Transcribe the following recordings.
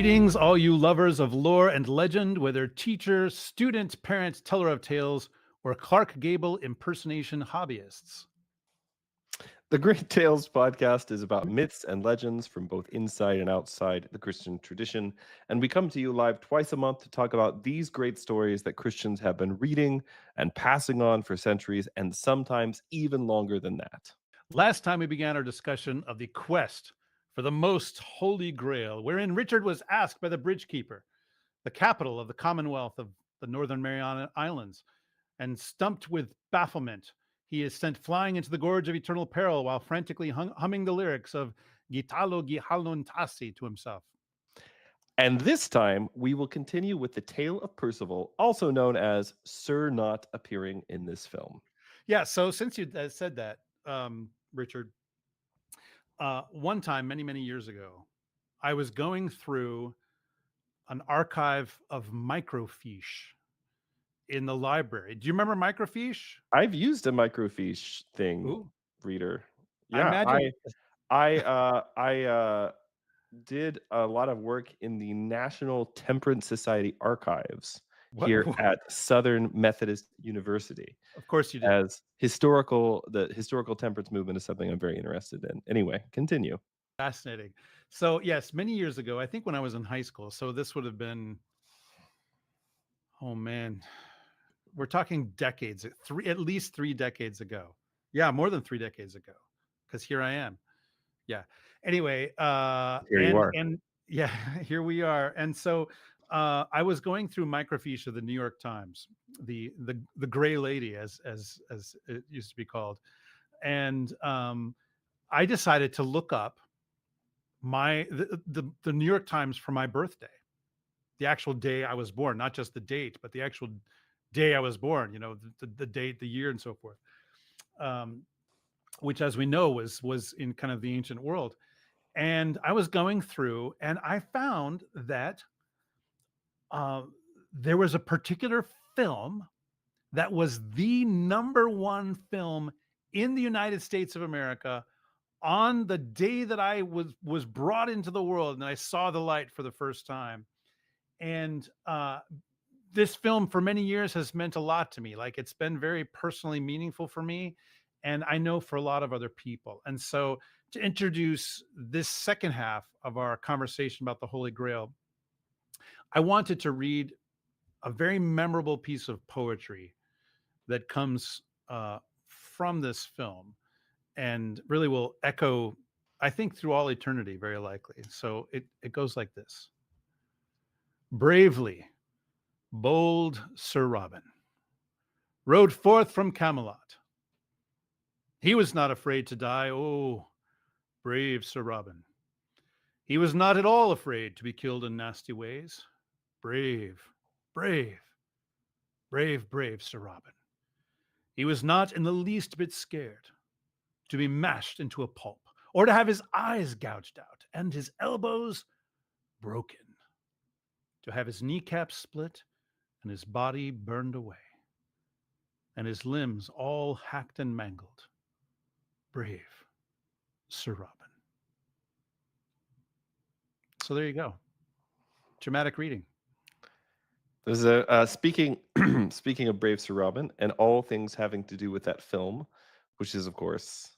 Greetings, all you lovers of lore and legend, whether teacher, student, parent, teller of tales, or Clark Gable impersonation hobbyists. The Great Tales podcast is about myths and legends from both inside and outside the Christian tradition. And we come to you live twice a month to talk about these great stories that Christians have been reading and passing on for centuries, and sometimes even longer than that. Last time we began our discussion of the quest for the most Holy Grail, wherein Richard was asked by the bridgekeeper, the capital of the Commonwealth of the Northern Mariana Islands, and stumped with bafflement, he is sent flying into the gorge of eternal peril while frantically humming the lyrics of Gitalo Gihalnon Tasi to himself. And this time, we will continue with the tale of Perceval, also known as Sir Not appearing in this film. Yeah, so since you said that, Richard, one time, many, many years ago, I was going through an archive of microfiche in the library. Do you remember microfiche? I've used a microfiche thing Ooh, reader. I Yeah, imagine. I did a lot of work in the National Temperance Society archives What? here at Southern Methodist University. Of course you did. As the historical temperance movement is something I'm very interested in. Anyway, continue. Fascinating. So yes, many years ago, I think when I was in high school. So this would have been, oh man, we're talking decades, at least 3 decades ago. Yeah, more than 3 decades ago, because here I am. Yeah. Anyway, Here you are. and yeah, here we are. And so I was going through microfiche of the New York Times, the Gray Lady, as it used to be called, and I decided to look up the New York Times for my birthday, the actual day I was born, not just the date, but the actual day I was born. You know, the date, the year, and so forth. Which, as we know, was in kind of the ancient world. And I was going through, and I found that there was a particular film that was the #1 film in the United States of America on the day that I was brought into the world and I saw the light for the first time. And this film for many years has meant a lot to me. Like, it's been very personally meaningful for me, and I know for a lot of other people. And so, to introduce this second half of our conversation about the Holy Grail, I wanted to read a very memorable piece of poetry that comes from this film and really will echo, I think, through all eternity, very likely. So it goes like this. Bravely, bold Sir Robin rode forth from Camelot. He was not afraid to die. Oh, brave Sir Robin. He was not at all afraid to be killed in nasty ways. Brave, brave, brave Sir Robin. He was not in the least bit scared to be mashed into a pulp, or to have his eyes gouged out and his elbows broken, to have his kneecaps split and his body burned away, and his limbs all hacked and mangled. Brave Sir Robin. So there you go. Dramatic reading. There's a speaking speaking of Brave Sir Robin and all things having to do with that film, which is, of course,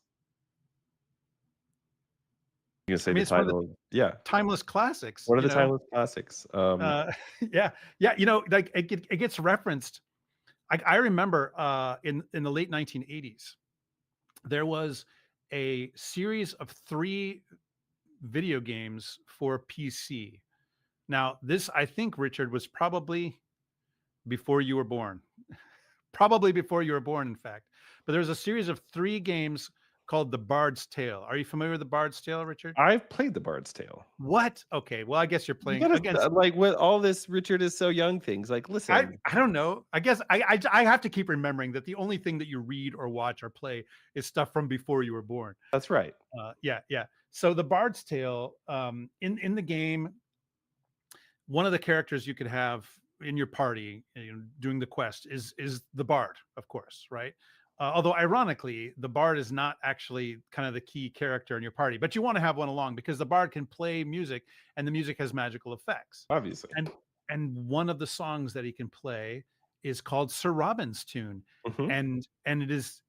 you gonna say the It's one of the title? Yeah, timeless classics, one of the timeless classics. Yeah, yeah. Like it gets referenced. I remember in the late 1980s, there was a series of 3 video games for PC. Now, this, I think, Richard, was probably before you were born. Probably before you were born, in fact. But there's a series of 3 games called The Bard's Tale. Are you familiar with The Bard's Tale, Richard? I've played The Bard's Tale. What? Okay, well, I guess you're You playing gotta against. like with all this Richard is so young things. Like, listen, I don't know. I guess I have to keep remembering that the only thing that you read or watch or play is stuff from before you were born. that's right. Yeah. So The Bard's Tale, in the game, one of the characters you could have in your party, doing the quest is the bard, of course, right? Although ironically, the bard is not actually kind of the key character in your party, but you want to have one along because the bard can play music and the music has magical effects. Obviously. And one of the songs that he can play is called Sir Robin's Tune. Hmm. And it is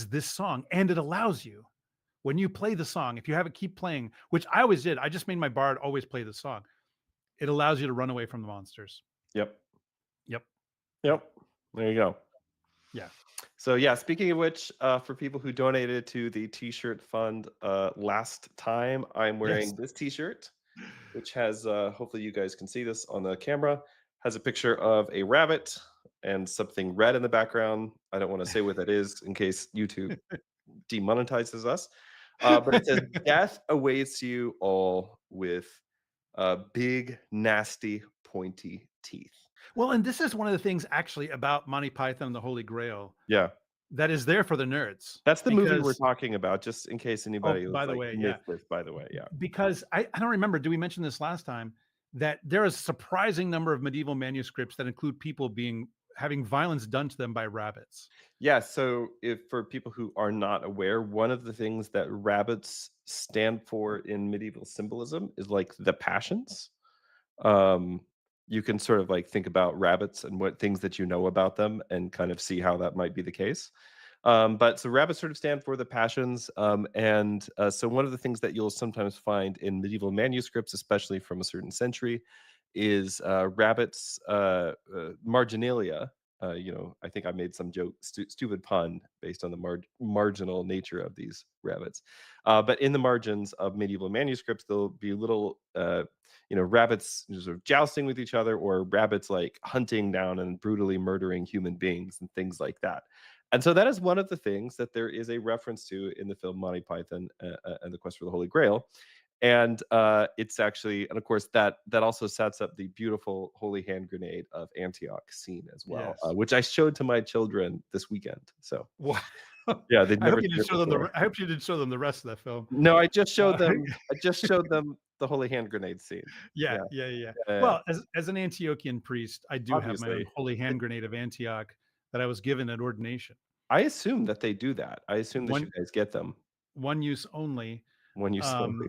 this song, and it allows you, when you play the song, if you have it keep playing, which I always did, I just made my bard always play the song. It allows you to run away from the monsters. Yep. Yep. Yep. Yep. There you go. Yeah. So yeah, speaking of which, for people who donated to the T-shirt fund last time, I'm Yes. wearing this T-shirt, which has hopefully you guys can see this on the camera, has a picture of a rabbit and something red in the background. I don't want to say what that is in case YouTube demonetizes us, but it says "Death awaits you all with big, nasty, pointy teeth." Well, and this is one of the things actually about Monty Python and the Holy Grail Yeah. that is there for the nerds That's the movie we're because talking about, just in case oh, anybody was by the like way, yeah, missed this, by the way. Yeah. because I don't remember, did we mention this last time that there is a surprising number of medieval manuscripts that include people having violence done to them by rabbits. Yeah. So, if for people who are not aware, one of the things that rabbits stand for in medieval symbolism is like the passions. Um, you can sort of like think about rabbits and what things that you know about them and kind of see how that might be the case. But so rabbits sort of stand for the passions. And so one of the things that you'll sometimes find in medieval manuscripts, especially from a certain century, is rabbits' marginalia. I think I made some joke, stupid pun based on the marginal nature of these rabbits. But in the margins of medieval manuscripts, there'll be little rabbits sort of jousting with each other, or rabbits like hunting down and brutally murdering human beings and things like that. And so that is one of the things that there is a reference to in the film Monty Python and the Quest for the Holy Grail. And it's actually, and of course, that also sets up the beautiful holy hand grenade of Antioch scene as well, Yes. which I showed to my children this weekend. So Wow. yeah, they'd I hope never you seen didn't it show them before. I hope you didn't show them the rest of that film. No, I just showed Uh, them. I just showed them the holy hand grenade scene. yeah, Yeah, yeah, yeah. yeah, Well, as an Antiochian priest, I do have my own obviously. holy It, hand grenade of Antioch that I was given at ordination. I assume that they do that. I assume that you One guys get them one use only. when you Um, slowly.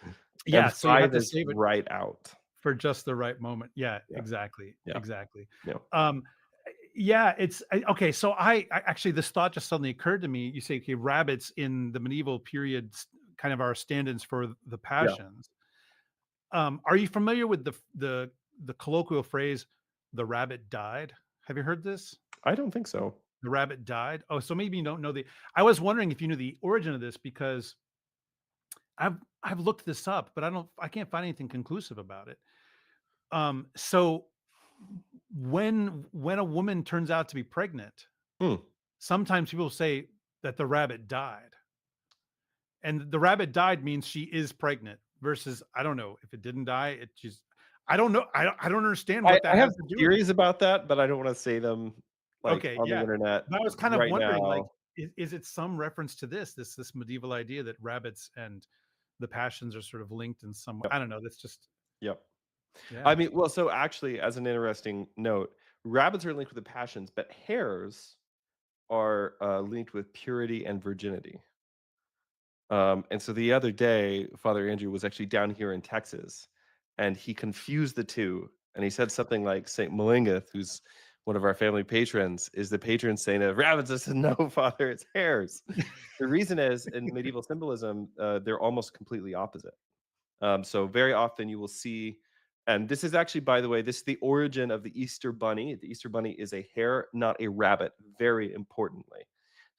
And yeah, so you have 5 to is save it right out. for just the right moment. Yeah, Yeah, exactly, yeah, exactly. yeah, Um, yeah, okay. So I actually, this thought just suddenly occurred to me. You say, okay, rabbits in the medieval period kind of are stand-ins for the yeah. passions. Are you familiar with the colloquial phrase, "The rabbit died"? Have you heard this? I don't think so. The rabbit died. Oh, so maybe you don't know the. I was wondering if you knew the origin of this because I've looked this up, but I can't find anything conclusive about it. So when a woman turns out to be pregnant, Hmm. sometimes people say that the rabbit died. And the rabbit died means she is pregnant versus I don't know if it didn't die, it just I don't know. I don't understand I what that I have has to do with it. theories about that, but I don't wanna say them, like, Okay, on the yeah. internet But I was kind of right wondering, like, now. is it some reference to this medieval idea that rabbits and the passions are sort of linked in some I Yep, don't know. That's just yep. I yeah. mean, well, so actually, as an interesting note, rabbits are linked with the passions, but hares are, linked with purity and virginity. And so the other day, Father Andrew was actually down here in Texas, and he confused the two, and he said something like Saint Malingeth, who's one of our family patrons, is the patron saint of rabbits. I said, "No, Father, it's hares." The reason is in medieval symbolism, they're almost completely opposite. So very often you will see, and this is actually, by the way, this is the origin of the Easter bunny. The Easter bunny is a hare, not a rabbit. Very importantly,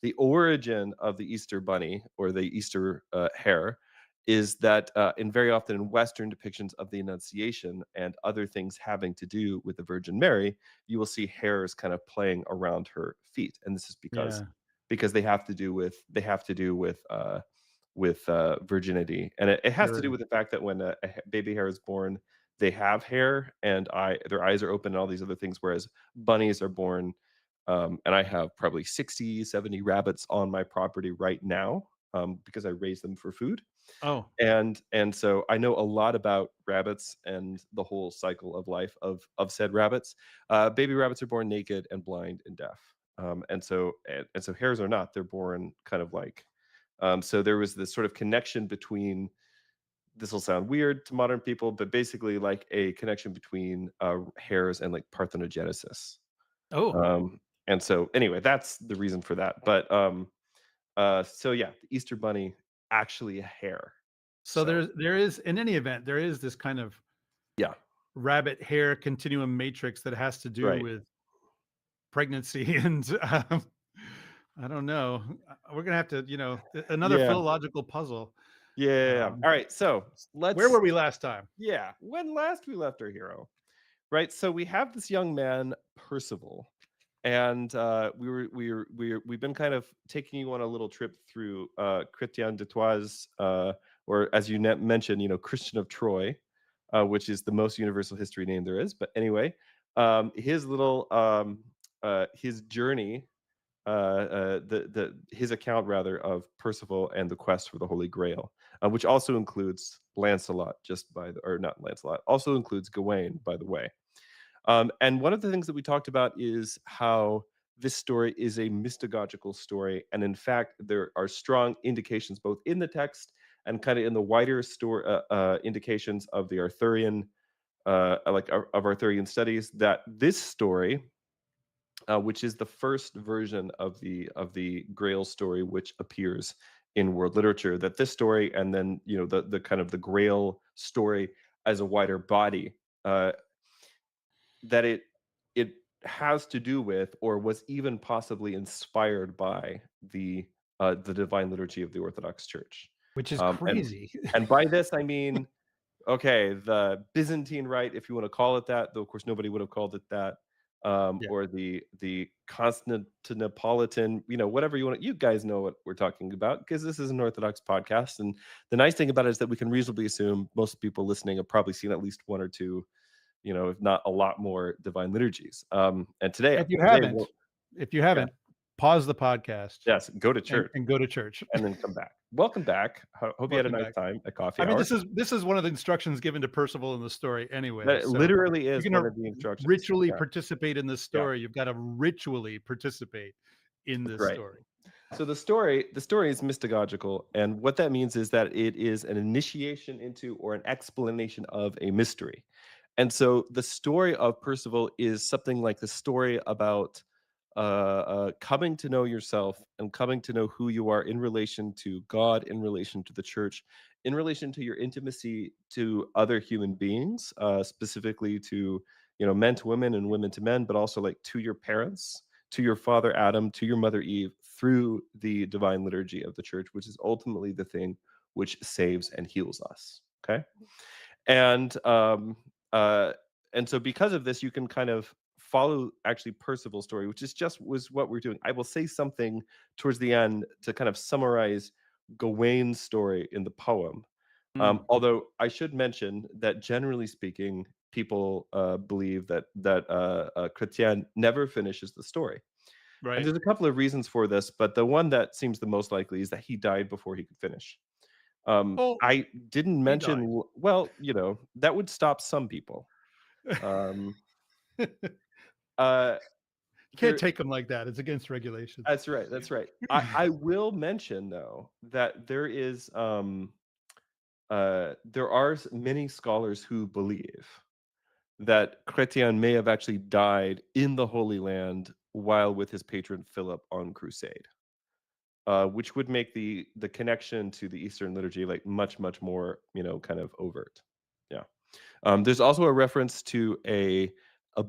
the origin of the Easter bunny or the Easter hare is that in very often in Western depictions of the Annunciation and other things having to do with the Virgin Mary, you will see hares kind of playing around her feet, and this is Yeah. because they have to do with virginity, and it has to do Purity. with the fact that when baby hare is born, they have hair and their eyes are open and all these other things, whereas bunnies are born. And I have probably 60, 70 rabbits on my property right now because I raise them for food. Oh, And so I know a lot about rabbits and the whole cycle of life of said rabbits. Baby rabbits are born naked and blind and deaf. And so hares are not; they're born kind of like. So there was this sort of connection between. This will sound weird to modern people, but basically like a connection between hares and like parthenogenesis. Oh, And so anyway, that's the reason for that. But so yeah, the Easter Bunny actually a hare. so So there is, in any event, there is this kind of yeah, rabbit hare continuum matrix that has to do right. with pregnancy and I don't know. We're gonna have to, another Yeah, philological puzzle. yeah. Um, All right, so where were let's we last time? yeah. When last we left our hero, right? So we have this young man, Percival, and we've been kind of taking you on a little trip through Chrétien de Troyes, or as you mentioned, Christian of Troy, which is the most universal history name there is. But anyway, his journey, the his account rather of Percival and the quest for the Holy Grail, which also includes Lancelot, or not Lancelot, also includes Gawain, by the way. And one of the things that we talked about is how this story is a mystagogical story. And in fact, there are strong indications both in the text and kind of in the wider story indications of the Arthurian, of Arthurian studies, that this story, which is the first version of the Grail story, which appears in world literature, that this story and then the kind of the Grail story as a wider body, that it has to do with or was even possibly inspired by the divine liturgy of the Orthodox Church. Which is Um, and crazy. and by this I mean, okay, the Byzantine Rite, if you want to call it that, though of course nobody would have called it that, Yeah. or the Constantinopolitan, whatever you want. You guys know what we're talking about because this is an Orthodox podcast, and the nice thing about it is that we can reasonably assume most people listening have probably seen at least one or two, if not a lot more divine liturgies. And today, If you today, haven't, we'll, if you yeah, haven't, pause the podcast yes, go to and, church and go to church. and then come back. Welcome back. Hope you had a Welcome nice back. time at coffee I mean, hour. this is one of the instructions given to Percival in the story anyway. That So literally if is you're one gonna of the instructions. ritually Yeah, participate in this yeah, story, you've got to ritually participate in that's this right. story. So the story is mystagogical, and what that means is that it is an initiation into or an explanation of a mystery. And so the story of Percival is something like the story about coming to know yourself and coming to know who you are in relation to God, in relation to the church, in relation to your intimacy to other human beings, specifically to men to women and women to men, but also like to your parents, to your father Adam, to your mother Eve, through the divine liturgy of the church, which is ultimately the thing which saves and heals us. Okay, and uh, and so because of this, you can kind of follow actually Percival's story, which was what we're doing. I will say something towards the end to kind of summarize Gawain's story in the poem. Mm, Although I should mention that generally speaking, people believe that Chrétien never finishes the story. And right. there's a couple of reasons for this, but the one that seems the most likely is that he died before he could finish. Oh, I didn't he mention, died. well, that would stop some people. Um, You uh, can't there, take them like that. It's against regulations. that's right, that's right. I will mention though that there are many scholars who believe that Chrétien may have actually died in the Holy Land while with his patron Philip on crusade. Which would make the connection to the Eastern liturgy like much much more kind of overt. Yeah. There's also a reference to a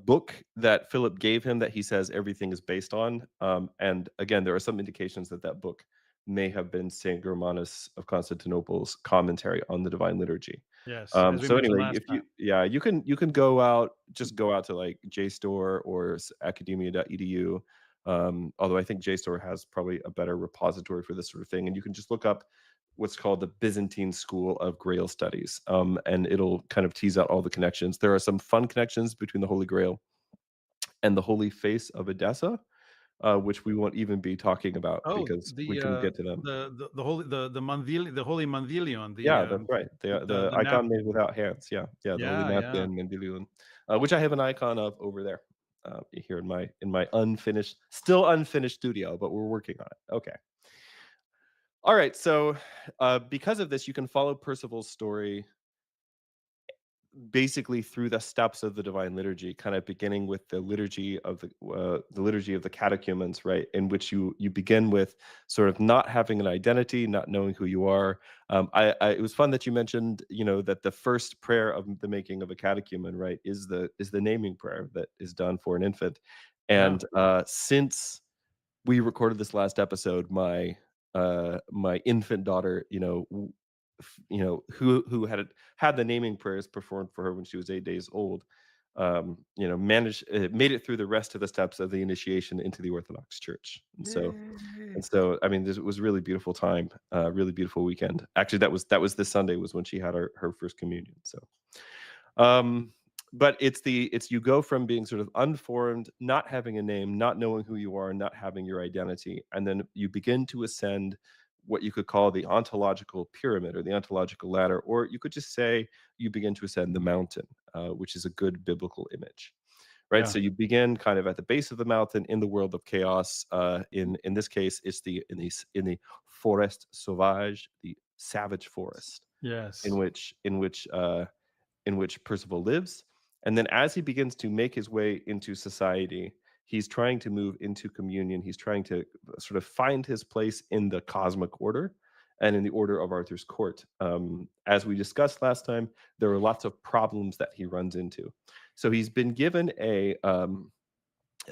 book that Philip gave him that he says everything is based on. And again, there are some indications that that book may have been Saint Germanus of Constantinople's commentary on the Divine Liturgy. Yes, as we So mentioned anyway, last if time. you can go out to like JSTOR or academia.edu. Although I think JSTOR has probably a better repository for this sort of thing, and you can just look up what's called the Byzantine School of Grail Studies, and it'll kind of tease out all the connections. There are some fun connections between the Holy Grail and the Holy Face of Edessa, which we won't even be talking about Oh, because we can get to them. the holy the holy Mandilion, Yeah, that's right. The the nap. icon made without hands. Yeah, yeah, the Holy Yeah, yeah. Napian Mendelian, which I have an icon of over there. here in my unfinished, still unfinished studio, but we're working on it. Okay. All right. So, because of this, you can follow Percival's story basically through the steps of the divine liturgy, kind of beginning with the liturgy of the catechumens, right, in which you begin with sort of not having an identity, not knowing who you are. It was fun that you mentioned, that the first prayer of the making of a catechumen, right, is the naming prayer that is done for an infant. Yeah. And since we recorded this last episode, my infant daughter, who had the naming prayers performed for her when she was 8 days old, managed made it through the rest of the steps of the initiation into the Orthodox Church. Yay. I mean, this was a really beautiful time, really beautiful weekend. Actually, that was this Sunday was when she had her first communion. So, um, but it's you go from being sort of unformed, not having a name, not knowing who you are, not having your identity, and then you begin to ascend what you could call the ontological pyramid or the ontological ladder, or you could just say you begin to ascend the mountain, which is a good biblical image, right? Yeah. So you begin kind of at the base of the mountain in the world of chaos. In this case, it's in the forest sauvage, the savage forest, in Yes. which Percival lives. And then as he begins to make his way into society, he's trying to move into communion. He's trying to sort of find his place in the cosmic order and in the order of Arthur's court. As we discussed last time, there are lots of problems that he runs into. So he's been given a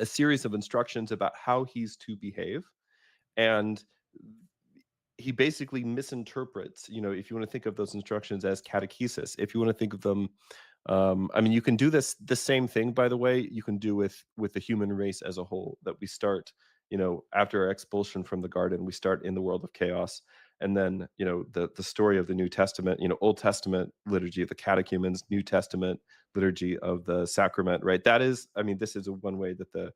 series of instructions about how he's to behave. And he basically misinterprets, if you want to think of those instructions as catechesis, if you want to think of them, I mean, you can do the same thing, by the way, you can do with the human race as a whole, that we start, after our expulsion from the garden, we start in the world of chaos. And then, the story of the New Testament, Old Testament liturgy of the catechumens, New Testament liturgy of the sacrament, right? That is, I mean, this is one way that the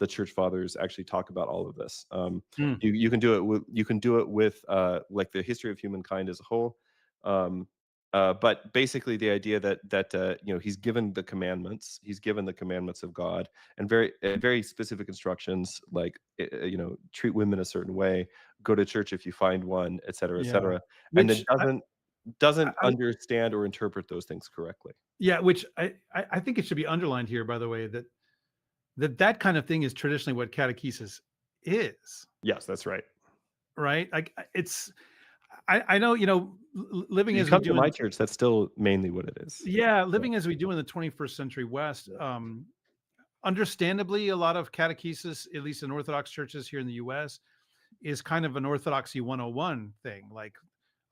church fathers actually talk about all of this. Mm. You can do it with like the history of humankind as a whole. Um, but basically, the idea that he's given the commandments, of God, and very specific instructions, like treat women a certain way, go to church if you find one, et Yeah. cetera, and then Which doesn't I understand or interpret those things correctly. yeah, which I think it should be underlined here, by the way, that kind of thing is traditionally what catechesis is, Yes, that's right. right? Like it's I know, living You as we come to do my in church, that's still mainly what it is. yeah, Yeah, living as we do in the 21st century West, yeah, understandably, a lot of catechesis, at least in Orthodox churches here in the US, is kind of an Orthodoxy 101 thing. Like,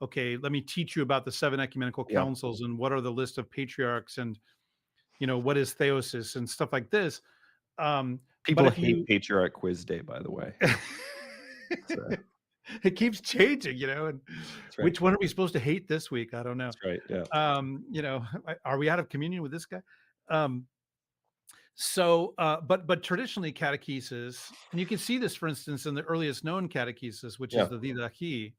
okay, let me teach you about the seven ecumenical yeah. councils and what are the list of patriarchs and what is theosis and stuff like this. But People if hate you Patriarch Quiz Day, by the way. So it keeps changing, and that's right. which one are we supposed to hate this week? I don't know. That's right. Yeah. Are we out of communion with this guy? Um, but traditionally catechesis, and you can see this, for instance, in the earliest known catechesis, which is Yeah. the Didache,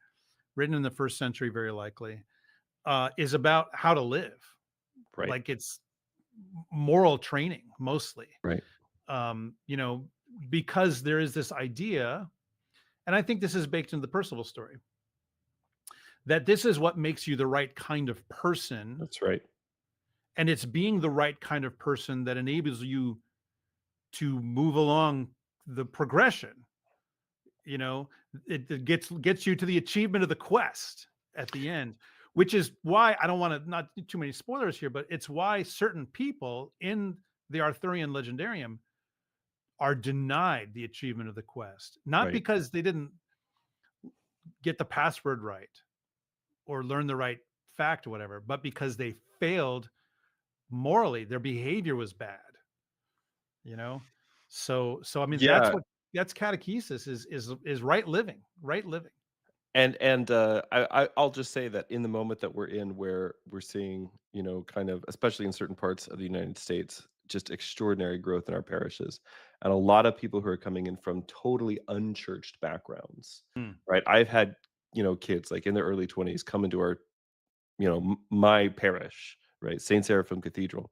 written in the first century, very likely, is about how to live. Right. Like it's moral training mostly. Right. Um, you know, because there is this idea, and I think this is baked into the Percival story, that this is what makes you the right kind of person. That's right. And it's being the right kind of person that enables you to move along the progression. You know, it gets you to the achievement of the quest at the end, which is why I don't want to not too many spoilers here, but it's why certain people in the Arthurian legendarium are denied the achievement of the quest, not Right. because they didn't get the password right or learn the right fact or whatever, but because they failed morally. Their behavior was bad, you know? So I mean, Yeah. that's catechesis is right living, right living. I'll just say that in the moment that we're in, where we're seeing, kind of, especially in certain parts of the United States, just extraordinary growth in our parishes, and a lot of people who are coming in from totally unchurched backgrounds, Mm, right? I've had, kids like in their early 20s come into our, my parish, right? St. Seraphim Cathedral.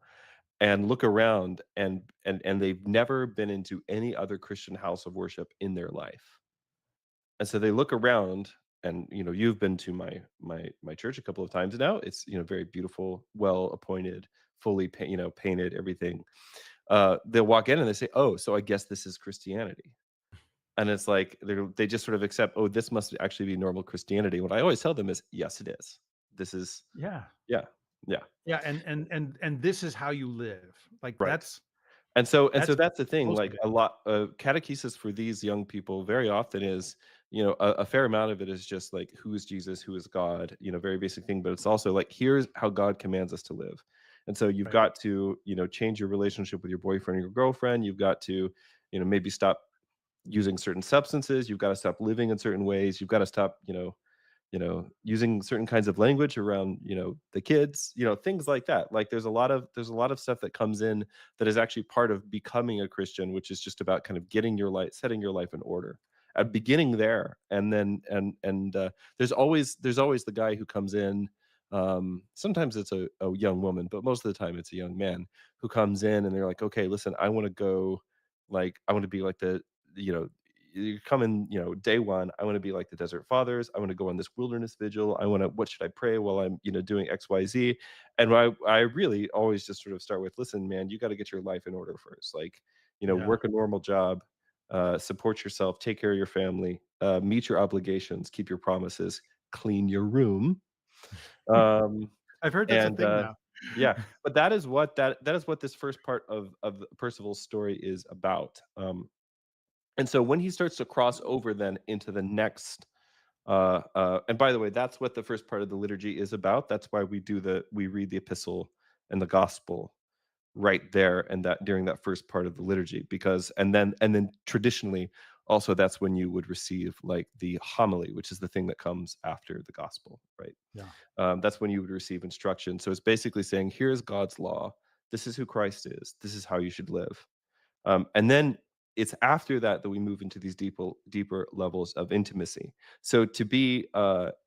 and look around, and they've never been into any other Christian house of worship in their life. And so they look around, and you've been to my church a couple of times now. It's very beautiful, well appointed, fully painted, everything. They'll walk in and they say, "Oh, so I guess this is Christianity." And it's like they just sort of accept, "Oh, this must actually be normal Christianity." What I always tell them is, "Yes, it is. This is Yeah. yeah, yeah, Yeah, and this is how you live. Like right." And so that's that's the thing, most of like, it. a lot of catechesis for these young people very often is, a fair amount of it is just like, who is Jesus, who is God, very basic thing, but it's also like, here's how God commands us to live. And so you've Right. got to, change your relationship with your boyfriend or your girlfriend. You've got to, maybe stop using certain substances. You've got to stop living in certain ways. You've got to stop, using certain kinds of language around, the kids, things like that. Like, there's a lot of stuff that comes in that is actually part of becoming a Christian, which is just about kind of setting your life in order, beginning there. And then there's always the guy who comes in. Sometimes it's a young woman, but most of the time it's a young man who comes in, and they're like, "Okay, listen, I want to go, like, I want to be like you know you come in, day one, I want to be like the Desert Fathers. I want to go on this wilderness vigil. What should I pray while I'm, doing XYZ?" And I really always just sort of start with, "Listen, man, you got to get your life in order first. Like, Yeah. work a normal job, support yourself, take care of your family, meet your obligations, keep your promises, clean your room." Um, I've heard that's a and thing now. yeah, but that is what this first part of Percival's story is about. And so when he starts to cross over then into the next, and by the way, that's what the first part of the liturgy is about. That's why we read the epistle and the gospel right there, and that during that first part of the liturgy, because and then traditionally also that's when you would receive, like, the homily, which is the thing that comes after the gospel, right? Yeah. That's when you would receive instruction. So it's basically saying, here's God's law. This is who Christ is. This is how you should live. And then it's after that that we move into these deeper levels of intimacy. So to be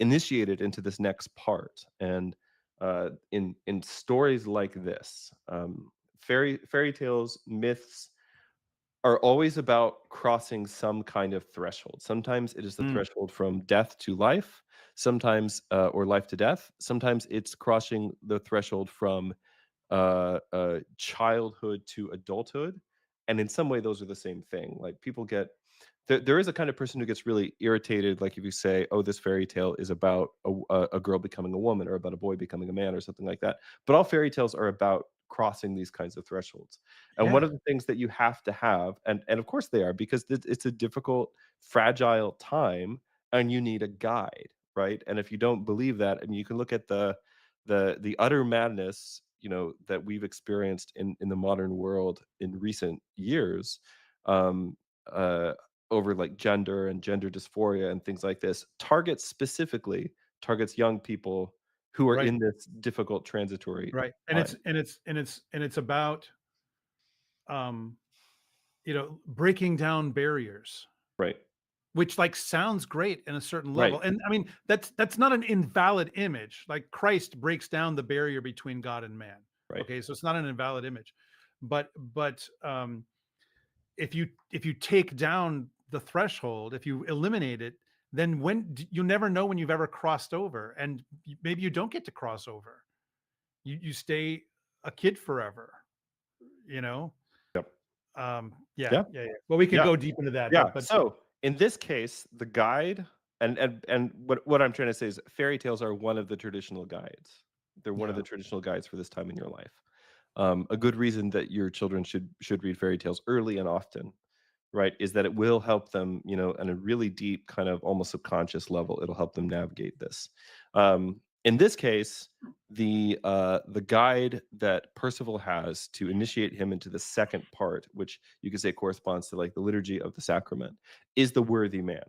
initiated into this next part, and in stories like this, fairy tales, myths are always about crossing some kind of threshold. Sometimes it is the Mm, threshold from death to life, sometimes, or life to death. Sometimes it's crossing the threshold from childhood to adulthood, and in some way those are the same thing. Like, people get there is a kind of person who gets really irritated, like, if you say, "Oh, this fairy tale is about a girl becoming a woman, or about a boy becoming a man," or something like that. But all fairy tales are about crossing these kinds of thresholds. And one yeah. of the things that you have to have, and of course they are, because it's a difficult, fragile time, and you need a guide, right? And if you don't believe that, I mean, you can look at the utter madness, that we've experienced in the modern world in recent years, um, uh, over, like, gender and gender dysphoria and things like this, targets young people who are Right. in this difficult transitory Right. And time. it's about, um, breaking down barriers, Right, which, like, sounds great in a certain right, level. And I mean, that's not an invalid image. Like, Christ breaks down the barrier between God and man. right. Okay, so it's not an invalid image. But if you take down the threshold, if you eliminate it, then you never know when you've ever crossed over, and maybe you don't get to cross over. You stay a kid forever. You know. Yep. Yeah, Yeah, yeah, yeah. Well, we could yeah, go deep into that, yeah. but So in this case, the guide, and what I'm trying to say is, fairy tales are one of the traditional guides. They're one of yeah, the traditional guides for this time in your life. A good reason that your children should read fairy tales early and often, right, is that it will help them, on a really deep, kind of almost subconscious level. It'll help them navigate this. In this case, the guide that Percival has to initiate him into the second part, which you could say corresponds to, like, the liturgy of the sacrament, is the worthy man.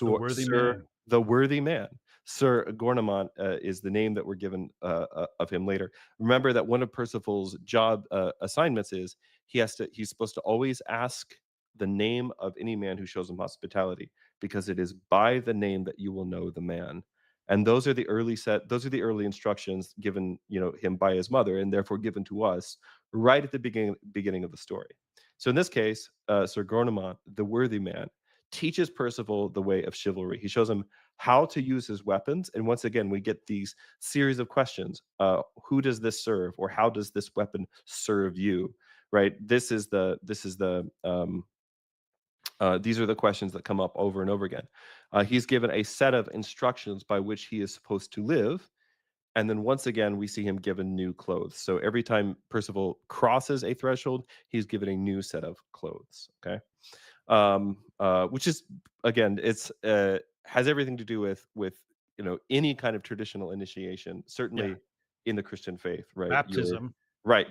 the So, worthy Sir, man. the worthy man, Sir Gourmont, is the name that we're given, of him later. Remember that one of Percival's job assignments is he's supposed to always ask the name of any man who shows him hospitality, because it is by the name that you will know the man. And those are the early instructions given, him by his mother, and therefore given to us right at the beginning of the story. So in this case, Sir Gourmont, the worthy man, teaches Perceval the way of chivalry. He shows him how to use his weapons, and once again, we get these series of questions: who does this serve, or how does this weapon serve you? Right. These are the questions that come up over and over again. He's given a set of instructions by which he is supposed to live. And then once again, we see him given new clothes. So every time Perceval crosses a threshold, he's given a new set of clothes. Okay. Which is, again, it's has everything to do with any kind of traditional initiation, Yeah. certainly in the Christian faith, right? Baptism.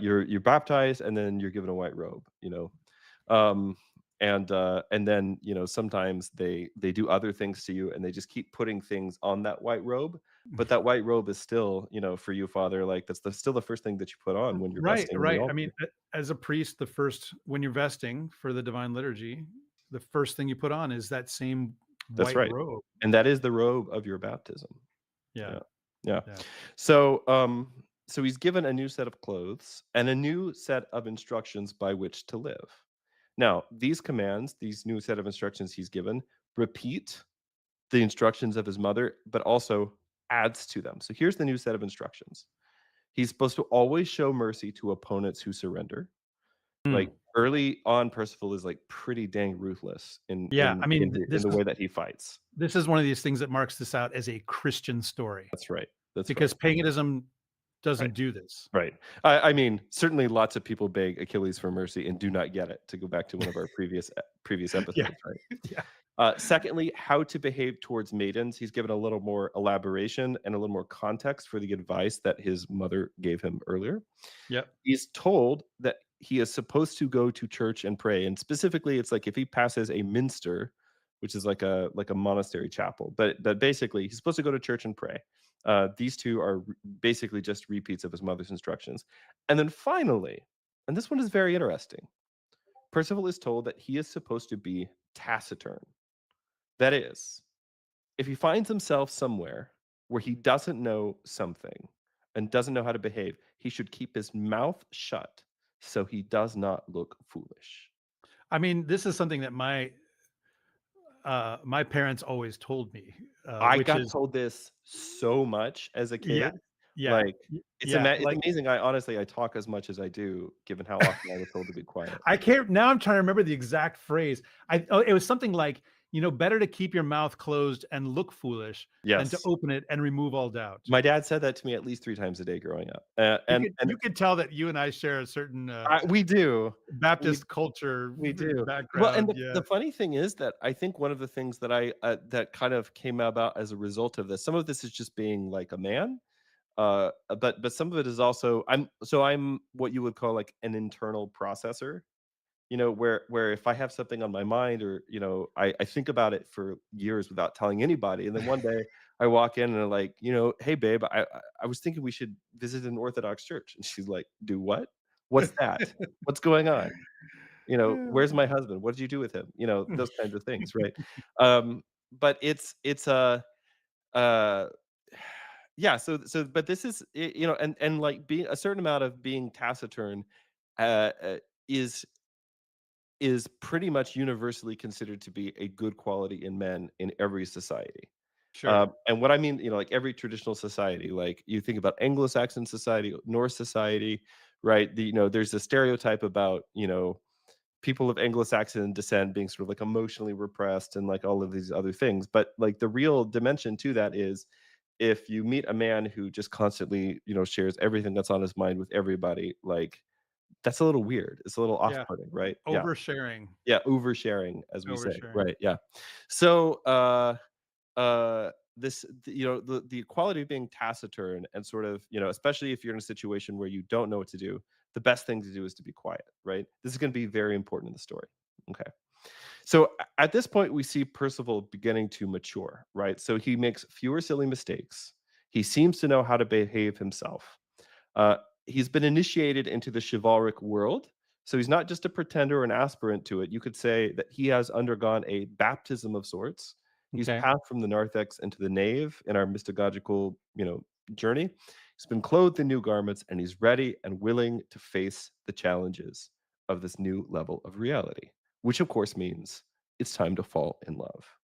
You're baptized, and then you're given a white robe. um and then sometimes they do other things to you, and they just keep putting things on that white robe, but that white robe is still, for you, Father, like still the first thing that you put on when you're Right, vesting in the right. I altar. mean, as a priest, when you're vesting for the divine liturgy, the first thing you put on is that same That's white right, robe. and that is the robe of your baptism. Yeah, Yeah, yeah. yeah. So he's given a new set of clothes and a new set of instructions by which to live. Now, these commands, these new set of instructions he's given, repeat the instructions of his mother, but also adds to them. So here's the new set of instructions. He's supposed to always show mercy to opponents who surrender. Like, Hmm. early on, Percival is like pretty dang ruthless in Yeah, in I in mean, the, in the way that he fights. this is one of these things that marks this out as a Christian story, That's right. That's right. because paganism Right. doesn't do this. Right. I mean, certainly lots of people beg Achilles for mercy and do not get it. To go back to one of our previous Yeah, episodes, right? yeah. Secondly, how to behave towards maidens. He's given a little more elaboration and a little more context for the advice that his mother gave him earlier. Yep. He's told that he is supposed to go to church and pray, and specifically, it's like if he passes a minster, which is like a monastery chapel, but basically, he's supposed to go to church and pray. These two are basically just repeats of his mother's instructions, and then finally, and this one is very interesting. Percival is told that he is supposed to be taciturn. That is, if he finds himself somewhere where he doesn't know something and doesn't know how to behave, he should keep his mouth shut so he does not look foolish. I mean, this is something that my parents always told me, I which got is told this so much as a yeah, kid. yeah, Like, yeah. it's Like, amazing. I talk as much as I do, given how often I was told to be quiet. I can't now. I'm trying to remember the exact phrase. It was something like, better to keep your mouth closed and look foolish than to Yes. open it and remove all doubt. My dad said that to me at least 3 times a day growing up. And You could tell that you and I share a certain we do. We Baptist culture We do. Well, and background. Yeah, the funny thing is that I think one of the things that that kind of came about as a result of this, some of this is just being like a man, but some of it is also I'm what you would call like an internal processor. Where if I have something on my mind, or I think about it for years without telling anybody, and then one day I walk in and I'm like, hey babe, I was thinking we should visit an Orthodox church, and she's like, do what? What's that? What's going on? Where's my husband? What did you do with him? Those kinds of things, right? But it's a uh yeah, but this is and like being a certain amount of being taciturn is pretty much universally considered to be a good quality in men in every society. sure. And what I mean, like every traditional society, like you think about Anglo-Saxon society, Norse society, right? There's a stereotype about, people of Anglo-Saxon descent being sort of like emotionally repressed and like all of these other things. But like the real dimension to that is if you meet a man who just constantly, shares everything that's on his mind with everybody, like that's a little weird. It's a little Yeah, off-putting, right? Yeah. oversharing, Yeah. Oversharing, as we say. oversharing. Right. Yeah. So the quality of being taciturn and sort of, especially if you're in a situation where you don't know what to do, the best thing to do is to be quiet, right? This is going to be very important in the story. Okay. So at this point, we see Percival beginning to mature, right? So he makes fewer silly mistakes. He seems to know how to behave himself. He's been initiated into the chivalric world. So he's not just a pretender or an aspirant to it. You could say that he has undergone a baptism of sorts. He's Okay. passed from the narthex into the nave in our mystagogical, journey. He's been clothed in new garments, and he's ready and willing to face the challenges of this new level of reality, which of course means it's time to fall in love.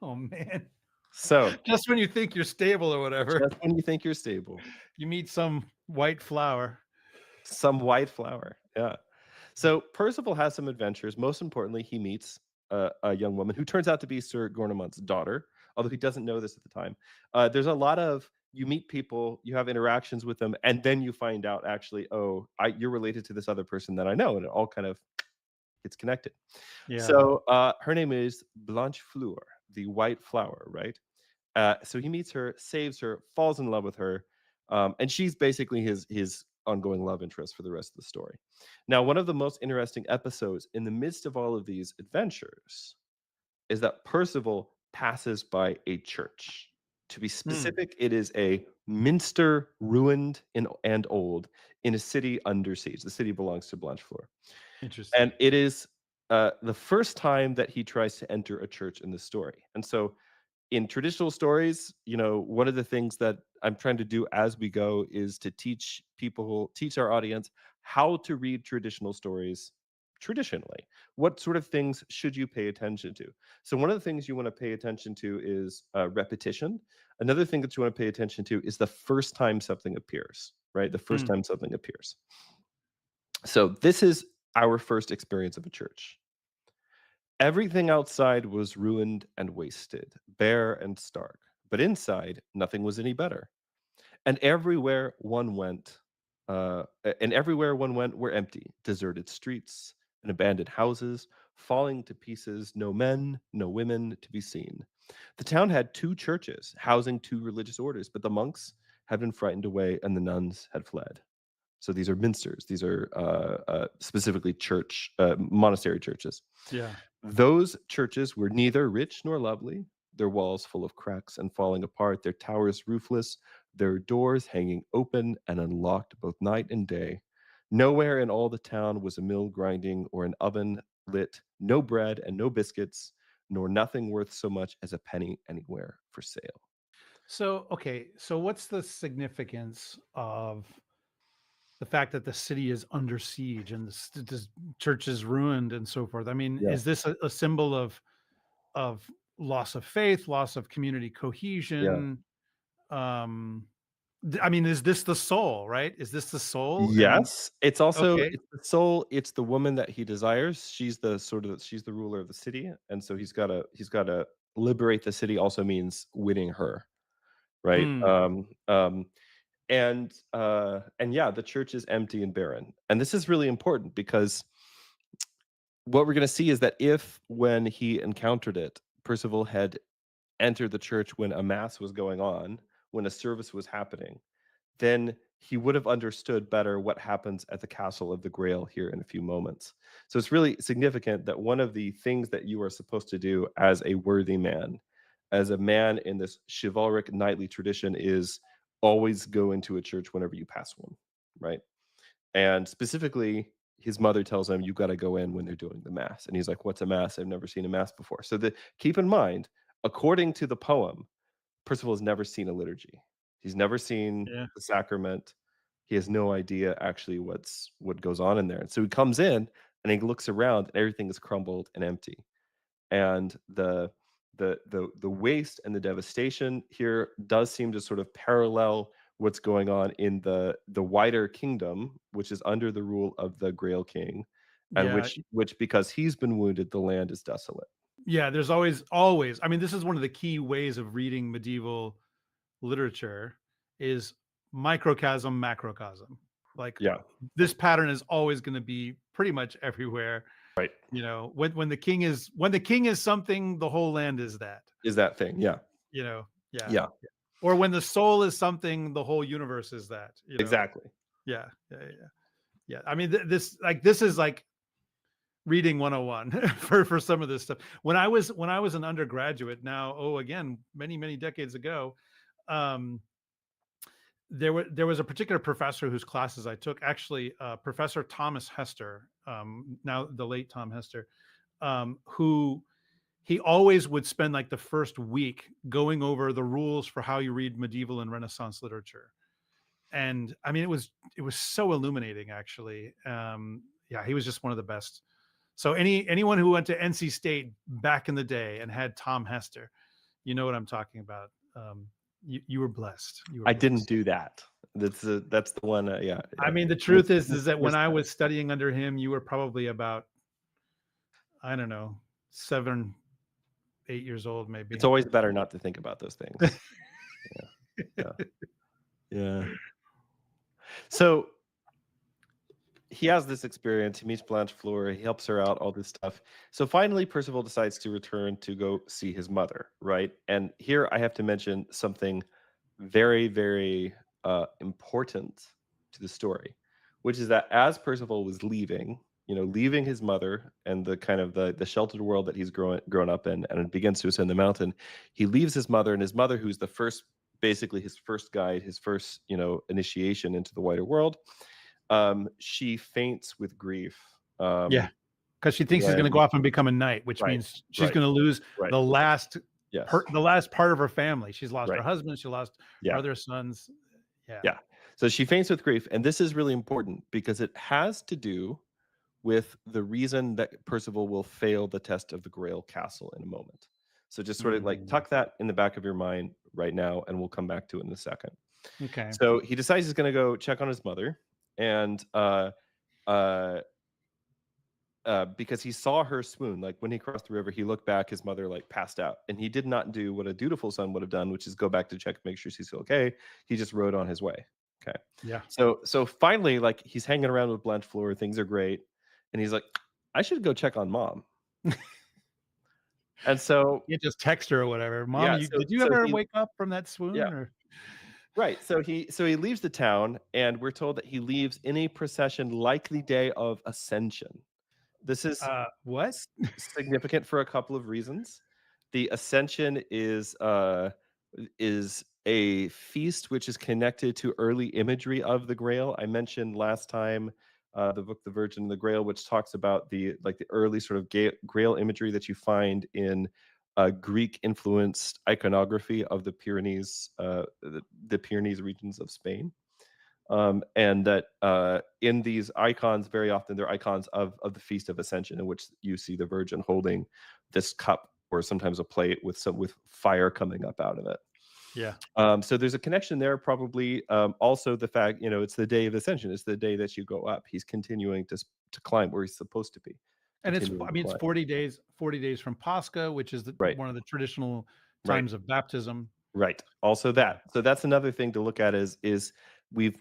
Oh man. So, Just when you think you're stable or whatever, just when you think you're stable, you meet some white flower. some white flower. Yeah. So Percival has some adventures. Most importantly, he meets a young woman who turns out to be Sir Gourmont's daughter, although he doesn't know this at the time. There's a lot of you meet people, you have interactions with them, and then you find out actually, oh, you're related to this other person that I know, and it all kind of gets connected. Yeah. So her name is Blanche Fleur, the white flower, right? So he meets her, saves her, falls in love with her, and she's basically his ongoing love interest for the rest of the story. Now, one of the most interesting episodes in the midst of all of these adventures is that Percival passes by a church. To be Hmm. specific, it is a minster ruined and old in a city under siege. The city belongs to Blanchefleur. Interesting. And it is the first time that he tries to enter a church in the story. And so in traditional stories, one of the things that I'm trying to do as we go is to teach our audience how to read traditional stories traditionally. What sort of things should you pay attention to? So, one of the things you want to pay attention to is repetition. Another thing that you want to pay attention to is the first time something appears, right? The first Hmm. time something appears. So, this is our first experience of a church. Everything outside was ruined and wasted, bare and stark, but inside nothing was any better. And everywhere one went were empty, deserted streets and abandoned houses, falling to pieces, no men, no women to be seen. The town had two churches, housing two religious orders, but the monks had been frightened away and the nuns had fled. So these are minsters. These are specifically monastery churches. Yeah. Those churches were neither rich nor lovely, their walls full of cracks and falling apart, their towers roofless, their doors hanging open and unlocked both night and day. Nowhere in all the town was a mill grinding or an oven lit, no bread and no biscuits, nor nothing worth so much as a penny anywhere for sale. So, okay. So, what's the significance of the fact that the city is under siege and the church is ruined and so forth? I mean, Yeah. is this a symbol of loss of faith, loss of community Yeah. cohesion? Um, I mean, is this the soul? Right? Is this the soul? And Yes, it's also okay. it's the soul, it's the woman that he desires. She's the ruler of the city, and so he's gotta liberate the city also means winning her, right? Hmm. And yeah, the church is empty and barren. And this is really important because what we're gonna see is that if when he encountered it, Percival had entered the church when a mass was going on, when a service was happening, then he would have understood better what happens at the castle of the Grail here in a few moments. So it's really significant that one of the things that you are supposed to do as a worthy man, as a man in this chivalric knightly tradition, is always go into a church whenever you pass one, right? And specifically, his mother tells him, "You got to go in when they're doing the mass." And he's like, "What's a mass? I've never seen a mass before." So keep in mind, according to the poem, Percival has never seen a liturgy. He's never seen Yeah. the sacrament. He has no idea actually what goes on in there. And so he comes in and he looks around and everything is crumbled and empty. And the waste and the devastation here does seem to sort of parallel what's going on in the wider kingdom, which is under the rule of the Grail King, and Yeah. which because he's been wounded, the land is desolate. Yeah. There's always. I mean, this is one of the key ways of reading medieval literature is microcosm, macrocosm. Like Yeah, this pattern is always going to be pretty much everywhere. right. When the king is something, the whole land is that. Is that thing. Yeah. You know, yeah. Yeah, Yeah. Or when the soul is something, the whole universe is that. exactly. Yeah, yeah, yeah, yeah. Yeah. I mean, this is like reading 101 for some of this stuff. When I was an undergraduate, now again many decades ago, um, there was a particular professor whose classes I took, actually, Professor Thomas Hester, now the late Tom Hester, who he always would spend like the first week going over the rules for how you read medieval and Renaissance literature. And I mean, it was so illuminating, actually. Yeah, he was just one of the best. So anyone who went to NC State back in the day and had Tom Hester, you know what I'm talking about. You were blessed. You were I didn't blessed. do that. That's the one. Yeah, I yeah. mean, the truth is that when Mis- I was studying under him, you were probably about, I don't know, 7, 8 years old, it's maybe. always better not to think about those things. Yeah, yeah, yeah. So he has this experience. He meets Blanchefleur. He helps her out. All this stuff. So finally, Percival decides to return to go see his mother. Right. And here I have to mention something very, very important to the story, which is that as Percival was leaving, leaving his mother and the kind of the sheltered world that he's grown up in, and begins to ascend the mountain, he leaves his mother, and his mother, who's the first, basically his first guide, his first, initiation into the wider world, she faints with grief. Yeah, because she thinks he's going to When go off and become a knight, which Right, means she's right, going to lose right, the last yes, the last part of her family. She's lost her right, husband. She lost her yeah. other sons. Yeah. Yeah. So she faints with grief. And this is really important because it has to do with the reason that Percival will fail the test of the Grail Castle in a moment. So just sort of like Mhm. tuck that in the back of your mind right now, and we'll come back to it in a second. Okay. So he decides he's going to go check on his mother. And uh, because he saw her swoon. Like when he crossed the river, he looked back, his mother like passed out. And he did not do what a dutiful son would have done, which is go back to check, make sure she's okay. He just rode on his way. Okay. Yeah. So finally, like he's hanging around with Blanchefleur, things are great. And he's like, I should go check on mom. And so You just text her or whatever. Mom, yeah, did you so ever he wake up from that yeah, swoon? Or right. So he leaves the town, and we're told that he leaves in a procession like the day of Ascension. This is what? significant for a couple of reasons. The Ascension is a feast which is connected to early imagery of the Grail. I mentioned last time the book The Virgin and the Grail, which talks about the early sort of Grail imagery that you find in Greek influenced iconography of the Pyrenees, the Pyrenees regions of Spain. And that in these icons, very often they're icons of the Feast of Ascension, in which you see the Virgin holding this cup or sometimes a plate with fire coming up out of it. Yeah. So there's a connection there, probably. Also, the fact it's the day of Ascension, it's the day that you go up. He's continuing to climb where he's supposed to be, And continuing I to mean, it's climb. 40 days from Pascha, which is Right, one of the traditional right. times of baptism. Right. Also Yeah. that. So that's another thing to look at is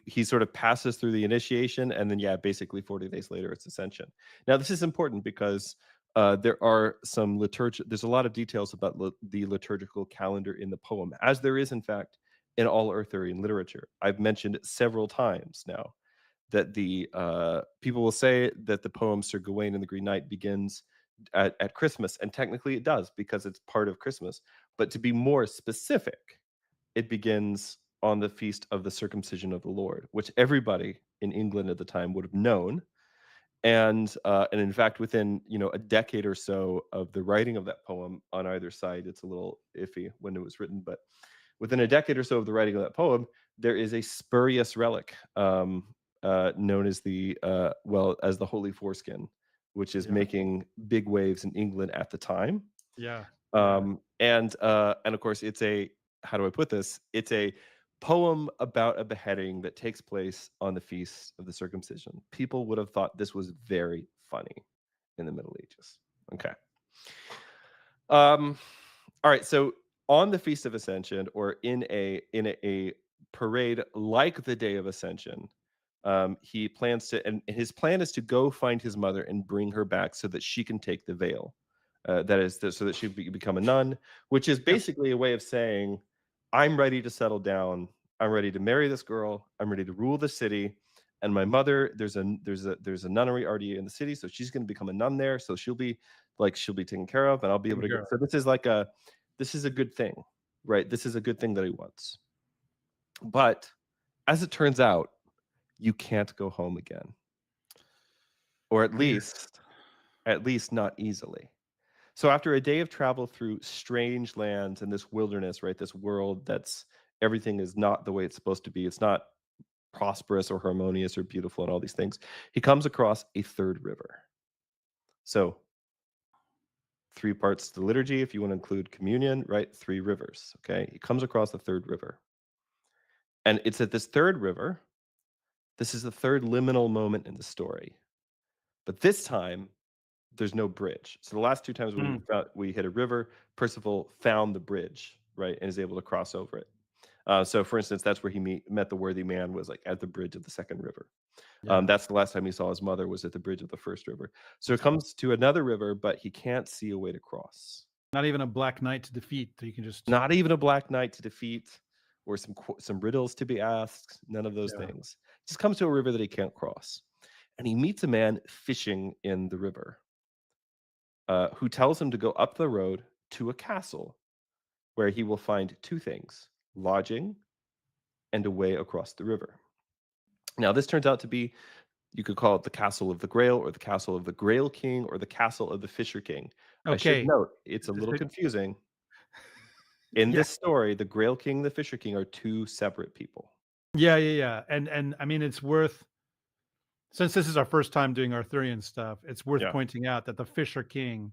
he sort of passes through the initiation, and then basically 40 days later it's ascension. Now this is important because there are some there's a lot of details about the liturgical calendar in the poem, as there is in fact in all Arthurian literature. I've mentioned it several times now that the people will say that the poem Sir Gawain and the Green Knight begins at Christmas, and technically it does because it's part of Christmas. But to be more specific, it begins on the feast of the circumcision of the Lord, which everybody in England at the time would have known. And in fact, within a decade or so of the writing of that poem, on either side, it's a little iffy when it was written, but within a decade or so of the writing of that poem, there is a spurious relic known as as the Holy Foreskin, which is Yeah. making big waves in England at the time. Yeah. Yeah. And of course, it's a how do I put this? It's a poem about a beheading that takes place on the feast of the circumcision. People would have thought this was very funny in the Middle Ages. Okay. All right. So on the Feast of Ascension, or in a parade like the Day of Ascension, he plans to, and his plan is to go find his mother and bring her back so that she can take the veil. That is, so that she become a nun, which is Yep. basically a way of saying, I'm ready to settle down. I'm ready to marry this girl. I'm ready to rule the city. And my mother, there's a nunnery already in the city, so she's going to become a nun there. So she'll be taken care of, and I'll be able to go. So this is a good thing, right? This is a good thing that he wants. But as it turns out, you can't go home again, or at Yeah. least not easily. So after a day of travel through strange lands and this wilderness, right, this world that's everything is not the way it's supposed to be. It's not prosperous or harmonious or beautiful and all these things. He comes across a third river. So three parts to the liturgy, if you want to include communion, right? Three rivers. Okay. He comes across the third river. And it's at this third river. This is the third liminal moment in the story. But this time, there's no bridge. So the last two times Mm. we hit a river, Perceval found the bridge, right, and is able to cross over it. So, for instance, that's where he met the worthy man, was like at the bridge of the second river. Yeah. That's the last time he saw his mother, was at the bridge of the first river. So it comes to another river, but he can't see a way to cross. Not even a black knight to defeat that you can just. Not even a black knight to defeat, or some riddles to be asked. None of those Yeah. things. Just comes to a river that he can't cross, and he meets a man fishing in the river, who tells him to go up the road to a castle where he will find two things: lodging and a way across the river. Now, this turns out to be, you could call it the Castle of the Grail, or the Castle of the Grail King, or the Castle of the Fisher King. I should Okay. note, it's a little confusing. In Yeah. this story, the Grail King and the Fisher King are two separate people. Yeah. And I mean, it's worth, since this is our first time doing Arthurian stuff, it's worth Yeah. pointing out that the Fisher King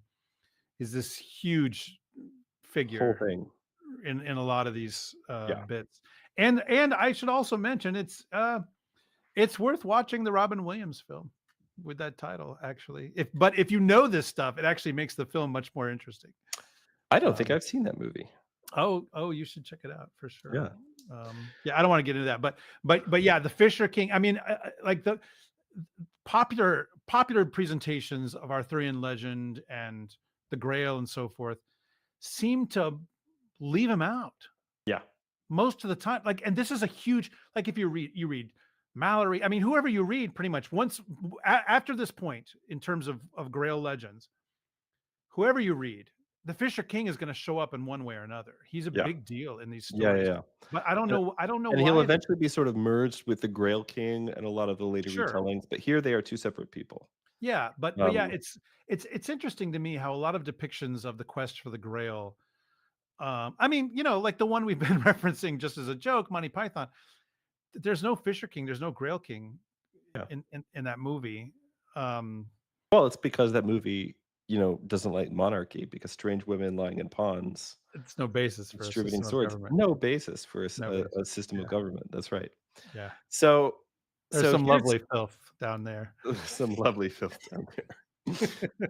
is this huge Whole figure thing. in a lot of these Yeah. bits. And I should also mention it's worth watching the Robin Williams film with that title, actually. If you know this stuff, it actually makes the film much more interesting. I don't think Um, I've seen that movie. oh, you should check it out for sure. Yeah. Yeah, I don't want to get into that, but yeah, the Fisher King. I mean, like the popular presentations of Arthurian legend and the Grail and so forth seem to leave him out Yeah. most of the time. Like, and this is a huge, like, if you read Mallory, I mean, whoever you read, pretty much once after this point in terms of Grail legends, whoever you read, the Fisher King is going to show up in one way or another. He's a Yeah. big deal in these Yeah. Yeah. stories, Yeah. but I don't And know. I don't know and he'll why. eventually be sort of merged with the Grail King and a lot of the later Sure. retellings, but here they are two separate people. Yeah, but yeah, Um, it's interesting to me how a lot of depictions of the quest for the Grail. I mean, like the one we've been referencing just as a joke, Monty Python. There's no Fisher King, there's no Grail King yeah. in that movie. Um, Well, it's because that movie, doesn't like monarchy, because strange women lying in ponds, it's no basis for a distributing system of swords. government. No basis for No a basis. system of Yeah, government. That's right. yeah. So, There's so some here's lovely filth down there. some lovely filth down there.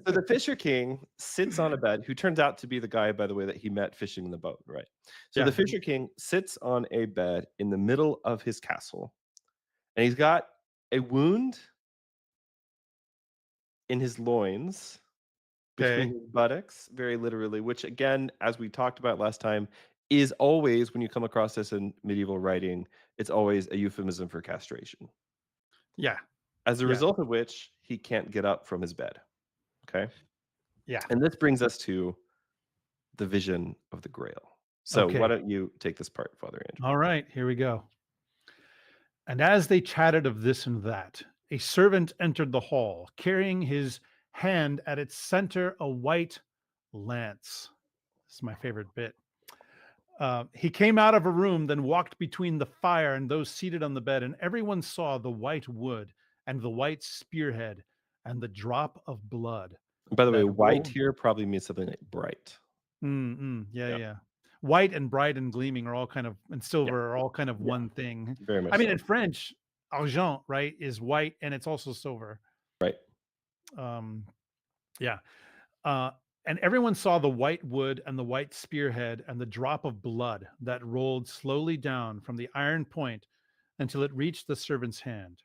So the Fisher King sits on a bed, who turns out to be the guy, by the way, that he met fishing in the boat, right? So the Yeah, Fisher King sits on a bed in the middle of his castle, and he's got a wound in his loins, between okay. his buttocks, very literally, which, again, as we talked about last time, is always, when you come across this in medieval writing, it's always a euphemism for castration. Yeah, As a yeah, result of which, he can't get up from his bed. Okay. yeah. And this brings us to the vision of the Grail. So why Okay. don't you take this part, Father Andrew? All right, here we go. And as they chatted of this and that, a servant entered the hall, carrying his hand at its center a white lance. This is my favorite bit. He came out of a room, then walked between the fire and those seated on the bed, and everyone saw the white wood and the white spearhead and the drop of blood And by the way, that white rolled. here probably means something like bright. Yeah, Yeah. yeah. White and bright and gleaming are all kind of, and Yeah. silver are all kind of Yeah. one thing. Very I much mean, so. in French, argent, right, is white and it's also silver. Right. Um, yeah. Uh, and everyone saw the white wood and the white spearhead and the drop of blood that rolled slowly down from the iron point until it reached the servant's hand.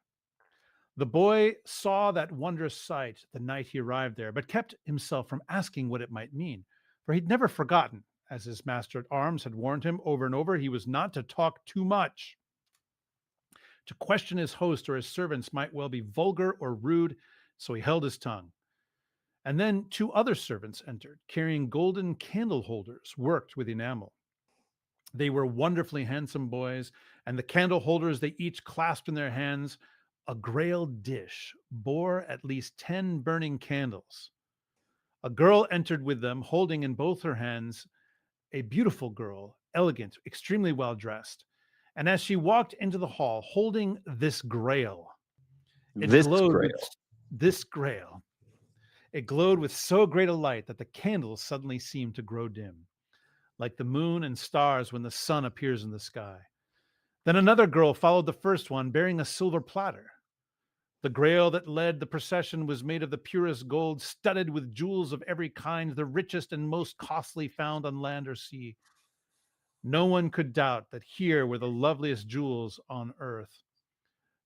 The boy saw that wondrous sight the night he arrived there, but kept himself from asking what it might mean, for he'd never forgotten, as his master at arms had warned him over and over, he was not to talk too much. To question his host or his servants might well be vulgar or rude, so he held his tongue. And then two other servants entered, carrying golden candle holders worked with enamel. They were wonderfully handsome boys, and the candle holders they each clasped in their hands, a grail dish, bore at least 10 burning candles. A girl entered with them, holding in both her hands a beautiful girl, elegant, extremely well dressed. And as she walked into the hall holding this grail, it This glowed with Grail. this grail. It glowed with so great a light that the candles suddenly seemed to grow dim, like the moon and stars when the sun appears in the sky. Then another girl followed the first one, bearing a silver platter. The grail that led the procession was made of the purest gold, studded with jewels of every kind, the richest and most costly found on land or sea. No one could doubt that here were the loveliest jewels on earth.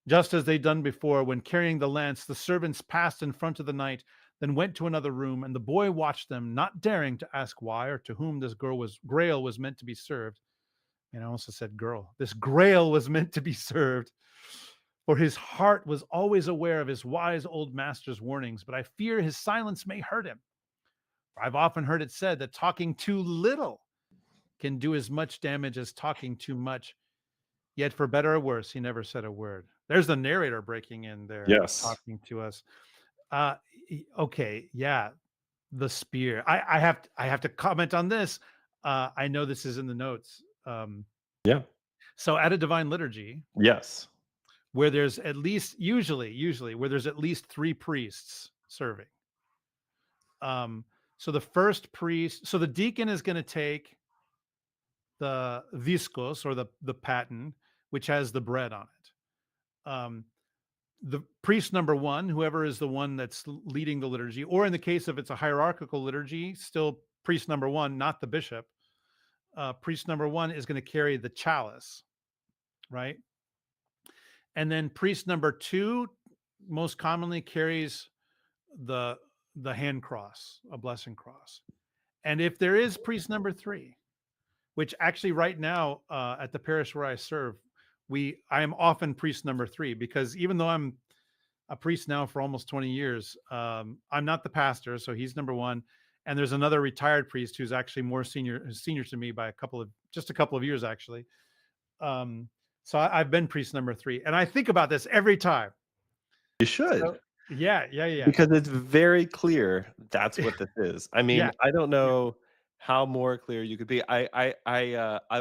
Just as they'd done before, when carrying the lance, the servants passed in front of the knight, then went to another room, and the boy watched them, not daring to ask why or to whom this grail was meant to be served. And I also said girl. This grail was meant to be served. For his heart was always aware of his wise old master's warnings, but I fear his silence may hurt him. For I've often heard it said that talking too little can do as much damage as talking too much. Yet for better or worse, he never said a word. There's the narrator breaking in there, Yes. talking to us. Uh, okay, yeah, the spear. I have to comment on this. I know this is in the notes. Yeah. So at a divine liturgy, Yes. where there's at least usually where there's at least 3 priests serving. So the first priest, so the deacon is going to take the viscos, or the paten, which has the bread on it. The priest number 1, whoever is the one that's leading the liturgy, or in the case of it's a hierarchical liturgy, still priest number 1, not the bishop. Priest number 1 is going to carry the chalice, right? And then priest number 2 most commonly carries the hand cross, a blessing cross. And if there is priest number 3, which actually right now at the parish where I serve, I am often priest number 3, because even though I'm a priest now for almost 20 years, I'm not the pastor, so he's number 1. And there's another retired priest who's actually more senior to me by just a couple of years actually. So I've been priest number 3, and I think about this every time. You should. So, yeah. Because it's very clear that's what this is. I mean, Yeah, I don't yeah. know how more clear you could be. I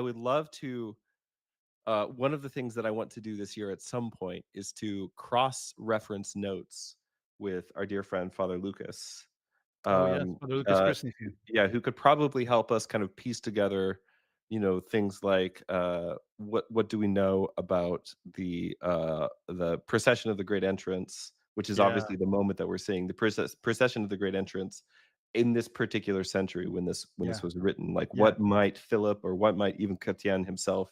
would love to. One of the things that I want to do this year at some point is to cross-reference notes with our dear friend Father Lucas. Oh yes, Um, Father Lucas uh, Christensen. yeah, who could probably help us kind of piece together, things like what do we know about the procession of the Great Entrance, which is Yeah, obviously the moment that we're seeing the procession of the Great Entrance in this particular century when yeah, this was written. Like, yeah. what might Philip, or what might even Chrétien himself,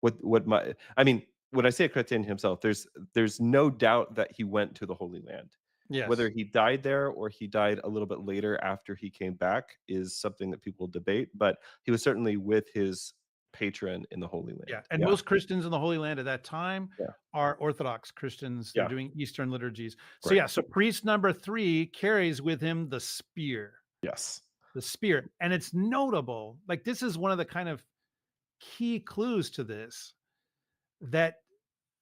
what might I mean, when I say Chrétien himself, there's no doubt that he went to the Holy Land. Whether Yes. he died there or he died a little bit later after he came back is something that people debate, but he was certainly with his patron in the Holy Yeah, Land. and Yeah, most Christians in the Holy Land at that time yeah, are Orthodox Christians. They're yeah, doing Eastern liturgies. So right. yeah, so priest number 3 carries with him the spear. Yes, The spear. And it's notable, like this is one of the kind of key clues to this, that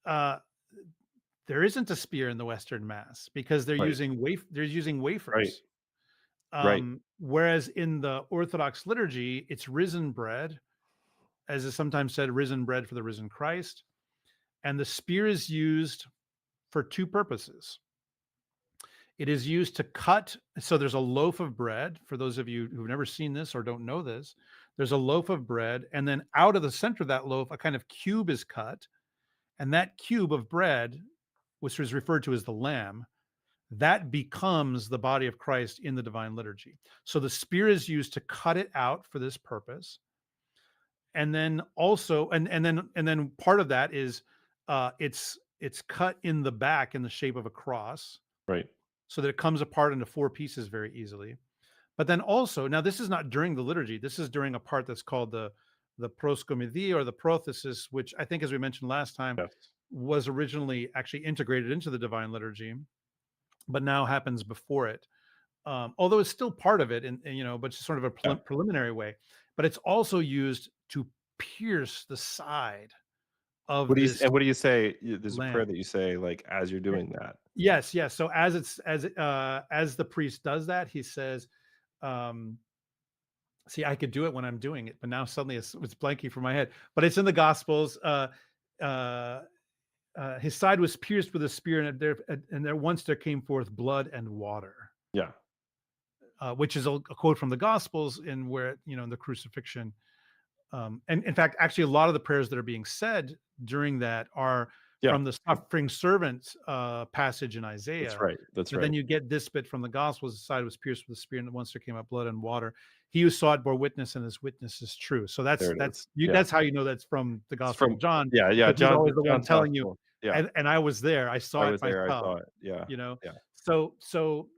uh there isn't a spear in the Western Mass, because right, they're using right, wafers. right, Whereas in the Orthodox liturgy, it's risen bread, as is sometimes said, risen bread for the risen Christ. And the spear is used for 2 purposes. It is used to cut. So there's a loaf of bread. For those of you who've never seen this or don't know this, there's a loaf of bread, and then out of the center of that loaf, a kind of cube is cut. And that cube of bread, which is referred to as the lamb, that becomes the body of Christ in the divine liturgy. So the spear is used to cut it out for this purpose. And then also, and then part of that is it's cut in the back in the shape of a cross, right. so that it comes apart into 4 pieces very easily. But then also, now this is not during the liturgy. This is during a part that's called the proskomidie, or the prothesis, which I think, as we mentioned last time, Yes, was originally actually integrated into the divine liturgy, but now happens before it. Although it's still part of it, and but it's sort of a yeah. preliminary way. But it's also used to pierce the side What of do you this and what do you say? There's a prayer lamb. that you say, like, as you're doing that. Yes, yes. So as the priest does that, he says, See, I could do it when I'm doing it, but now suddenly it's blanking from my head. But it's in the Gospels. Uh, his side was pierced with a spear, and there once there came forth blood and water, Yeah. which is a quote from the Gospels, in where, in the crucifixion. And in fact, actually, a lot of the prayers that are being said during that are Yeah. from the suffering servant passage in That's Isaiah. right. That's But then right. you get this bit from the Gospels: "His side was pierced with a spear, and once there came out blood and water. He who saw it bore witness, and his witness is true." So There that's it is. that's you, Yeah. that's how you know that's from the It's Gospel from of John, yeah, yeah, because he's John always the one John's telling you. gospel. Yeah. And I was there. I I saw it was there, I myself. saw it. Yeah. You know. Yeah. So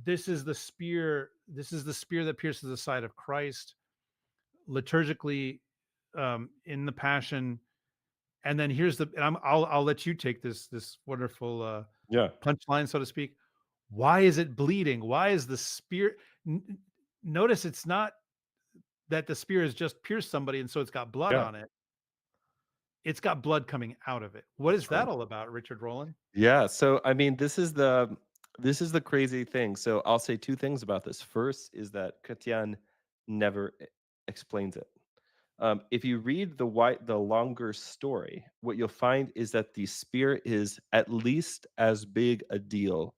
this is the spear. This is the spear that pierces the side of Christ liturgically, in the Passion. And then here's the and I'll let you take this wonderful Yeah. punchline, so to speak. Why is it bleeding? Why is the spear? Notice it's not that the spear has just pierced somebody and so it's got blood Yeah. on it. It's got blood coming out of it. What is That's that right. all about, Richard Rowland? Yeah, so I mean, this is the crazy thing. So I'll say two things about this. First is that Chrétien never explains it. If you read the longer story, what you'll find is that the spear is at least as big a deal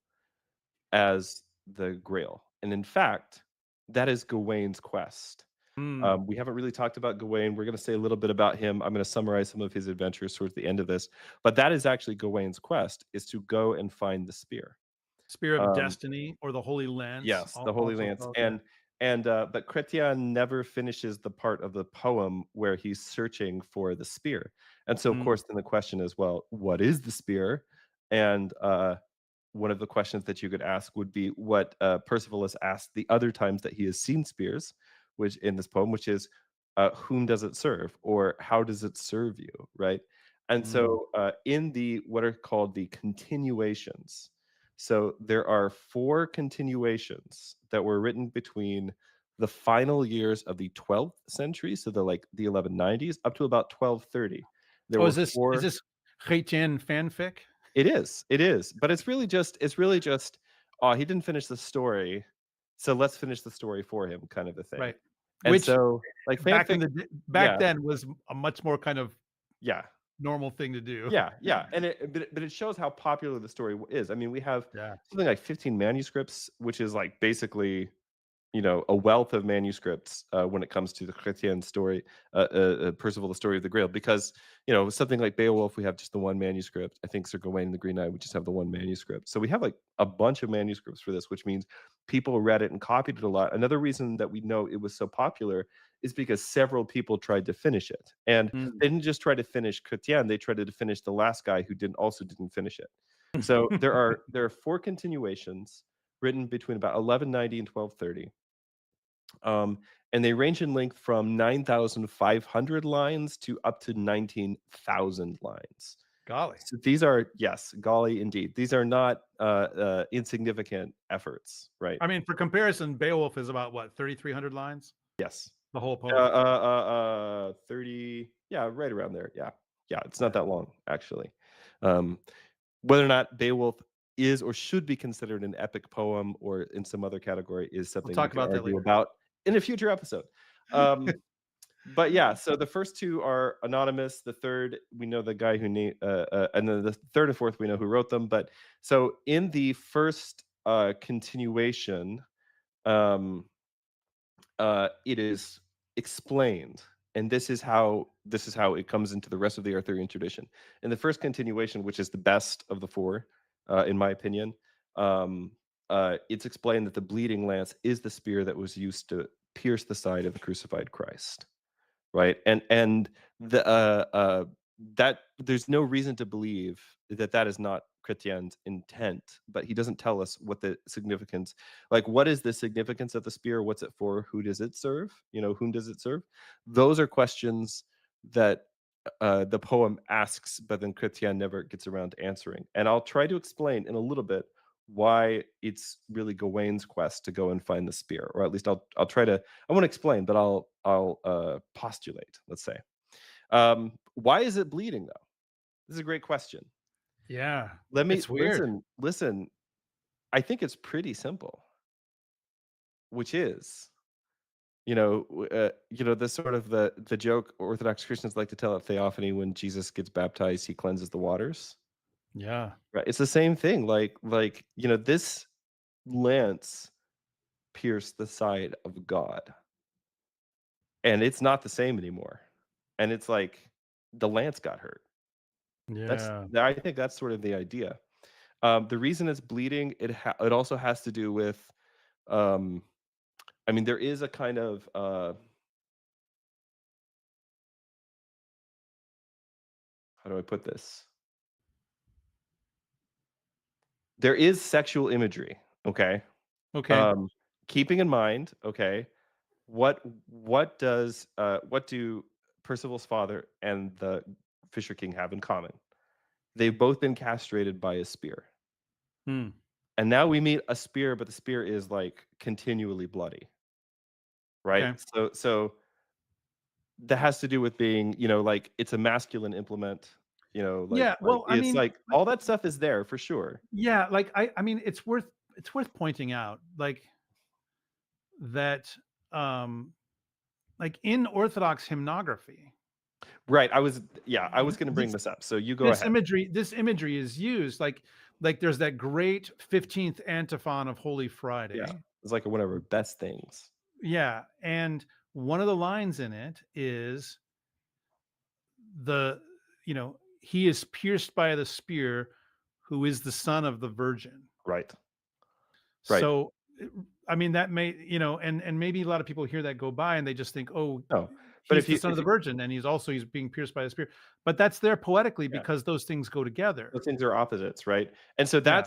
as the Grail, and in fact, that is Gawain's quest. Hmm. We haven't really talked about Gawain. We're going to say a little bit about him. I'm going to summarize some of his adventures towards the end of this, but that is actually Gawain's quest: is to go and find the spear. Spear of Um, Destiny, or the Holy Lance, yes, the Holy also Lance, called. Yeah. and but Chrétien never finishes the part of the poem where he's searching for the spear, and so of Mm, course then the question is, well, what is the spear? And one of the questions that you could ask would be what Perceval has asked the other times that he has seen spears, which in this poem, which is, whom does it serve, or how does it serve you, right? And mm. so in the what are called the continuations, so there are four continuations that were written between the final years of the 12th century, so the 1190s, up to about 1230. There Oh, were is four. this Chrétien fanfic? It is, but it's really just, "Oh, he didn't finish the story, so let's finish the story for him," kind of a thing. Right. And Which so, like, fanfic back yeah, then was a much more kind of yeah, normal thing to do. yeah, yeah, and but it shows how popular the story is. I mean, we have Yeah. something like 15 manuscripts, which is, like, basically, a wealth of manuscripts when it comes to the Chrétien story, Percival, the story of the Grail. Because something like Beowulf, we have just the one manuscript. I think Sir Gawain and the Green Knight, we just have the one manuscript. So we have like a bunch of manuscripts for this, which means people read it and copied it a lot. Another reason that we know it was so popular is because several people tried to finish it, and Mm. they didn't just try to finish Chrétien; they tried to finish the last guy who didn't finish it. So there are four continuations written between about 1190 and 1230. Um, and they range in length from 9,500 lines to up to 19,000 lines. Golly. So these are, yes, golly indeed. These are not insignificant efforts, right? I mean, for comparison, Beowulf is about what, 3,300 lines? Yes. The whole poem. 30, yeah, right around there. Yeah. Yeah, it's not Yeah. that long, actually. Um, Whether or not Beowulf is or should be considered an epic poem or in some other category is We'll something we talk can about that argue later. about in a future episode. Um, But yeah, so the first two are anonymous. The third, we know the guy who and then the third and fourth, we know who wrote them. But so in the first continuation, um, it is explained, and this is how it comes into the rest of the Arthurian tradition. In the first continuation, which is the best of the four, in my opinion, um, it's explained that the bleeding lance is the spear that was used to pierce the side of the crucified Christ, right? And the that there's no reason to believe that that is not Chrétien's intent, but he doesn't tell us what the significance, like what is the significance of the spear? What's it for? Who does it serve? Whom does it serve? Those are questions that the poem asks, but then Chrétien never gets around to answering. And I'll try to explain in a little bit why it's really Gawain's quest to go and find the spear, or at least I'll try to. I won't explain, but I'll postulate. Let's say, why is it bleeding though? This is a great question. Yeah. Let me It's weird. listen. Listen. I think it's pretty simple. which is, the sort of the joke Orthodox Christians like to tell at Theophany when Jesus gets baptized, he cleanses the waters. Yeah. Right. It's the same thing. This lance pierced the side of God, and it's not the same anymore. And it's like the lance got hurt. Yeah. I think that's sort of the idea. The reason it's bleeding, it also has to do with, um, I mean, there is a kind of how do I put this? There is sexual imagery. Okay. Okay. Um, Keeping in mind, okay, what do Percival's father and the Fisher King have in common? They've both been castrated by a spear. Hmm. And now we meet a spear, but the spear is like continually bloody, right? Okay. So that has to do with being, like it's a masculine implement, Yeah. Well, I it's mean, like all that stuff is there for sure. yeah, like I mean, it's worth pointing out, like that, um, like in Orthodox hymnography, Right. I was going to bring this this up. So you go this ahead. imagery this imagery is used, like there's that great 15th antiphon of Holy Yeah. Friday. It's like one of our best things. Yeah, and one of the lines in it is the he is pierced by the spear who is the son of the virgin. Right. Right. So, I mean, that may, and maybe a lot of people hear that go by and they just think, oh, No. But he's the son of the virgin, and he's being pierced by the spear. But that's there poetically yeah. because those things go together. Those things are opposites, right? And so Yeah,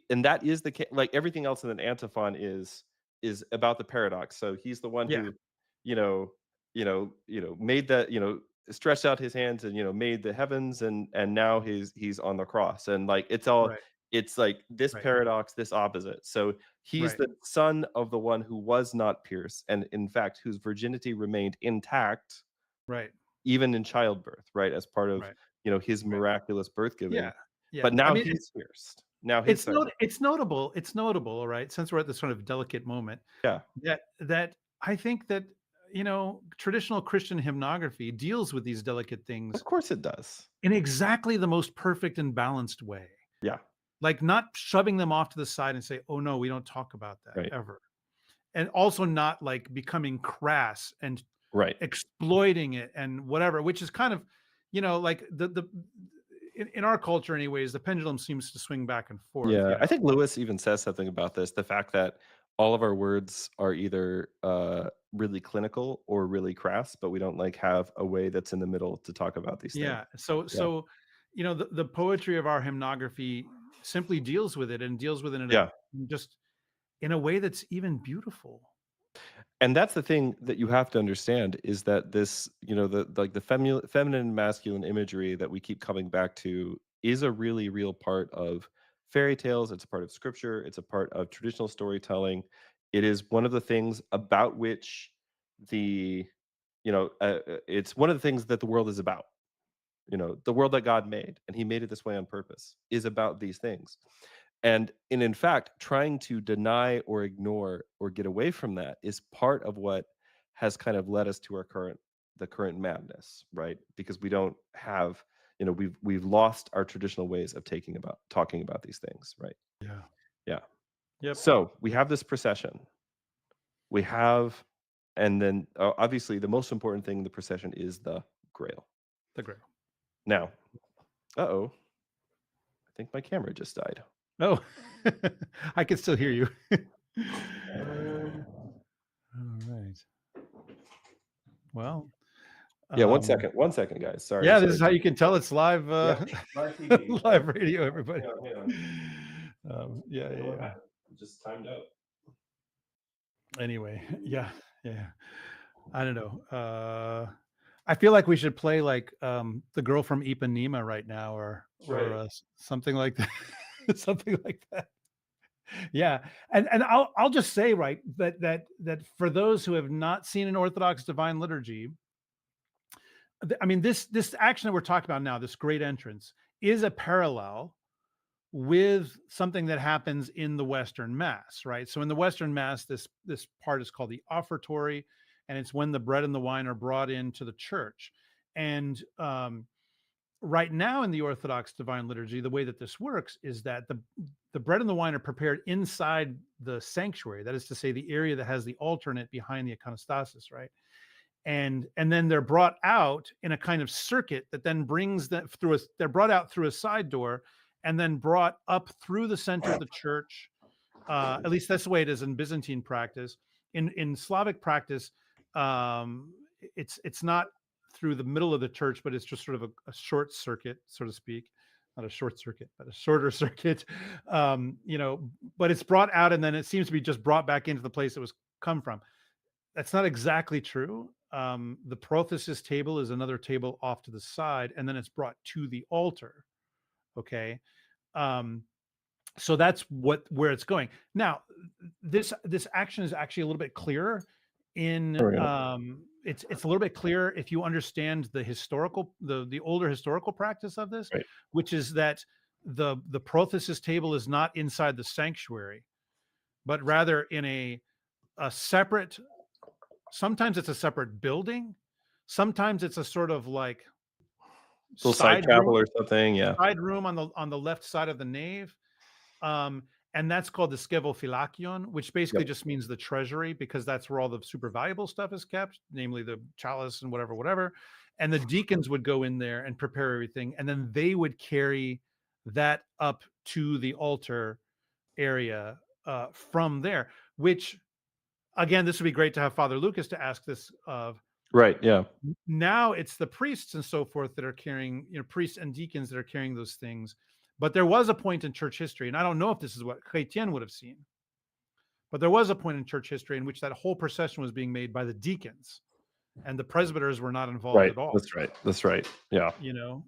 that is like everything else in an antiphon is about the paradox. So he's the one yeah, who, made stretched out his hands and made the heavens, and now he's on the cross, and like right, it's like this right, paradox, this opposite. So he's right, the son of the one who was not pierced, and in fact whose virginity remained intact right, even in childbirth, right? As part of, right, his right. miraculous birth Yeah, giving. yeah. But I now mean, he's pierced. Now his side is it's notable. It's notable, all right. Since we're at this sort of delicate moment, yeah, that I think that traditional Christian hymnography deals with these delicate of things course it does. in exactly the most perfect and balanced way. Yeah, Like, not shoving them off to the side and say, "Oh, no, we don't talk about that right, ever." And also not, like, becoming crass and right. exploiting it and whatever, which is kind of, like, the in our culture anyways, the pendulum seems to swing back and forth, Yeah, I think Lewis even says something about this, the fact that all of our words are either, really clinical or really crass, but we don't, like, have a way that's in the middle to talk about these things. Yeah. So Yeah, the poetry of our hymnography simply deals with it and deals with it yeah. just in a way that's even beautiful. And that's the thing that you have to understand is that this, the feminine and masculine imagery that we keep coming back to is a really real part of fairy tales. It's a part of scripture. It's a part of traditional storytelling. It is one of the things about which the, it's one of the things that the world is about. The world that God made, and He made it this way on purpose, is about these things. And in fact, trying to deny or ignore or get away from that is part of what has kind of led us to the current madness, right? Because we don't have, we've lost our traditional ways of talking about these things, right? Yeah. Yeah. Yep. So we have this procession. We have, and then obviously the most important thing in the procession is the Grail. The Grail. Now, uh-oh, I think my camera just died. Oh, I can still hear you. Um, All right. Well, Yeah, um, one second, guys. Sorry, yeah, this is sorry. how you can tell it's live, Yeah, live TV. live radio, everybody. Hang on. Yeah, I don't know yeah, what yeah. happened. It just timed out. Anyway, yeah, yeah. I don't know. I feel like we should play like the girl from Ipanema right now, or Right. something like that. Something like that. Yeah, and I'll just say, right, that for those who have not seen an Orthodox Divine Liturgy, I mean, this action that we're talking about now, this great entrance, is a parallel with something that happens in the Western Mass, right? So in the Western Mass, this part is called the offertory, and it's when the bread and the wine are brought into the church. And right now in the Orthodox Divine Liturgy, the way that this works is that the bread and the wine are prepared inside the sanctuary. That is to say, the area that has the altar in it behind the iconostasis, right? And then they're brought out in a kind of circuit that then brings them through they're brought out through a side door and then brought up through the center of the church. At least that's the way it is in Byzantine practice. In Slavic practice, it's not through the middle of the church, but it's just sort of a short circuit, so to speak. Not a short circuit, but a shorter circuit. But it's brought out and then it seems to be just brought back into the place it was come from. That's not exactly true. The prothesis table is another table off to the side, and then it's brought to the altar. Okay. So that's where it's going. Now, this action is actually a little bit clearer in it's a little bit clearer if you understand the older historical practice of this, Right. which is that the prothesis table is not inside the sanctuary, but rather in a separate. Sometimes it's a separate building. Sometimes it's a sort of like Little side side chapel room, or something. Yeah. on the left side of the nave. And that's called the Skevophylakeion, which basically Yep. just means the treasury, because that's where all the super valuable stuff is kept, namely the chalice and whatever. And the deacons would go in there and prepare everything, and then they would carry that up to the altar area from there. Which, again, this would be great to have Father Lucas to ask this of. Right. Yeah. Now it's the priests and so forth that are carrying, priests and deacons that are carrying those things. But there was a point in church history, and I don't know if this is what Chrétien would have seen, but there was a point in church history in which that whole procession was being made by the deacons, and the presbyters were not involved Right. at all. That's right. That's right. Yeah. And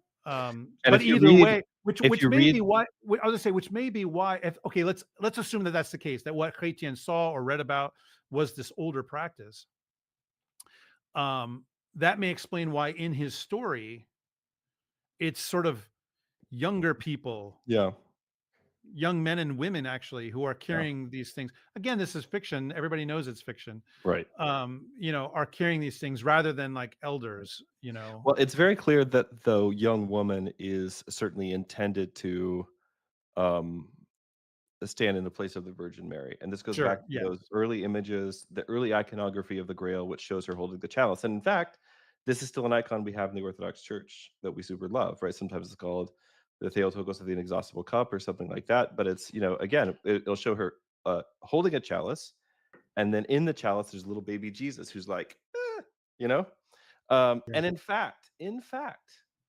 But if you either read, way, which may be why I was gonna say, which may be why. Okay, let's assume that that's the case. That what Chrétien saw or read about was this older practice. That may explain why in his story it's sort of younger people, yeah. young men and women actually, who are Yeah. carrying these things. Again, this is fiction. Everybody knows it's fiction. Right. Are carrying these things rather than like elders. Well, it's very clear that the young woman is certainly intended to um, stand in the place of the Virgin Mary. And this goes back Sure. to Yeah. those early images, the early iconography of the Grail, which shows her holding the chalice. And in fact, this is still an icon we have in the Orthodox Church that we super love, right? Sometimes it's called the Theotokos of the Inexhaustible Cup or something like that. But it's, again, it'll show her holding a chalice. And then in the chalice, there's little baby Jesus who's like, you know? Yeah. And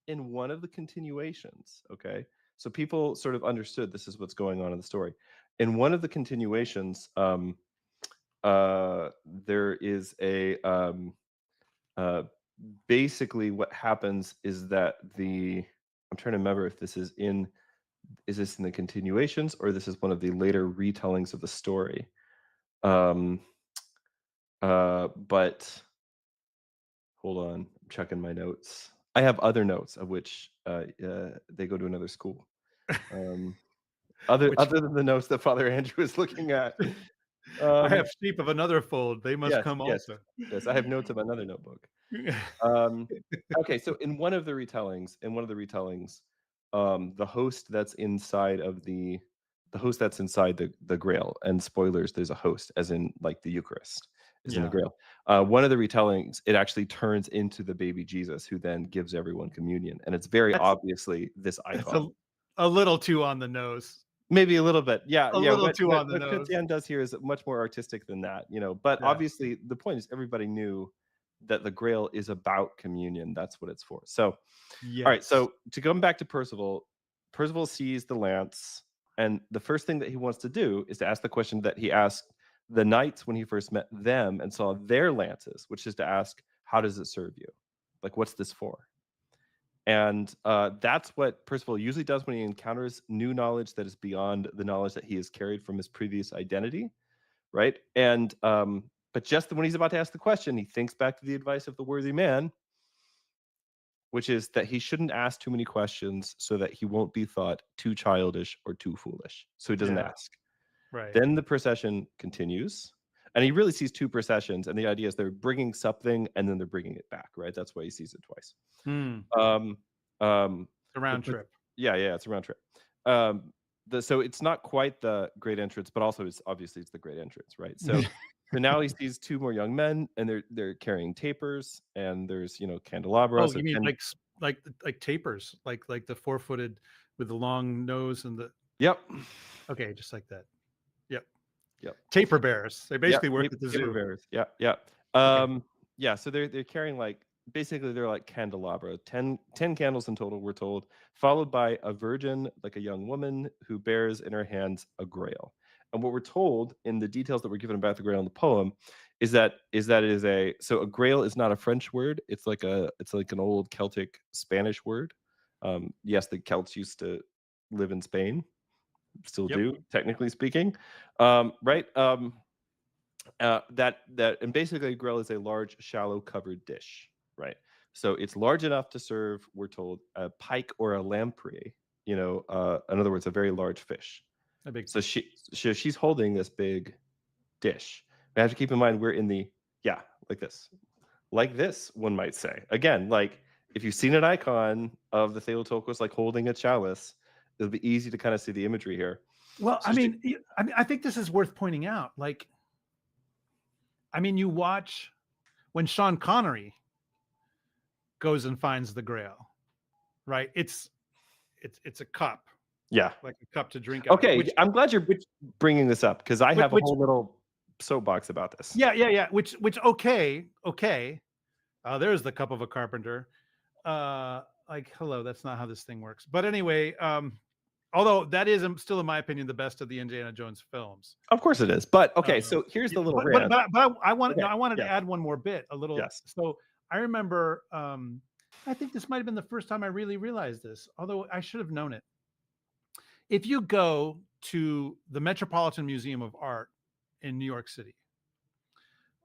in one of the continuations, okay, so people sort of understood this is what's going on in the story. In one of the continuations, there is basically what happens is that I'm trying to remember if this is this in the continuations or this is one of the later retellings of the story. But hold on, I'm checking my notes. I have other notes of which they go to another school. Other than the notes that Father Andrew is looking at. I have sheep of another fold. They must Yes, come yes, also. yes. I have notes of another notebook. Okay, so in one of the retellings, the host that's inside the Grail, and spoilers, there's a host, as in like the Eucharist is in the Yeah. Grail. One of the retellings, it actually turns into the baby Jesus, who then gives everyone communion, and it's very That's obviously this that's icon. a little too on the nose. Maybe a little bit. Yeah, A yeah. little What too what on the what nose. Chrétien does here is much more artistic than that, but Yeah. obviously the point is everybody knew that the Grail is about communion. That's what it's for. So, all right. Yes. So to come back to Perceval, Perceval sees the lance, and the first thing that he wants to do is to ask the question that he asked the knights when he first met them and saw their lances, which is to ask, "How does it serve you? Like, what's this for?" And that's what Perceval usually does when he encounters new knowledge that is beyond the knowledge that he has carried from his previous identity, right? And but just when he's about to ask the question, he thinks back to the advice of the worthy man. which is that he shouldn't ask too many questions so that he won't be thought too childish or too foolish. So he doesn't Yeah. ask. Right. Then the procession continues, and he really sees two processions, and the idea is they're bringing something and then they're bringing it back, right? That's why he sees it twice. Hmm. Um, The the, round trip. yeah, it's a round trip. So it's not quite the great entrance, but also it's obviously it's the great entrance, right? So now he sees two more young men, and they're carrying tapers, and there's candelabra. Oh, So you mean 10, like tapers, like the 4-footed with the long nose and the yep, okay, just like that. Yep. yep. Taper bears. They Yeah, basically work at the paper zoo. bears. Yeah, yeah. Okay. Yeah, so they're carrying basically they're like candelabra, 10 candles in total, we're told, followed by a virgin, like a young woman, who bears in her hands a grail. And what we're told in the details that were given about the grail in the poem is that it is a grail is not a French word. It's like an old Celtic Spanish word. Yes, the Celts used to live in Spain, still Yep. do, technically speaking. Right? And basically Grail is a large, shallow covered dish, right? So it's large enough to serve, we're told, a pike or a lamprey. In other words, a very large fish. A big So fish. she's holding this big dish. We have to keep in mind we're in like this, one might say. Again, like if you've seen an icon of the Theotokos like holding a chalice, it'll be easy to kind of see the imagery here. Well, So I think this is worth pointing out. Like, I mean, you watch when Sean Connery goes and finds the Grail, right? It's a cup, yeah. like a cup to drink out of, Okay, I'm glad you're bringing this up because I have a which whole little soapbox about this. yeah, which okay. There's the cup of a carpenter. Like, hello, that's not how this thing works. But anyway, although that is still, in my opinion, the best of the Indiana Jones films. Of course it is. But okay, Um, so here's yeah, the little rant. but I wanted Okay, no, I wanted to yes, add one more bit, a little. yes. So I remember, I think this might have been the first time I really realized this, although I should have known it. If you go to the Metropolitan Museum of Art in New York City,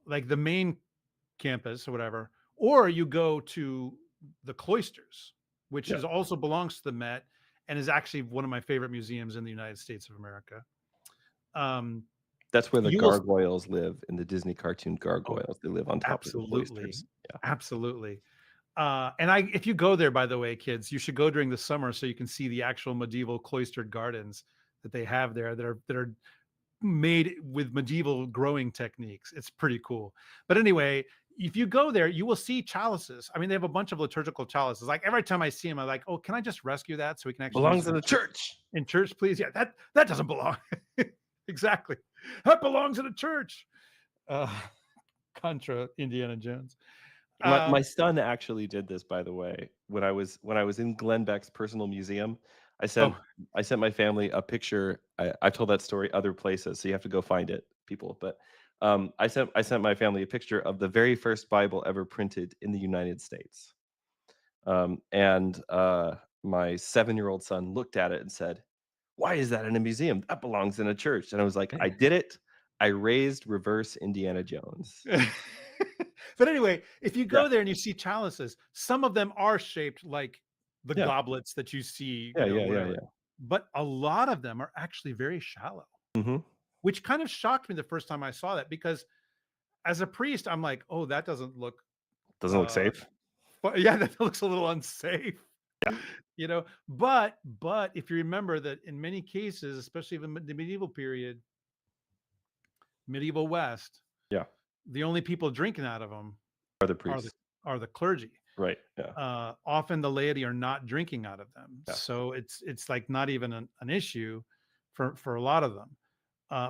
like the main campus or whatever, or you go to the cloisters, which Yeah. is also belongs to the Met and is actually one of my favorite museums in the United States of America. That's where the You will gargoyles live in the Disney cartoon oh, Gargoyles. They live on top of the absolutely, cloisters. Yeah. absolutely. And if you go there, by the way, kids, you should go during the summer so you can see the actual medieval cloistered gardens that they have there that are made with medieval growing techniques. It's pretty cool. But anyway, if you go there, you will see chalices. I mean, they have a bunch of liturgical chalices. Like every time I see them, I'm like, oh, can I just rescue that so we can actually use Belongs it in the church. in church, please? Yeah, that doesn't belong. Exactly. That belongs in a church. Uh, contra Indiana Jones. My son actually did this, by the way. When I was in Glenn Beck's personal museum, I sent Oh, I sent my family a picture. I've told that story other places, so you have to go find it, people. But I sent my family a picture of the very first Bible ever printed in the United States. And my 7-year-old son looked at it and said, "Why is that in a museum? That belongs in a church." And I was like, "I did it. I raised reverse Indiana Jones." but anyway, if you Yeah, go there and you see chalices, some of them are shaped like the yeah, goblets that you see, yeah. wherever. But a lot of them are actually very shallow, Hmm. which kind of shocked me the first time I saw that because as a priest, I'm like, oh, that doesn't look, Doesn't look uh, safe. yeah, that looks a little unsafe. Yeah, But if you remember that in many cases, especially in the medieval period, medieval West, yeah. the only people drinking out of them Are the are the priests. are the clergy. Right. Yeah. Often the laity are not drinking out of them, Yeah. so it's like not even an issue for a lot of them.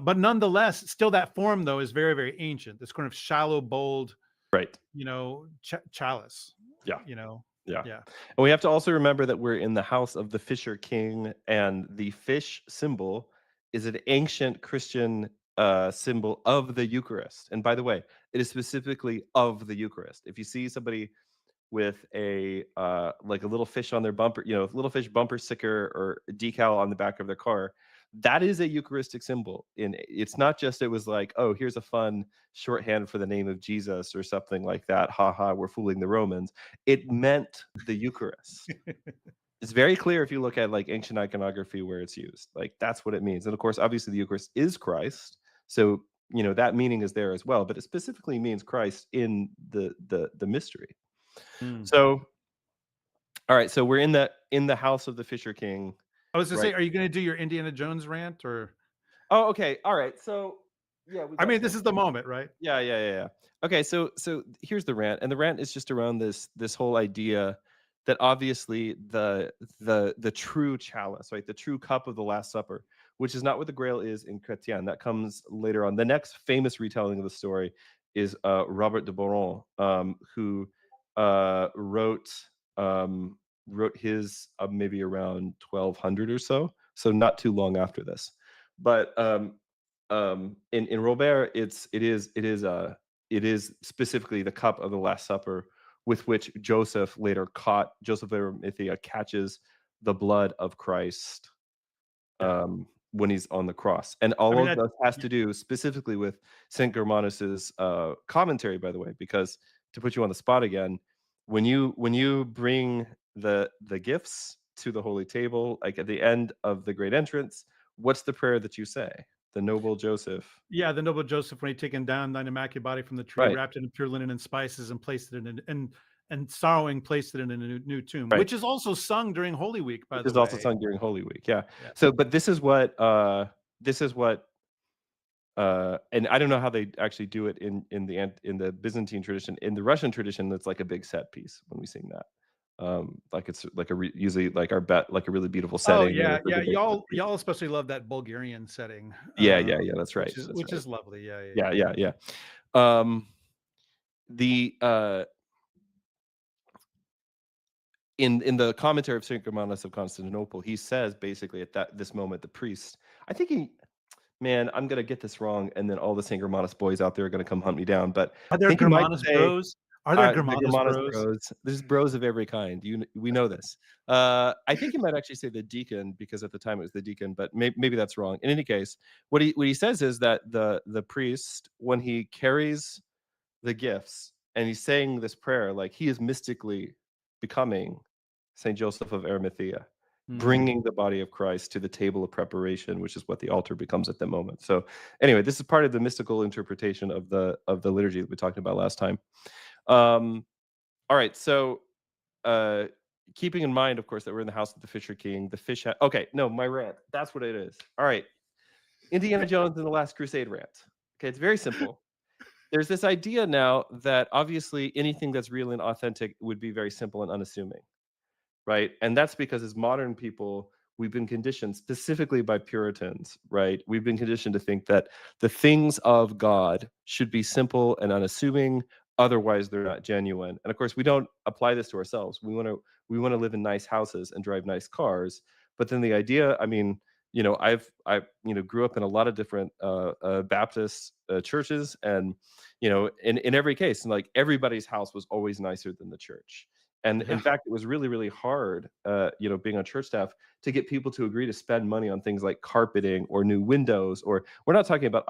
But nonetheless, still that form though is very very ancient. This kind of shallow, bold, Right. chalice. Yeah. You know, Yeah. yeah. And we have to also remember that we're in the house of the Fisher King, and the fish symbol is an ancient Christian symbol of the Eucharist. And by the way, it is specifically of the Eucharist. If you see somebody with a like a little fish on their bumper, little fish bumper sticker or decal on the back of their car, That is a Eucharistic symbol. It's not just it was like, oh, here's a fun shorthand for the name of Jesus or something like that. Ha ha, we're fooling the Romans. It meant the Eucharist. It's very clear if you look at like ancient iconography where it's used. Like that's what it means. And of course, obviously the Eucharist is Christ. So, that meaning is there as well, but it specifically means Christ in the mystery. Mm. So, all right, so we're in the house of the Fisher King, I was gonna right? say, are you gonna do your Indiana Jones rant, or Oh, okay. All right. So, yeah, we I got mean, time. this is the moment, right? Yeah. Okay, so here's the rant, and the rant is just around this whole idea that obviously the true chalice, right, the true cup of the Last Supper, which is not what the Grail is in Chrétien. That comes later on. The next famous retelling of the story is Robert de Boron, who wrote wrote his maybe around 1200 or so not too long after this. But in Robert, it is specifically the cup of the Last Supper with which Joseph of Arimathea catches the blood of Christ Yeah. when he's on the cross. And I all mean, of that this has to do specifically with St. Germanus's commentary, by the way, because to put you on the spot again, when you bring the gifts to the holy table, like at the end of the great entrance, what's the prayer that you say? The noble Joseph. yeah, the noble Joseph, when he taken down thine immaculate body from the tree, Right, wrapped it in pure linen and spices, and placed it in and sorrowing placed it in a new tomb, right. which is also sung during Holy Week, by Which the is also way. sung during Holy Week. Yeah. Yeah. So, but this is what and I don't know how they actually do it in the Byzantine tradition. In the Russian tradition, it's like a big set piece when we sing that. Like it's like usually like like a really beautiful Oh, setting, and yeah, it's like yeah, a big set piece. y'all especially love that Bulgarian setting, Yeah, that's right, that's which right. is lovely. Yeah, yeah, Yeah, yeah. yeah. Um, the in the commentary of St. Germanus of Constantinople, he says basically at this moment, the priest, I think he, man, I'm gonna get this wrong, and then all the St. Germanus boys out there are gonna come hunt me down, but Are I there think he might Germanus say, bros? Are there the Germanus Germanus bros? bros. There's bros of every kind. We know this. I think he might actually say the deacon because at the time it was the deacon, but maybe that's wrong. In any case, what he says is that the priest, when he carries the gifts and he's saying this prayer, like he is mystically becoming Saint Joseph of Arimathea, Mm. bringing the body of Christ to the table of preparation, which is what the altar becomes at the moment. So anyway, this is part of the mystical interpretation of the liturgy that we talked about last time. um all right, so uh keeping in mind, of course, that we're in the house of the Fisher King, the okay, no, my rant, that's what it is. All right, Indiana Jones and the Last Crusade rant. Okay, it's very simple. There's this idea now that obviously anything that's real and authentic would be very simple and unassuming, right? And that's because as modern people, we've been conditioned specifically by Puritans, right? We've been conditioned to think that the things of God should be simple and unassuming, otherwise they're not genuine. And of course, we don't apply this to ourselves. We want to live in nice houses and drive nice cars, but then the idea, I mean, I grew up in a lot of different Baptist churches, and in every case, like everybody's house was always nicer than the church. And in Yeah. fact, it was really, really hard, being on church staff, to get people to agree to spend money on things like carpeting or new windows. Or we're not talking about,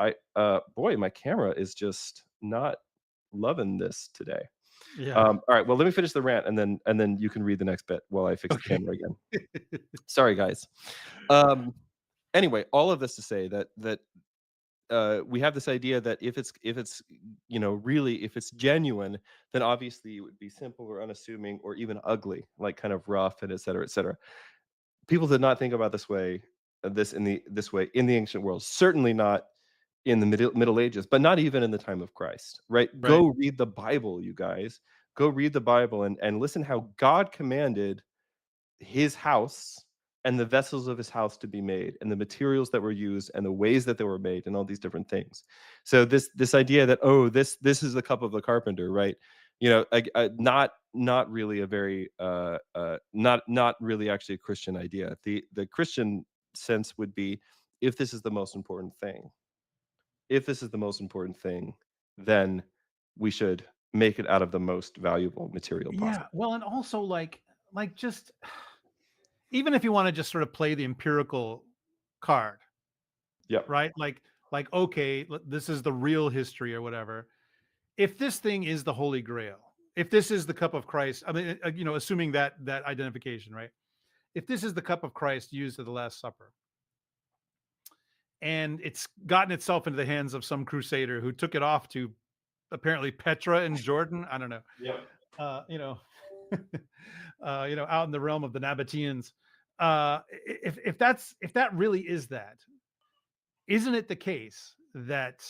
boy, my camera is just not loving this today. Yeah. All right, well, let me finish the rant, and then you can read the next bit while I fix the Okay. camera again. Sorry, guys. Um, anyway, all of this to say that we have this idea that if it's really, if it's genuine, then obviously it would be simple or unassuming or even ugly, like kind of rough and et cetera, et cetera. People did not think about this way in the ancient world. Certainly not in the Middle Ages, but not even in the time of Christ. Right? Right. Go read the Bible, you guys. Go read the Bible and listen how God commanded his house and the vessels of his house to be made, and the materials that were used and the ways that they were made, and all these different things. So this idea that, oh, this is the cup of the carpenter, right? Not really a very not really actually a Christian idea. The Christian sense would be, if this is the most important thing, then we should make it out of the most valuable material Yeah. possible. Well, and also like just even if you want to just sort of play the empirical card, Yep. right? Like okay, this is the real history or whatever. If this thing is the Holy Grail, if this is the cup of Christ, I mean, assuming that identification, right? If this is the cup of Christ used at the Last Supper, and it's gotten itself into the hands of some crusader who took it off to apparently Petra in Jordan, I don't know, Yep. uh, you know, out in the realm of the Nabateans. If that really is that, isn't it the case that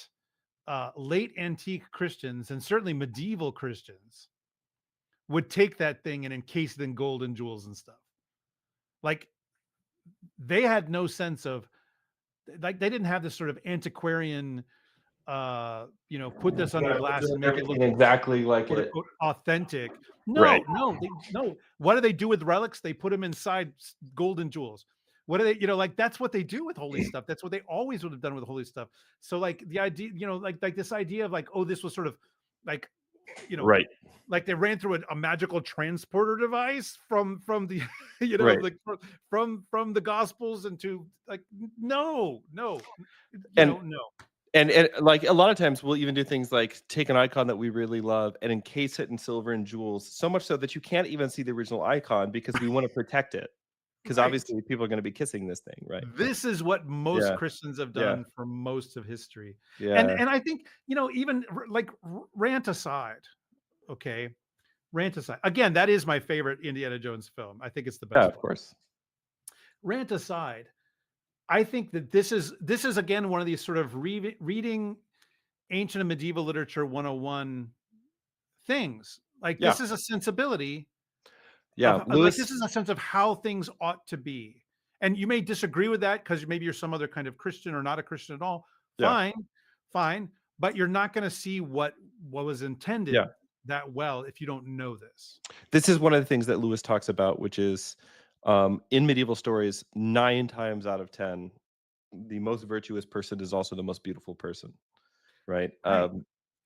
late antique Christians and certainly medieval Christians would take that thing and encase it in gold and jewels and stuff? Like they had no sense of, like they didn't have this sort of antiquarian, put this You under gotta glass and preserve make it look everything exactly like quote it. unquote authentic. Right. No. What do they do with relics? They put them inside gold and jewels. What do they, like that's what they do with holy stuff. That's what they always would have done with holy stuff. So like the idea, like this idea of like, oh, this was sort of like, you know, Right. like they ran through a magical transporter device from the, Right. like from the gospels into like, no, And no. and like a lot of times we'll even do things like take an icon that we really love and encase it in silver and jewels, so much so that you can't even see the original icon because we want to protect it. Because Right. obviously people are going to be kissing this thing, right? This is what most Yeah. Christians have Yeah. done for most of history. And Yeah. and I think, even like rant aside, okay? Rant aside. Again, that is my favorite Indiana Jones film. I think it's the Yeah, best of one. course. Rant aside, I think that this is again one of these sort of reading ancient and medieval literature 101 things. Like Yeah. this is a sensibility Yeah. like Lewis. this is a sense of how things ought to be. And you may disagree with that because maybe you're some other kind of Christian or not a Christian at all. Yeah. Fine, but you're not going to see what was Yeah. intended that well if you don't know this. This is one of the things that Lewis talks about, which is in medieval stories, 9 times out of 10, the most virtuous person is also the most beautiful person. Right. Right.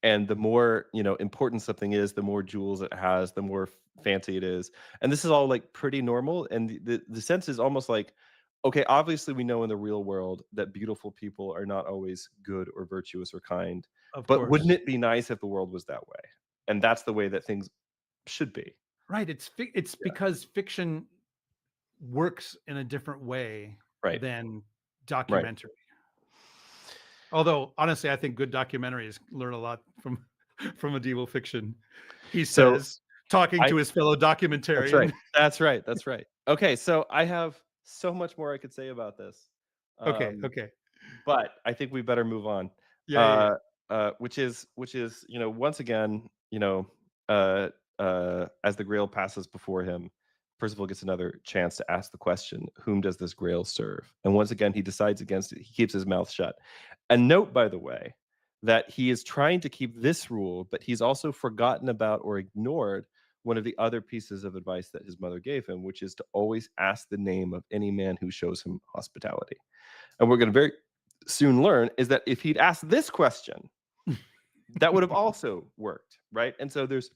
And the more important something is, the more jewels it has, the more fancy it is. And this is all like pretty normal. And the sense is almost like, okay, obviously we know in the real world that beautiful people are not always good or virtuous or kind, Of but wouldn't course. it be nice if the world was that way? And that's the way that things should be. Right. It's Yeah. because fiction works in a different way Right. than Right. documentary. Although honestly, I think good documentaries learn a lot from from medieval fiction. He So says, talking I to his fellow that's right. documentarian. That's right. That's right. Okay, so I have so much more I could say about this. Okay, Um, okay. but I think we better move on. Yeah. Which is once again, as the Grail passes before him, Percival gets another chance to ask the question, whom does this Grail serve? And once again, he decides against it. He keeps his mouth shut. And note, by the way, that he is trying to keep this rule, but he's also forgotten about or ignored one of the other pieces of advice that his mother gave him, which is to always ask the name of any man who shows him hospitality. And we're going to very soon learn is that if he'd asked this question, that would have also worked, right? And so there's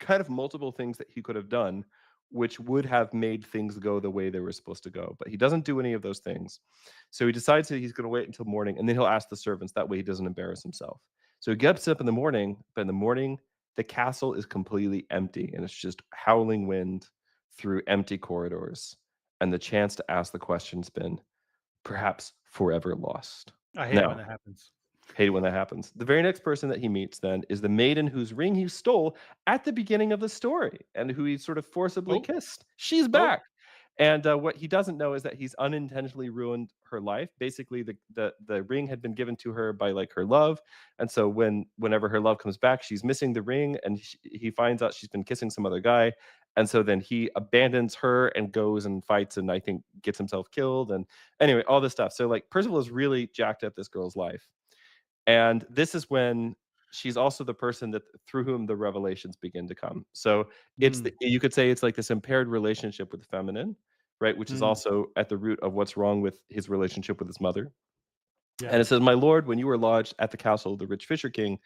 kind of multiple things that he could have done which would have made things go the way they were supposed to go, but he doesn't do any of those things. So he decides that he's going to wait until morning, and then he'll ask the servants. That way he doesn't embarrass himself. So he gets up in the morning, but in the morning the castle is completely empty, and it's just howling wind through empty corridors, and the chance to ask the question's been perhaps forever lost. I hate it when Now, that happens. hate it when that happens. The very next person that he meets then is the maiden whose ring he stole at the beginning of the story and who he sort of forcibly Oh, kissed. She's oh, back. And what he doesn't know is that he's unintentionally ruined her life. Basically, the ring had been given to her by like her love, and so whenever her love comes back, she's missing the ring, and he finds out she's been kissing some other guy, and so then he abandons her and goes and fights, and I think gets himself killed. And anyway, all this stuff. So like Percival has really jacked up this girl's life. And this is when she's also the person that through whom the revelations begin to come. So mm, you could say it's like this impaired relationship with the feminine, right? Which is mm, also at the root of what's wrong with his relationship with his mother. yeah. And it says, "My lord, when you were lodged at the castle of the rich fisher king,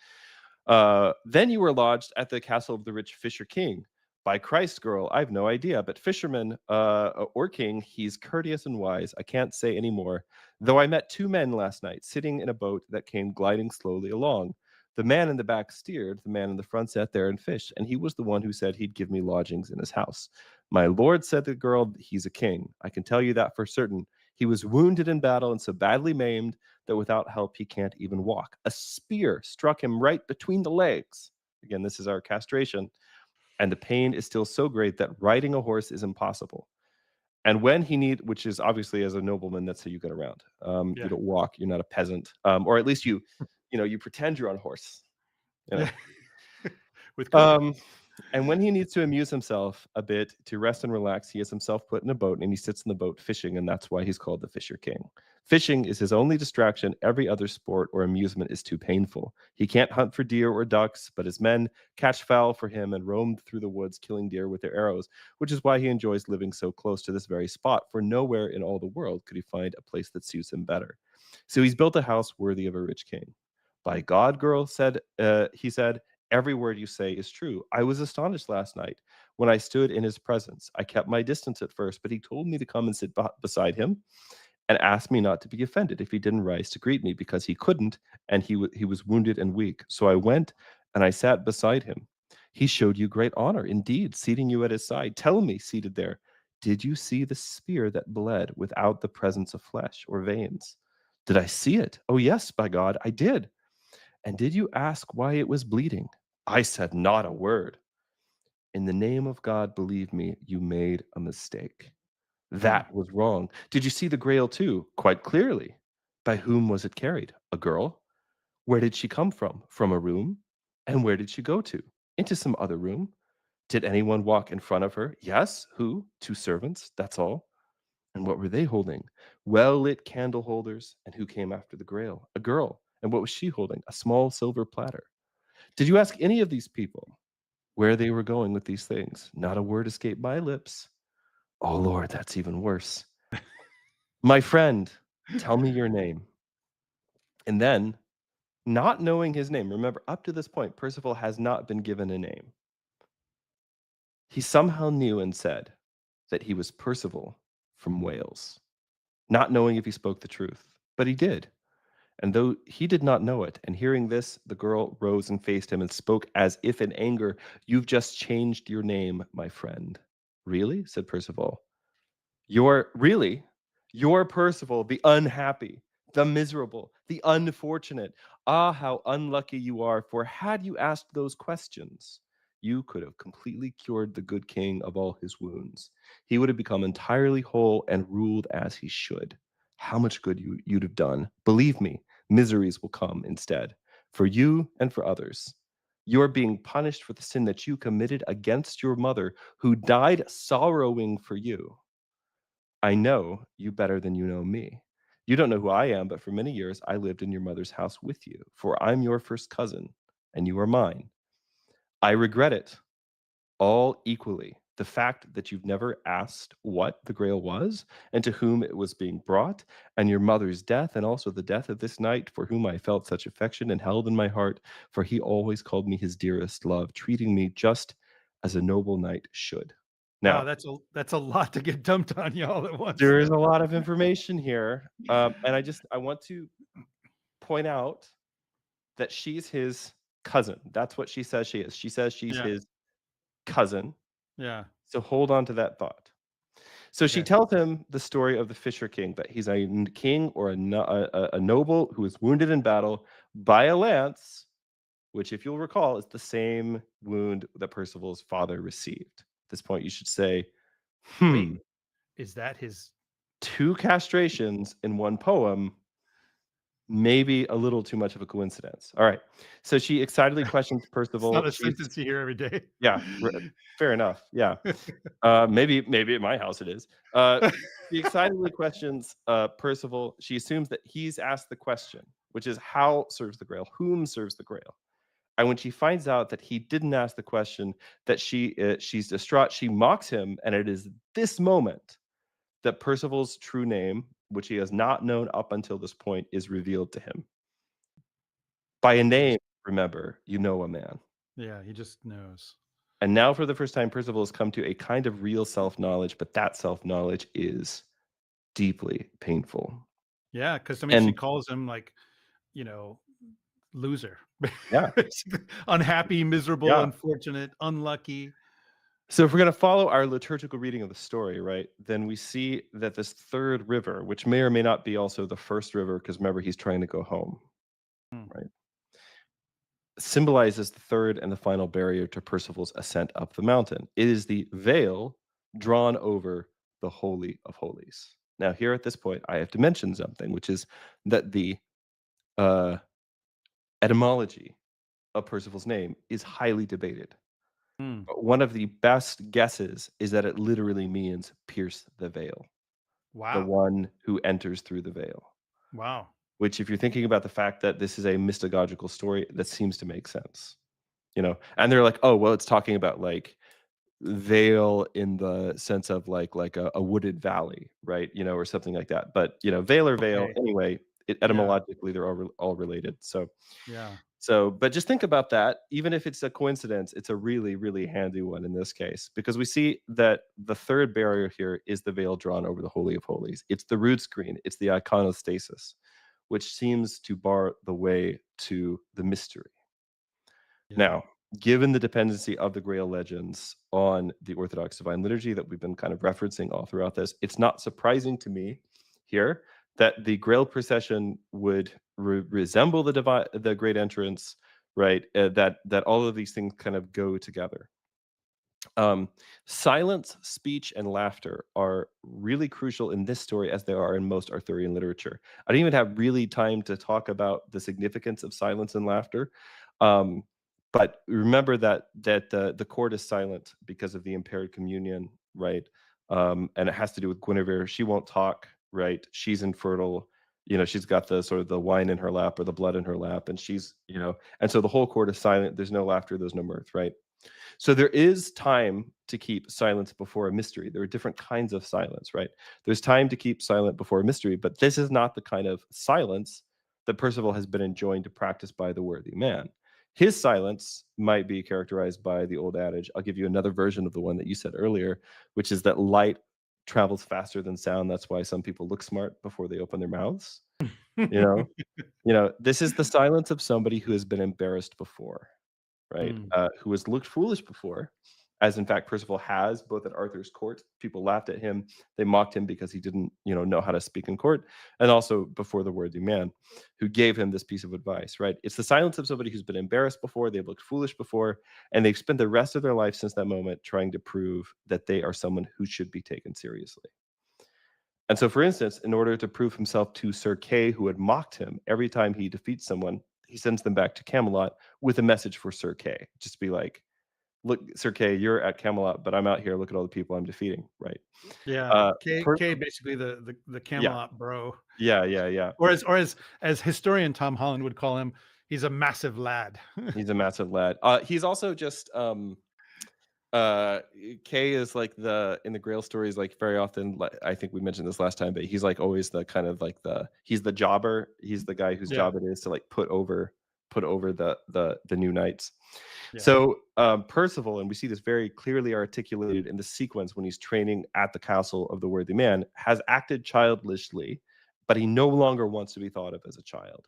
then you were lodged at the castle of the rich fisher king. By Christ, girl, I've no idea. But fisherman or king, he's courteous and wise. I can't say any more. Though I met two men last night sitting in a boat that came gliding slowly along. The man in the back steered, the man in the front sat there and fished, and he was the one who said he'd give me lodgings in his house. My lord, said the girl, he's a king. I can tell you that for certain. He was wounded in battle and so badly maimed that without help he can't even walk. A spear struck him right between the legs. Again, this is our castration. And the pain is still so great that riding a horse is impossible. And when he which is obviously as a nobleman, that's how you get around. You Yeah. don't walk. You're not a peasant, or at least you pretend you're on a horse. You Yeah. know. With coat. Um, and when he needs to amuse himself a bit to rest and relax, he has himself put in a boat and he sits in the boat fishing, and that's why he's called the Fisher King. Fishing is his only distraction. Every other sport or amusement is too painful. He can't hunt for deer or ducks, but his men catch fowl for him and roam through the woods killing deer with their arrows, which is why he enjoys living so close to this very spot, for nowhere in all the world could he find a place that suits him better. So he's built a house worthy of a rich king. By God, girl, he said, every word you say is true. I was astonished last night when I stood in his presence. I kept my distance at first, but he told me to come and sit beside him and asked me not to be offended if he didn't rise to greet me because he couldn't, and he was wounded and weak. So I went and I sat beside him. He showed you great honor, indeed, seating you at his side. Tell me, seated there, did you see the spear that bled without the presence of flesh or veins? Did I see it? Oh, yes, by God, I did. And did you ask why it was bleeding? I said not a word. In the name of God, believe me, you made a mistake. Hmm. That was wrong. Did you see the Grail too? Quite clearly. By whom was it carried? A girl? Where did she come from? From a room? And where did she go to? Into some other room? Did anyone walk in front of her? Yes. Who? Two servants. That's all. And what were they holding? Well lit candle holders. And who came after the Grail? A girl. And what was she holding? A small silver platter. Did you ask any of these people where they were going with these things? Not a word escaped my lips. Oh, Lord, that's even worse. My friend, tell me your name. And then, not knowing his name, remember, up to this point, Perceval has not been given a name. He somehow knew and said that he was Perceval from Wales, not knowing if he spoke the truth. But he did. And though he did not know it, and hearing this, the girl rose and faced him and spoke as if in anger. You've just changed your name, my friend. Really? Said Perceval. You're Perceval, the unhappy, the miserable, the unfortunate. Ah, how unlucky you are, for had you asked those questions, you could have completely cured the good king of all his wounds. He would have become entirely whole and ruled as he should. How much good you'd have done. Believe me, miseries will come instead, for you and for others. You are being punished for the sin that you committed against your mother, who died sorrowing for you. I know you better than you know me. You don't know who I am, but for many years I lived in your mother's house with you, for I'm your first cousin, and you are mine. I regret it all equally. The fact that you've never asked what the Grail was and to whom it was being brought, and your mother's death, and also the death of this knight for whom I felt such affection and held in my heart, for he always called me his dearest love, treating me just as a noble knight should. Wow, Now, that's a lot to get dumped on you all at once. there is a lot of information here, and I want to point out that she's his cousin. That's what she says she is. She says she's Yeah. his cousin. Yeah. So hold on to that thought. So she Okay. tells him the story of the Fisher King, that he's a king or a noble who was wounded in battle by a lance, which, if you'll recall, is the same wound that Percival's father received. At this point, you should say, Wait, hmm, is that his? two castrations in one poem, maybe a little too much of a coincidence. All right. So she excitedly questions It's not Percival. a sentence you hear every day. Yeah, fair enough. Yeah. Maybe at my house it is. She excitedly questions Percival. She assumes that he's asked the question, which is how serves the Grail? Whom serves the Grail? And when she finds out that he didn't ask the question, that she's distraught, she mocks him, and it is this moment that Percival's true name, which he has not known up until this point, is revealed to him. By a He name, just remember, you know a man. Yeah, he just knows. And now, for the first time, Perceval has come to a kind of real self-knowledge, but that self-knowledge is deeply painful. Yeah, because I mean, she And calls him like, you know, loser, yeah, unhappy, miserable, yeah. unfortunate, unlucky. So if we're going to follow our liturgical reading of the story, right, then we see that this third river, which may or may not be also the first river, because remember, he's trying to go home, Hmm. right, symbolizes the third and the final barrier to Perceval's ascent up the mountain. It is the veil drawn over the Holy of Holies. Now, here at this point, I have to mention something, which is that the uh, etymology of Perceval's name is highly debated. Hmm. But one of the best guesses is that it literally means pierce the veil, the Wow. one who enters through the veil. Wow. Which, if you're thinking about the fact that this is a mystagogical story, that seems to make sense, you know? And they're like, oh, well, it's talking about like vale in the sense of like a wooded valley, right? You know, or something like that. But you know, vale or vale, Okay. anyway, Yeah. etymologically they're all related. Yeah. But just think about that. Even if it's a coincidence, it's a really, really handy one in this case, because we see that the third barrier here is the veil drawn over the Holy of Holies. It's the rood screen, it's the iconostasis, which seems to bar the way to the mystery. Yeah. Now, given the dependency of the Grail legends on the Orthodox Divine Liturgy that we've been kind of referencing all throughout this, it's not surprising to me here that the Grail procession would resemble the Great Entrance, right? That all of these things kind of go together. Silence, speech, and laughter are really crucial in this story as they are in most Arthurian literature. I didn't even have really time to talk about the significance of silence and laughter. Um, but remember that the court is silent because of the impaired communion, right? And it has to do with Guinevere. She won't talk, right? She's infertile. You know, she's got the sort of the wine in her lap or the blood in her lap, and she's, you know, and so the whole court is silent. There's no laughter, there's no mirth, right? So there is time to keep silence before a mystery. There are different kinds of silence, right? There's time to keep silent before a mystery, but this is not the kind of silence that Percival has been enjoined to practice by the worthy man. His silence might be characterized by the old adage. I'll give you another version of the one that you said earlier, which is that light travels faster than sound. That's why some people look smart before they open their mouths. You know, this is the silence of somebody who has been embarrassed before, right? Hmm. Who has looked foolish before, as in fact Percival has, both at Arthur's court. People laughed at him, they mocked him because he didn't, know how to speak in court, and also before the worthy man, who gave him this piece of advice. Right? It's the silence of somebody who's been embarrassed before, they've looked foolish before, and they've spent the rest of their life since that moment trying to prove that they are someone who should be taken seriously. And so, for instance, in order to prove himself to Sir Kay, who had mocked him, every time he defeats someone, he sends them back to Camelot with a message for Sir Kay. Just be like, look, Sir Kay, you're at Camelot, but I'm out here. Look at all the people I'm defeating, right? Yeah. Per- K basically the yeah, Camelot bro. yeah. Or as historian Tom Holland would call him, he's a massive lad. He's a massive lad. He's also just uh Kay is like in the Grail stories, like very often, like I think we mentioned this last time, but he's like always the kind of like he's the jobber. He's the guy whose Yeah. job it is to like put over the new knights. Yeah. So Percival, and we see this very clearly articulated in the sequence when he's training at the castle of the worthy man, has acted childishly, but he no longer wants to be thought of as a child.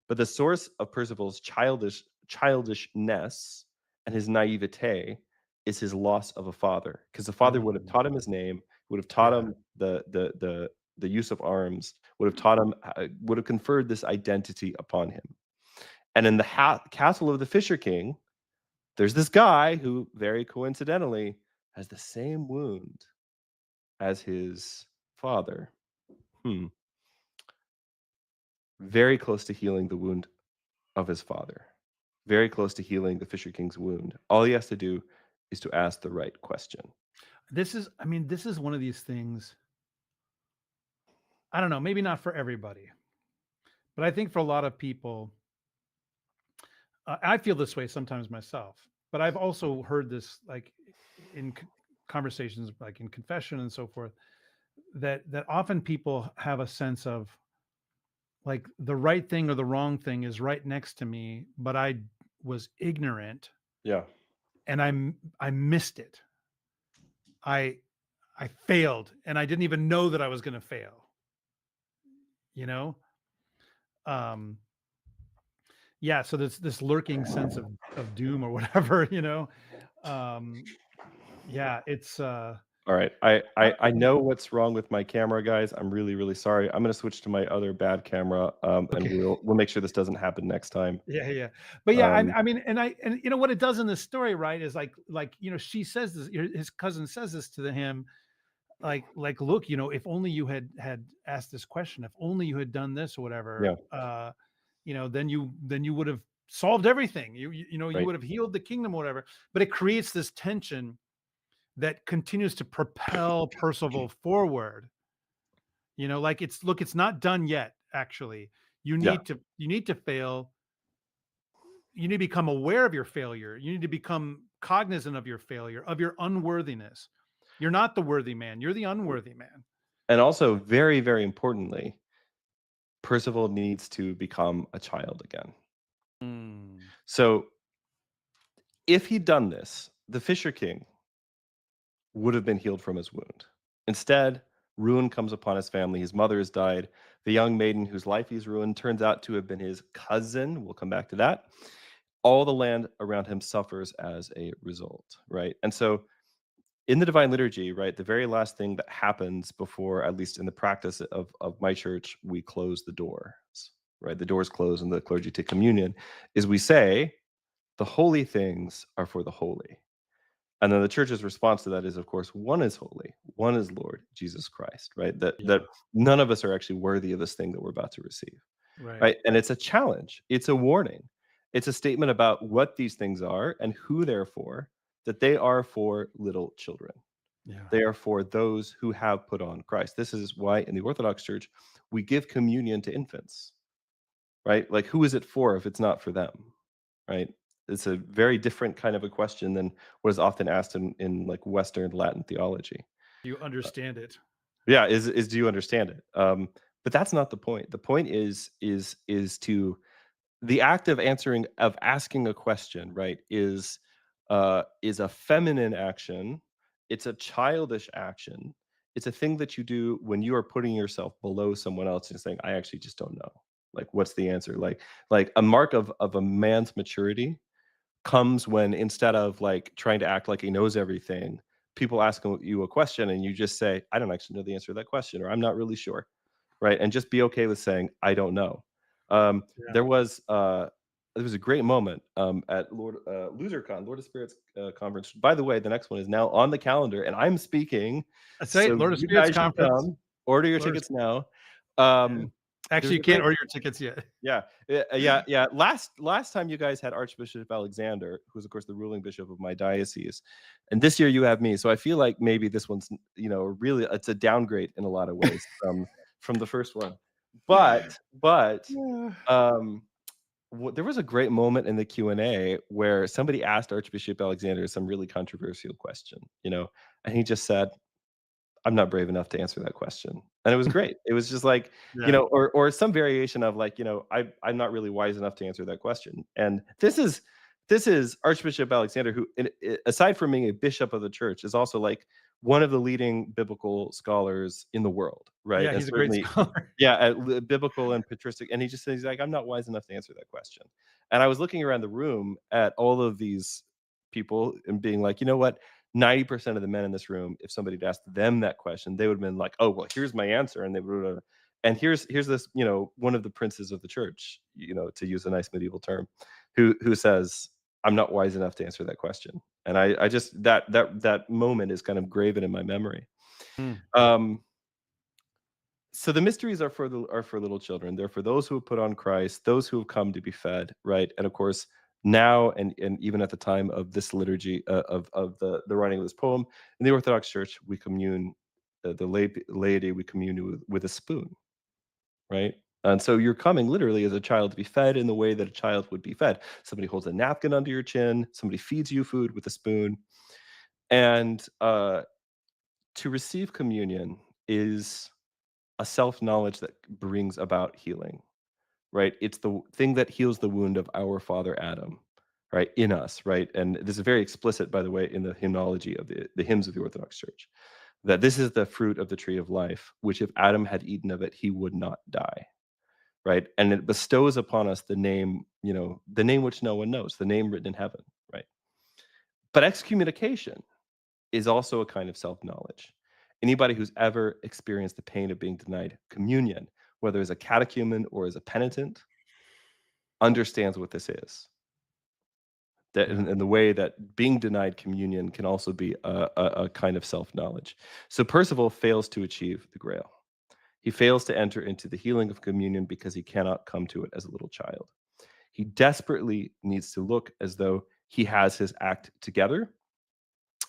But the source of Percival's childishness and his naivete is his loss of a father, because the father would have Mm. taught him his name, would have taught Yeah. him the use of arms, would have taught him, would have conferred this identity upon him. And in the castle of the Fisher King, there's this guy who, very coincidentally, has the same wound as his father. Very close to healing the wound of his father. Very close to healing the Fisher King's wound. All he has to do is to ask the right question. This is one of these things. I don't know, maybe not for everybody, but I think for a lot of people, I feel this way sometimes myself, but I've also heard this like in conversations, like in confession and so forth, that often people have a sense of like the right thing or the wrong thing is right next to me, but I was ignorant Yeah. and I missed it. I I failed, and I didn't even know that I was going to fail. You know, um, yeah. So this lurking sense of doom or whatever. Um, yeah. It's All right. I know what's wrong with my camera, guys. I'm really, really sorry. I'm gonna switch to my other bad camera, and okay. we'll make sure this doesn't happen next time. Yeah, yeah. But yeah, Um, I mean, and you know what it does in this story, right? Is like she says this. His cousin says this to him, like look, if only you had asked this question, if only you had done this or whatever, yeah, then you would have solved everything. You right. would have healed the kingdom or whatever. But it creates this tension that continues to propel Percival forward. Like it's not done yet. Actually, you Yeah. need to fail. You need to become aware of your failure. You need to become cognizant of your failure, of your unworthiness. You're not the worthy man. You're the unworthy man. And also, very, very importantly, Percival needs to become a child again. Mm. So if he'd done this, the Fisher King would have been healed from his wound. Instead, ruin comes upon his family. His mother has died. The young maiden whose life he's ruined turns out to have been his cousin. We'll come back to that. All the land around him suffers as a result, right? And so in the divine liturgy, right, the very last thing that happens before, at least in the practice of my church, we close the doors, right? The doors close and the clergy take communion, is we say, the holy things are for the holy. And then the church's response to that is, of course, one is holy, one is Lord Jesus Christ, right? That Yeah. none of us are actually worthy of this thing that we're about to receive, Right. right? And it's a challenge, it's a warning, it's a statement about what these things are and who they're for, that they are for little children. Yeah. They are for those who have put on Christ. This is why in the Orthodox Church we give communion to infants, right? Like, who is it for if it's not for them, right? It's a very different kind of a question than what is often asked in like Western Latin theology. You understand it. Yeah, is do you understand it? But that's not the point. The point is to the act of asking a question, right, is a feminine action. It's a childish action. It's a thing that you do when you are putting yourself below someone else and saying, I actually just don't know. Like, what's the answer? Like a mark of a man's maturity comes when, instead of like trying to act like he knows everything, people ask you a question and you just say, I don't actually know the answer to that question, or I'm not really sure, right? And just be okay with saying, I don't know. Um, Yeah. there was uh, there was a great moment at LoserCon, Lord of Spirits conference. By the way, the next one is now on the calendar, and I'm speaking, That's so right. Lord of you Spirits guys should conference. come. Order your Lord of, tickets now. yeah. There's Actually, you a can't great order your tickets yet. yeah, yeah. Last time you guys had Archbishop Alexander, who's of course the ruling bishop of my diocese, and this year you have me. So I feel like maybe this one's, really it's a downgrade in a lot of ways from the first one. But Yeah. um, there was a great moment in the Q&A where somebody asked Archbishop Alexander some really controversial question, and he just said, I'm not brave enough to answer that question. And it was great. It was just like, Yeah. or some variation of like, I'm not really wise enough to answer that question. And this is Archbishop Alexander, who, aside from being a bishop of the church, is also like one of the leading biblical scholars in the world, right? Yeah. And He's a great certainly, scholar. yeah, biblical and patristic. And he just says, he's like, I'm not wise enough to answer that question. And I was looking around the room at all of these people and being like, you know what? 90% of the men in this room, if somebody had asked them that question, they would have been like, oh, well, here's my answer. And they would have, and here's this, one of the princes of the church, to use a nice medieval term, who says, I'm not wise enough to answer that question. And I just, that moment is kind of graven in my memory. Mm. Um, so the mysteries are for little children. They're for those who have put on Christ, those who have come to be fed, right? And of course, now and even at the time of this liturgy, of the writing of this poem, in the Orthodox Church, we commune, laity, we commune with a spoon, right? And so you're coming literally as a child to be fed in the way that a child would be fed. Somebody holds a napkin under your chin, somebody feeds you food with a spoon, and to receive communion is a self-knowledge that brings about healing, right? It's the thing that heals the wound of our father Adam, right, in us, right? And this is very explicit, by the way, in the hymnology of the hymns of the Orthodox Church, that this is the fruit of the tree of life, which if Adam had eaten of it, he would not die, right? And it bestows upon us the name, the name which no one knows, the name written in heaven, right? But excommunication is also a kind of self-knowledge. Anybody who's ever experienced the pain of being denied communion, whether as a catechumen or as a penitent, understands what this is. That Yeah. in the way that being denied communion can also be a kind of self-knowledge. So Perceval fails to achieve the Grail. He fails to enter into the healing of communion because he cannot come to it as a little child. He desperately needs to look as though he has his act together,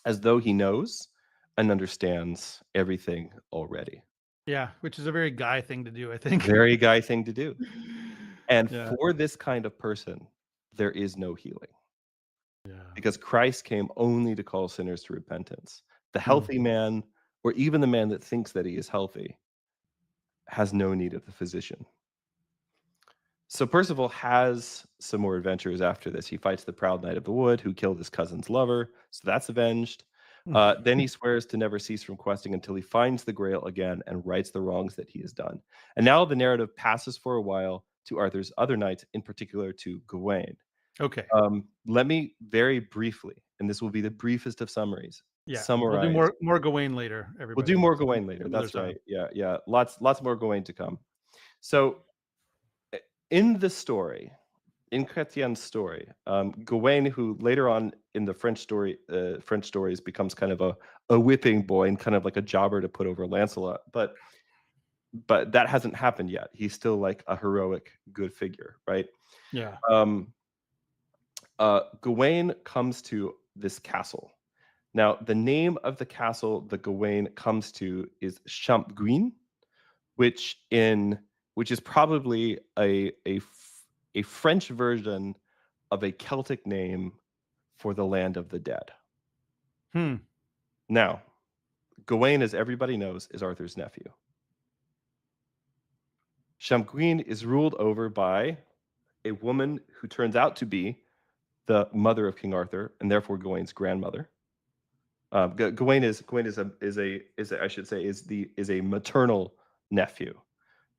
as though he knows and understands everything already. Yeah, which is a very guy thing to do, I think. Very guy thing to do. And Yeah. for this kind of person, there is no healing. Yeah. Because Christ came only to call sinners to repentance. The Hmm. healthy man, or even the man that thinks that he is healthy, has no need of the physician. So Percival has some more adventures after this. He fights the proud knight of the wood who killed his cousin's lover, so that's avenged. Then he swears to never cease from questing until he finds the Grail again and rights the wrongs that he has done. And now the narrative passes for a while to Arthur's other knights, in particular to Gawain. Okay. Let me very briefly, and this will be the briefest of summaries, Yeah. We'll do summarize. more Gawain later, We'll everybody. do more Gawain later. Another That's time. right. Yeah. Lots more Gawain to come. So in the story, in Chrétien's story, Gawain, who later on in the French stories becomes kind of a whipping boy and kind of like a jobber to put over Lancelot, but that hasn't happened yet. He's still like a heroic, good figure, right? Yeah. Gawain comes to this castle. Now, the name of the castle that Gawain comes to is Champguin, which is probably a French version of a Celtic name for the land of the dead. Now, Gawain, as everybody knows, is Arthur's nephew. Champguin is ruled over by a woman who turns out to be the mother of King Arthur and therefore Gawain's grandmother. Gawain is a maternal nephew,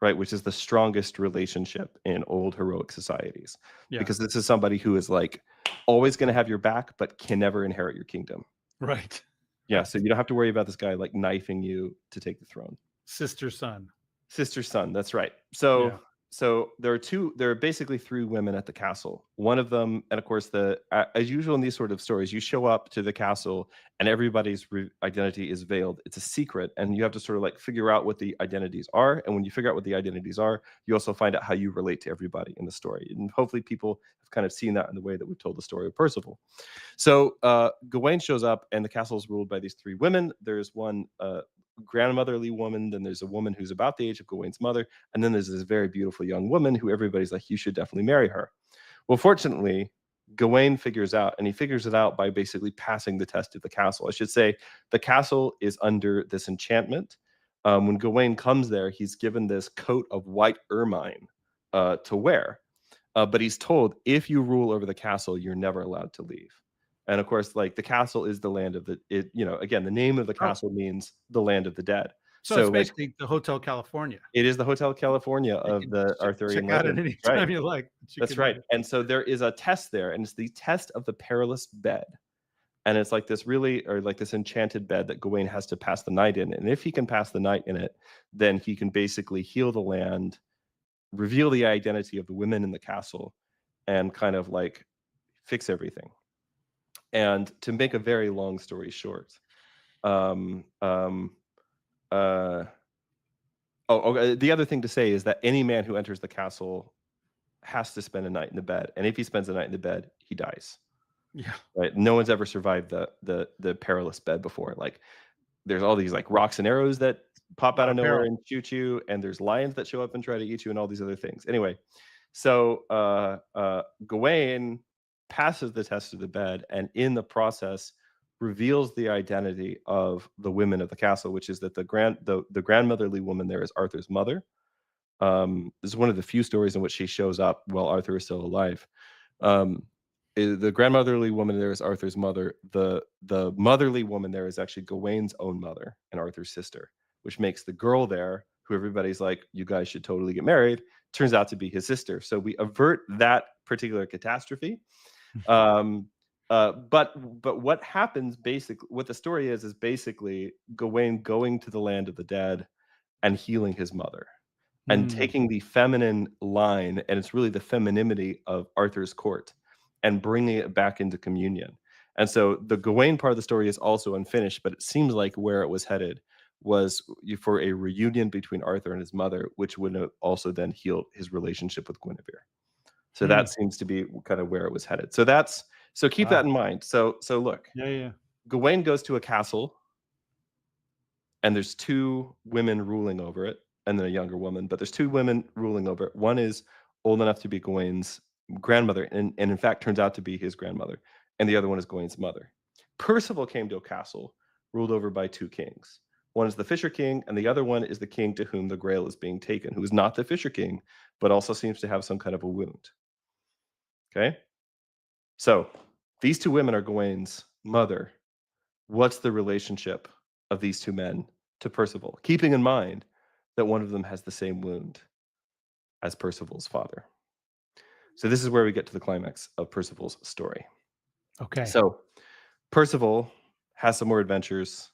right? Which is the strongest relationship in old heroic societies, because this is somebody who is like always going to have your back, but can never inherit your kingdom. Right. Yeah. So you don't have to worry about this guy like knifing you to take the throne. Sister's son. That's right. So there are basically three women at the castle. One of them, and of course, as usual in these sort of stories, you show up to the castle and everybody's identity is veiled. It's a secret, and you have to sort of like figure out what the identities are. And when you figure out what the identities are, you also find out how you relate to everybody in the story. And hopefully, people have kind of seen that in the way that we've told the story of Perceval. So Gawain shows up, and the castle is ruled by these three women. There's one grandmotherly woman, then there's a woman who's about the age of Gawain's mother, and then there's this very beautiful young woman who everybody's like, you should definitely marry her. Well, fortunately, Gawain figures out, and he figures it out by basically passing the test of the castle. I should say the castle is under this enchantment. When Gawain comes there, he's given this coat of white ermine to wear, but he's told, if you rule over the castle, you're never allowed to leave. And of course, like the castle is the land of again, the name of the castle means the land of the dead. So it's Like basically the Hotel California. it is the Hotel California You of can the Arthurian check out it legend. anytime Right. you like. That's right. And so there is a test there, and it's the test of the perilous bed. And it's like this this enchanted bed that Gawain has to pass the night in. And if he can pass the night in it, then he can basically heal the land, reveal the identity of the women in the castle, and kind of like fix everything. And to make a very long story short, the other thing to say is that any man who enters the castle has to spend a night in the bed, and if he spends a night in the bed, he dies. Yeah. Right? No one's ever survived the perilous bed before. Like, there's all these like rocks and arrows that pop out of nowhere and shoot you, and there's lions that show up and try to eat you, and all these other things. Anyway, so Gawain passes the test of the bed, and in the process reveals the identity of the women of the castle, which is that the grandmotherly woman there is Arthur's mother. This is one of the few stories in which she shows up while Arthur is still alive. the grandmotherly woman there is Arthur's mother. The motherly woman there is actually Gawain's own mother and Arthur's sister, which makes the girl there, who everybody's like, you guys should totally get married, turns out to be his sister. So we avert that particular catastrophe. But what happens basically, what the story is basically Gawain going to the land of the dead and healing his mother and taking the feminine line, and it's really the femininity of Arthur's court, and bringing it back into communion. And so the Gawain part of the story is also unfinished, but it seems like where it was headed was for a reunion between Arthur and his mother, which would have also then healed his relationship with Guinevere. So that seems to be kind of where it was headed. So keep that in mind. So look, Yeah. Gawain goes to a castle, and there's two women ruling over it, and then a younger woman, but there's two women ruling over it. One is old enough to be Gawain's grandmother, and in fact turns out to be his grandmother, and the other one is Gawain's mother. Perceval came to a castle ruled over by two kings. One is the Fisher King, and the other one is the king to whom the Grail is being taken, who is not the Fisher King, but also seems to have some kind of a wound. Okay? So these two women are Gawain's mother. What's the relationship of these two men to Perceval, keeping in mind that one of them has the same wound as Perceval's father? So this is where we get to the climax of Perceval's story. Okay. So Perceval has some more adventures.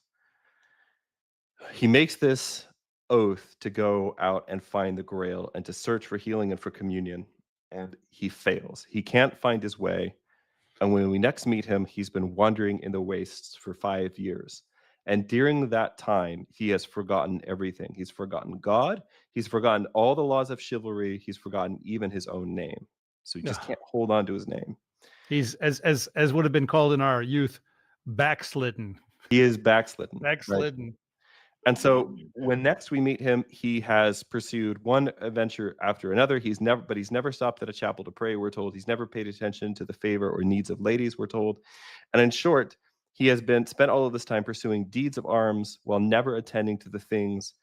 He makes this oath to go out and find the Grail and to search for healing and for communion, and he fails. He can't find his way. And when we next meet him, he's been wandering in the wastes for 5 years. And during that time, he has forgotten everything. He's forgotten God. He's forgotten all the laws of chivalry. He's forgotten even his own name. So he just can't hold on to his name. He's as would have been called in our youth, backslidden. He is backslidden. Backslidden. Right? And so when next we meet him, he has pursued one adventure after another. He's never stopped at a chapel to pray, we're told. He's never paid attention to the favor or needs of ladies, we're told. And in short, he has spent all of this time pursuing deeds of arms while never attending to the things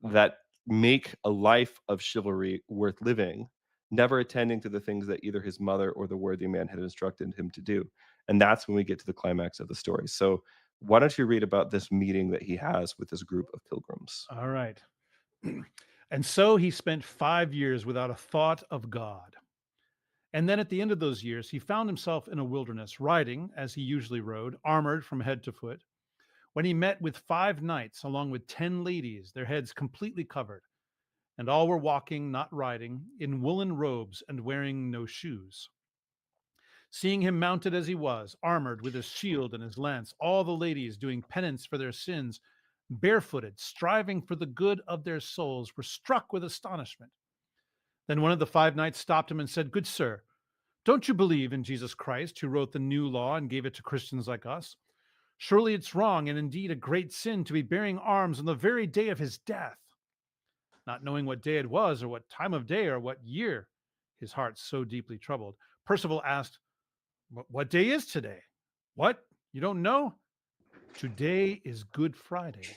that make a life of chivalry worth living, never attending to the things that either his mother or the worthy man had instructed him to do. And that's when we get to the climax of the story. So why don't you read about this meeting that he has with this group of pilgrims? All right. And so he spent 5 years without a thought of God. And then at the end of those years, he found himself in a wilderness, riding, as he usually rode, armored from head to foot, when he met with 5 knights, along with 10 ladies, their heads completely covered. And all were walking, not riding, in woolen robes and wearing no shoes. Seeing him mounted as he was, armored with his shield and his lance, all the ladies doing penance for their sins, barefooted, striving for the good of their souls, were struck with astonishment. Then one of the 5 knights stopped him and said, "Good sir, don't you believe in Jesus Christ, who wrote the new law and gave it to Christians like us? Surely it's wrong and indeed a great sin to be bearing arms on the very day of his death." Not knowing what day it was, or what time of day, or what year, his heart so deeply troubled, Perceval asked, "What day is today?" "What? You don't know? Today is Good Friday,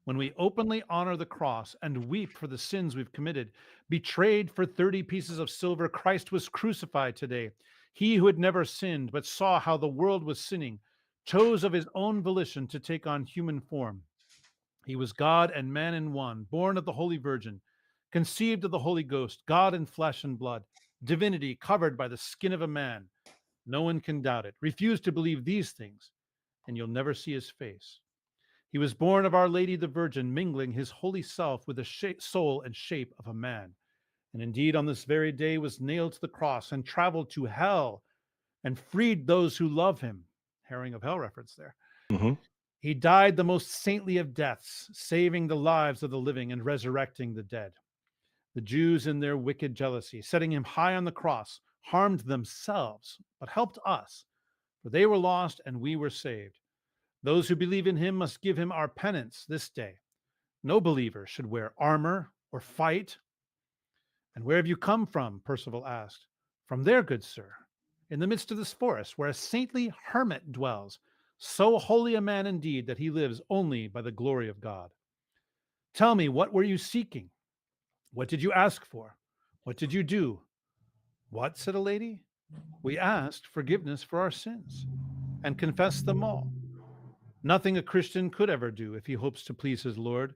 when we openly honor the cross and weep for the sins we've committed. Betrayed for 30 pieces of silver, Christ was crucified today. He who had never sinned, but saw how the world was sinning, chose of his own volition to take on human form. He was God and man in one, born of the Holy Virgin, conceived of the Holy Ghost, God in flesh and blood, divinity covered by the skin of a man. No one can doubt it. Refuse to believe these things, and you'll never see his face. He was born of Our Lady the Virgin, mingling his holy self with the soul and shape of a man. And indeed, on this very day was nailed to the cross and traveled to hell and freed those who love him. Herring of hell reference there. Mm-hmm. He died the most saintly of deaths, saving the lives of the living and resurrecting the dead. The Jews, in their wicked jealousy, setting him high on the cross, harmed themselves, but helped us, for they were lost and we were saved. Those who believe in him must give him our penance this day. No believer should wear armor or fight. "And where have you come from?" Perceval asked. "From there, good sir, in the midst of this forest, where a saintly hermit dwells, so holy a man indeed that he lives only by the glory of God." "Tell me, what were you seeking? What did you ask for? What did you do?" "What?" said a lady. We asked forgiveness for our sins and confessed them all. Nothing a Christian could ever do if he hopes to please his Lord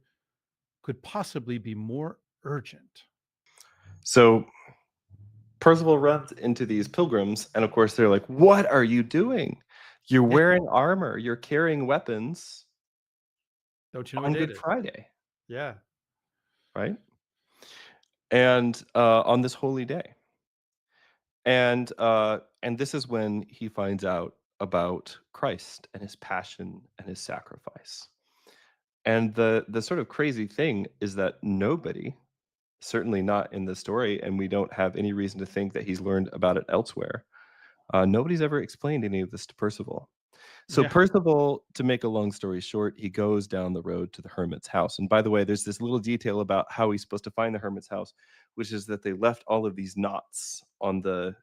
could possibly be more urgent. So Percival runs into these pilgrims, and of course they're like, "What are you doing? You're wearing armor. You're carrying weapons Don't you know what on day Good it is? Friday, Yeah. right? And on this holy day." And this is when he finds out about Christ and his passion and his sacrifice. And the sort of crazy thing is that nobody, certainly not in the story, and we don't have any reason to think that he's learned about it elsewhere. Nobody's ever explained any of this to Percival. So Yeah. Percival, to make a long story short, he goes down the road to the hermit's house. And by the way, there's this little detail about how he's supposed to find the hermit's house, which is that they left all of these knots on the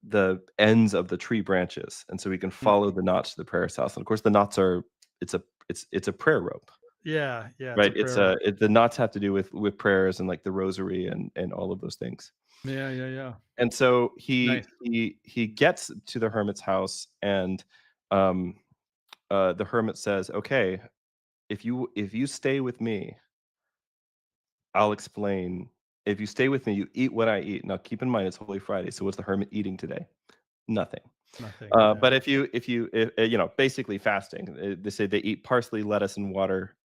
the ends of the tree branches, and so we can Mm. follow the knots to the prayer house. And of course, the knots are it's a prayer rope, Yeah. Yeah. It's a right? prayer rope. The knots have to do with prayers and like the rosary and all of those things. Yeah. Yeah. Yeah. And so Nice. he gets to the hermit's house, and um, the hermit says, "Okay, if you stay with me, I'll explain. If you stay with me, you eat what I eat." Now, keep in mind, it's Holy Friday, so what's the hermit eating today? Nothing. Nothing. Yeah. But basically fasting. They say they eat parsley, lettuce, and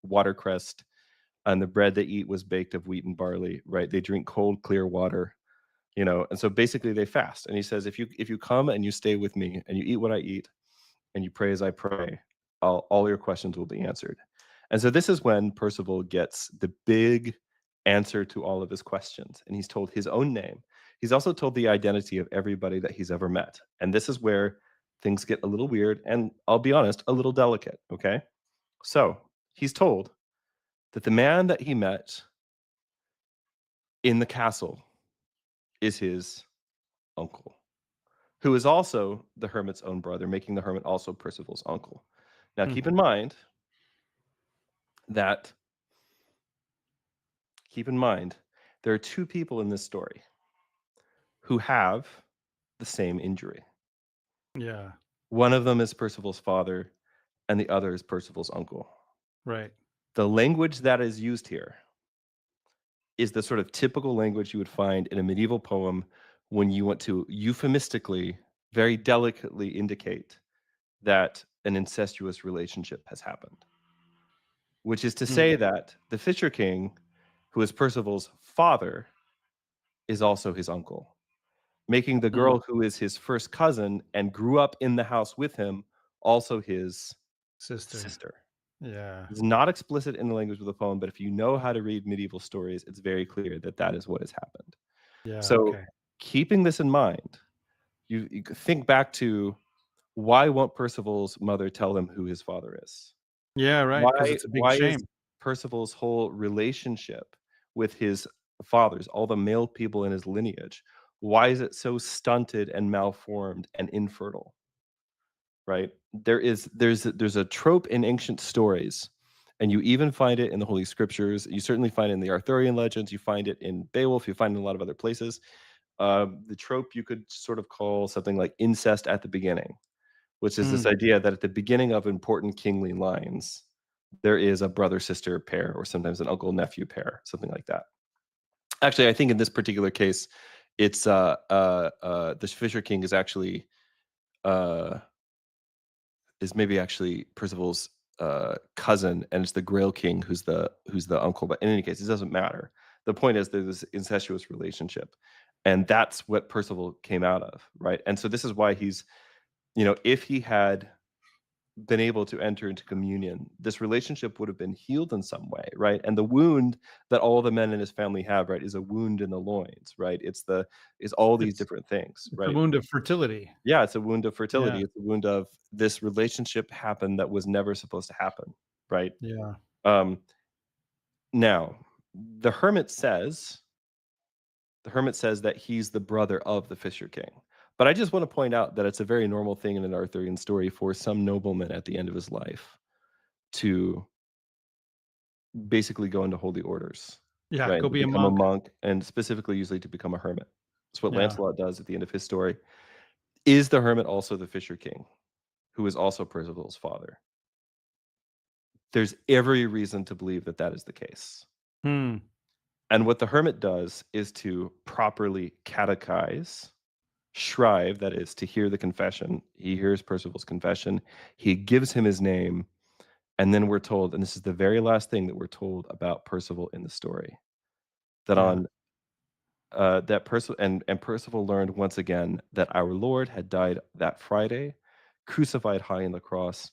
watercress, and the bread they eat was baked of wheat and barley. Right? They drink cold, clear water. And so basically they fast. And he says, if you come and you stay with me and you eat what I eat and you pray as I pray, all your questions will be answered. And so this is when Percival gets the big answer to all of his questions. And he's told his own name. He's also told the identity of everybody that he's ever met. And this is where things get a little weird and, I'll be honest, a little delicate. Okay. So he's told that the man that he met in the castle is his uncle, who is also the hermit's own brother, making the hermit also Percival's uncle. Now, Hmm. that keep in mind, there are two people in this story who have the same injury. Yeah. One of them is Percival's father, and the other is Percival's uncle. Right. The language that is used here is the sort of typical language you would find in a medieval poem when you want to euphemistically, very delicately indicate that an incestuous relationship has happened, which is to Mm. say that the Fisher King, who is Percival's father, is also his uncle, making the Mm. girl who is his first cousin and grew up in the house with him also his Sister. sister. Yeah. It's not explicit in the language of the poem, but if you know how to read medieval stories, it's very clear that that is what has happened. Yeah. So, Okay. keeping this in mind, you think back to why won't Percival's mother tell him who his father is? Yeah. Right. Because it's a big Why is shame. Percival's whole relationship with his fathers, all the male people in his lineage, why is it so stunted and malformed and infertile? Right? There's a trope in ancient stories, and you even find it in the Holy Scriptures. You certainly find it in the Arthurian legends. You find it in Beowulf. You find it in a lot of other places. The trope you could sort of call something like incest at the beginning, which is this Mm. idea that at the beginning of important kingly lines, there is a brother-sister pair or sometimes an uncle-nephew pair, something like that. Actually, I think in this particular case, it's the Fisher King uh, is maybe actually Percival's cousin, and it's the Grail King who's the uncle. But in any case, it doesn't matter. The point is there's this incestuous relationship, and that's what Percival came out of, right? And so this is why if he had been able to enter into communion, this relationship would have been healed in some way, right? And the wound that all the men in his family have, right, is a wound in the loins, right? Is all these It's different things, it's a right? wound of fertility. Yeah, it's a wound of Yeah. fertility. It's a wound of this relationship happened that was never supposed to happen, right? Yeah. Um, now, the hermit says the hermit says that he's the brother of the Fisher King. But I just want to point out that it's a very normal thing in an Arthurian story for some nobleman at the end of his life to basically go into holy orders, Yeah. right? Go To be a become a monk. monk, and specifically usually to become a hermit. It's what Yeah. Lancelot does at the end of his story. Is the hermit also the Fisher King, who is also Percival's father? There's every reason to believe that that is the case. Hmm. And what the hermit does is to properly catechize, shrive, that is, to hear the confession. He hears Percival's confession. He gives him his name. And then we're told, and this is the very last thing that we're told about Percival in the story, that Yeah. on that Percival and Percival learned once again that our Lord had died that Friday, crucified high in the cross,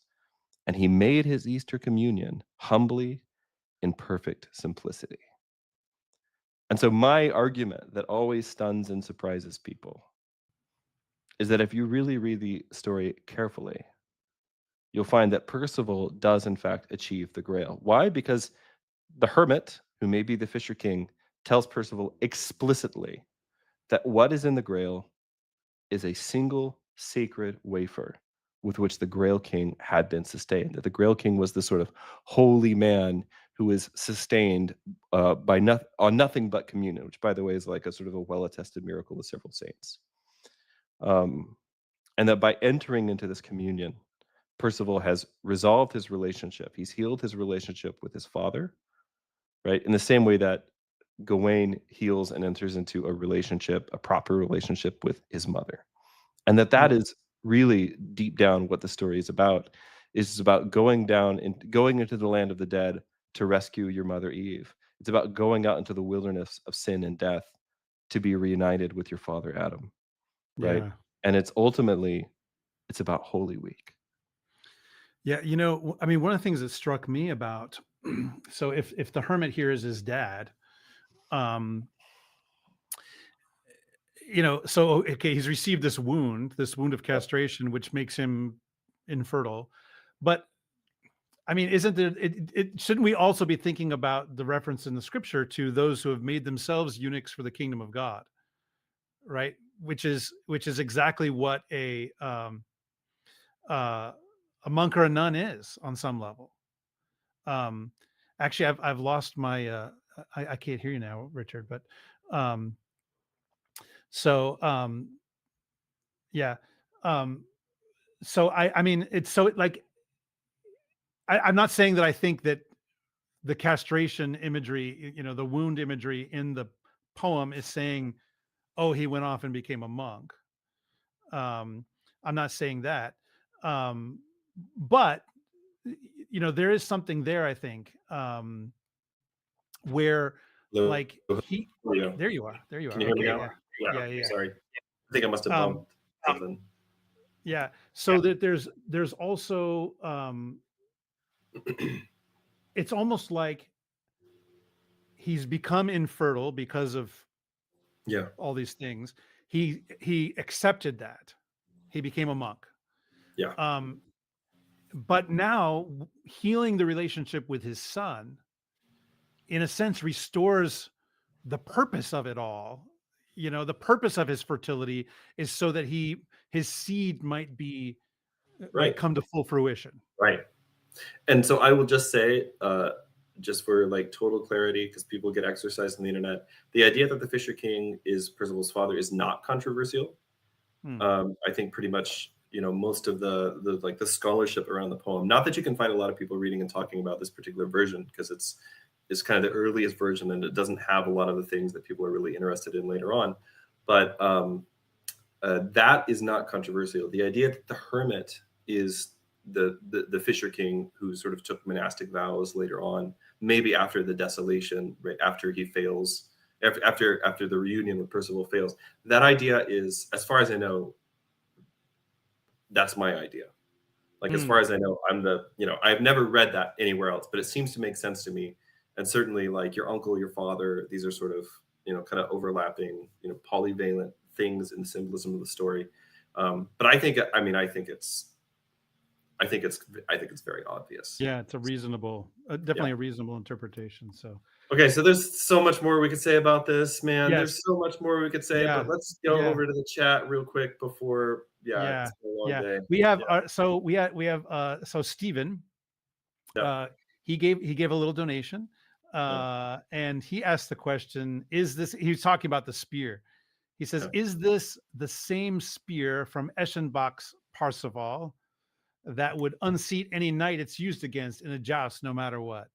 and he made his Easter communion humbly in perfect simplicity. And so my argument that always stuns and surprises people is that if you really read the story carefully, you'll find that Percival does in fact achieve the Grail. Why? Because the hermit, who may be the Fisher King, tells Percival explicitly that what is in the Grail is a single sacred wafer with which the Grail King had been sustained. That the Grail King was the sort of holy man who is sustained on nothing but communion, which, by the way, is like a sort of a well-attested miracle with several saints. And that by entering into this communion, Percival has resolved his relationship. He's healed his relationship with his father, right? In the same way that Gawain heals and enters into a relationship, a proper relationship with his mother. And that is really deep down what the story is about. It's about going into the land of the dead to rescue your mother Eve. It's about going out into the wilderness of sin and death to be reunited with your father Adam, right? Yeah. And it's about Holy Week. Yeah. I mean, one of the things that struck me about, so if the hermit here is his dad, um, so okay, he's received this wound of castration, which makes him infertile. But I mean, isn't there? Shouldn't we also be thinking about the reference in the scripture to those who have made themselves eunuchs for the kingdom of God, right? Which is exactly what uh, a monk or a nun is on some level. Um, Actually, I've lost my. I can't hear you now, Richard. But um, so yeah. Um, so I mean, it's so like I'm not saying that I think that the castration imagery, the wound imagery in the poem is saying, "Oh, he went off and became a monk." Um, I'm not saying that, um, but there is something there. I think where, Hello. like he, There you go. there you are, there you Can are. you hear me Okay, now? yeah, Yeah. yeah, yeah, Sorry. I think I must have um, bumped something. yeah. So that there's also it's almost like he's become infertile because of Yeah. all these things. He accepted that. He became a monk. Yeah. But now healing the relationship with his son, in a sense, restores the purpose of it all. The purpose of his fertility is so that his seed might Right. come to full fruition. Right. And so I will just say, just for like total clarity, because people get exercised on the internet, the idea that the Fisher King is Percival's father is not controversial. Hmm. I think pretty much, most of the scholarship around the poem. Not that you can find a lot of people reading and talking about this particular version, because it's kind of the earliest version and it doesn't have a lot of the things that people are really interested in later on. But that is not controversial. The idea that the hermit is the Fisher King who sort of took monastic vows later on, maybe after the desolation, right after he fails, after the reunion with Percival fails. That idea is, as far as I know, that's my idea. Like, as far Hmm. as I know, I've never read that anywhere else, but it seems to make sense to me. And certainly, like your uncle, your father, these are sort of, kind of overlapping, polyvalent things in the symbolism of the story. But I think it's very obvious. Yeah, it's a reasonable, Yeah. definitely a reasonable interpretation. So Okay, so there's so much more we could say about this, man. yes, There's so much more we could say, yeah, but let's go yeah, over to the chat real quick before, yeah, yeah, it's been a long yeah. day. We have so Stephen, Yeah. uh, he gave a little donation, Yeah. and he asked the question: Is this? He was talking about the spear. He says, Yeah. is this the same spear from Eschenbach's Parzival that would unseat any knight it's used against in a joust, no matter what?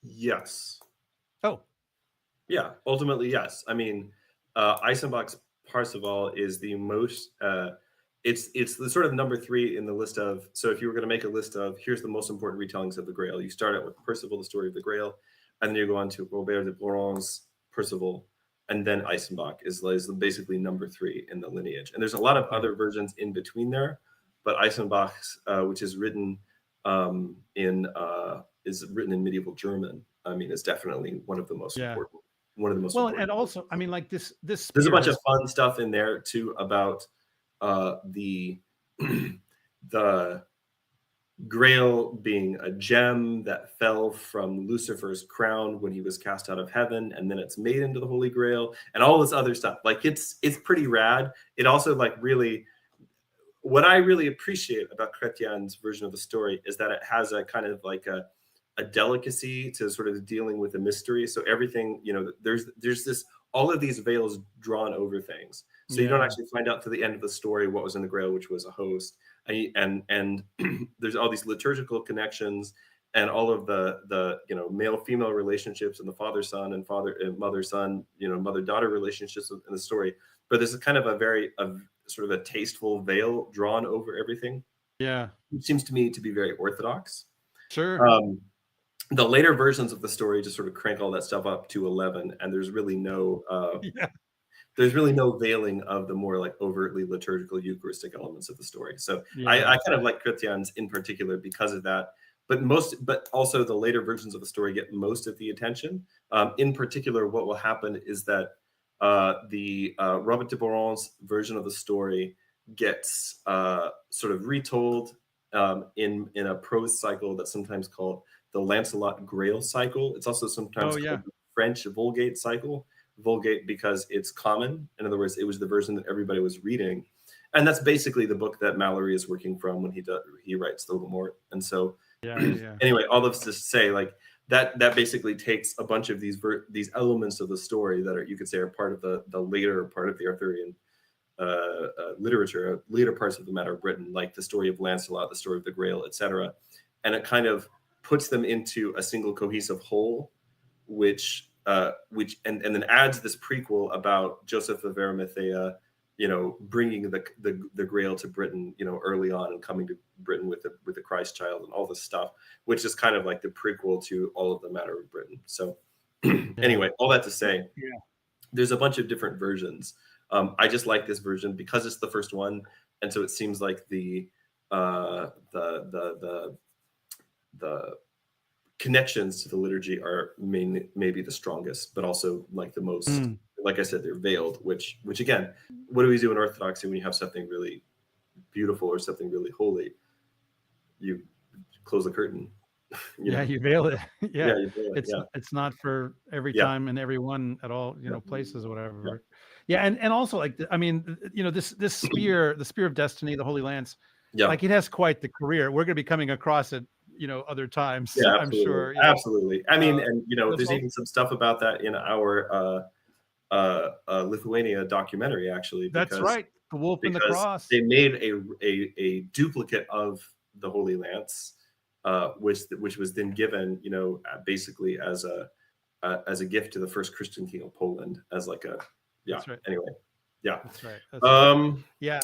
Yes. Oh, Yeah, ultimately, yes. I mean, Eisenbach's Parzival is the most. It's the sort of number 3 in the list of. So if you were going to make a list of here's the most important retellings of the Grail, you start out with Perceval, the story of the Grail, and then you go on to Robert de Boron's Perceval, and then Eisenbach is basically number 3 in the lineage. And there's a lot of other versions in between there, but Eisenbach's, which is written is written in medieval German. I mean, is definitely one of the most yeah. important. One of the most Well, important. and also, I mean, like this There's a spear bunch of has, fun stuff in there too about the the Grail being a gem that fell from Lucifer's crown when he was cast out of heaven, and then it's made into the Holy Grail, and all this other stuff. Like it's pretty rad. It also like really. What I really appreciate about Chrétien's version of the story is that it has a kind of like a delicacy to sort of dealing with the mystery. So everything, you know, there's this all of these veils drawn over things. So you don't yeah, actually find out to the end of the story what was in the Grail, which was a host. And there's all these liturgical connections and all of the you know male female relationships and the father son and father and mother son, you know, mother daughter relationships in the story. But there's a kind of a sort of a tasteful veil drawn over everything, yeah, which seems to me to be very orthodox. sure, The later versions of the story just sort of crank all that stuff up to 11, and there's really no yeah, veiling of the more like overtly liturgical Eucharistic elements of the story. So yeah, I kind of like Chrétien's in particular because of that. But also the later versions of the story get most of the attention. In particular, what will happen is that the Robert de Boron's version of the story gets sort of retold in a prose cycle that's sometimes called the Lancelot Grail cycle. It's also sometimes oh yeah, called the French Vulgate cycle. Vulgate because it's common. In other words, it was the version that everybody was reading, and that's basically the book that Mallory is working from when he writes the Gourmont. And so, yeah. anyway, all of this to say, like that basically takes a bunch of these elements of the story that are, you could say, are part of the later part of the Arthurian literature, later parts of the Matter of Briton, like the story of Lancelot, the story of the Grail, etc., and it kind of puts them into a single cohesive whole, which and then adds this prequel about Joseph of Arimathea, you know, bringing the Grail to Britain, you know, early on and coming to Britain with the Christ child and all this stuff, which is kind of like the prequel to all of the Matter of Briton. So anyway, all that to say, Yeah. there's a bunch of different versions. I just like this version because it's the first one, and so it seems like the connections to the liturgy are maybe the strongest, but also like the most, like I said, they're veiled, which again, what do we do in Orthodoxy when you have something really beautiful or something really holy? You close the curtain. Yeah, you veil it. Yeah, You veil it. it's not for every Yeah. time and everyone at all, you Yeah. know, places or Yeah. whatever. Yeah, and also like I mean, you know, this spear, the spear of destiny, the Holy Lance, Yeah. like it has quite the career. We're going to be coming across it, you know, other times. Yeah, I'm absolutely. sure. You know, Absolutely. I mean, and you know, there's all- even some stuff about that in our Lithuania documentary, actually, that's right. The wolf and the cross. they made a duplicate of the Holy Lance, which was then given, you know, basically as a gift to the first Christian king of Poland, as like a That's right. Anyway, yeah. That's right. That's right.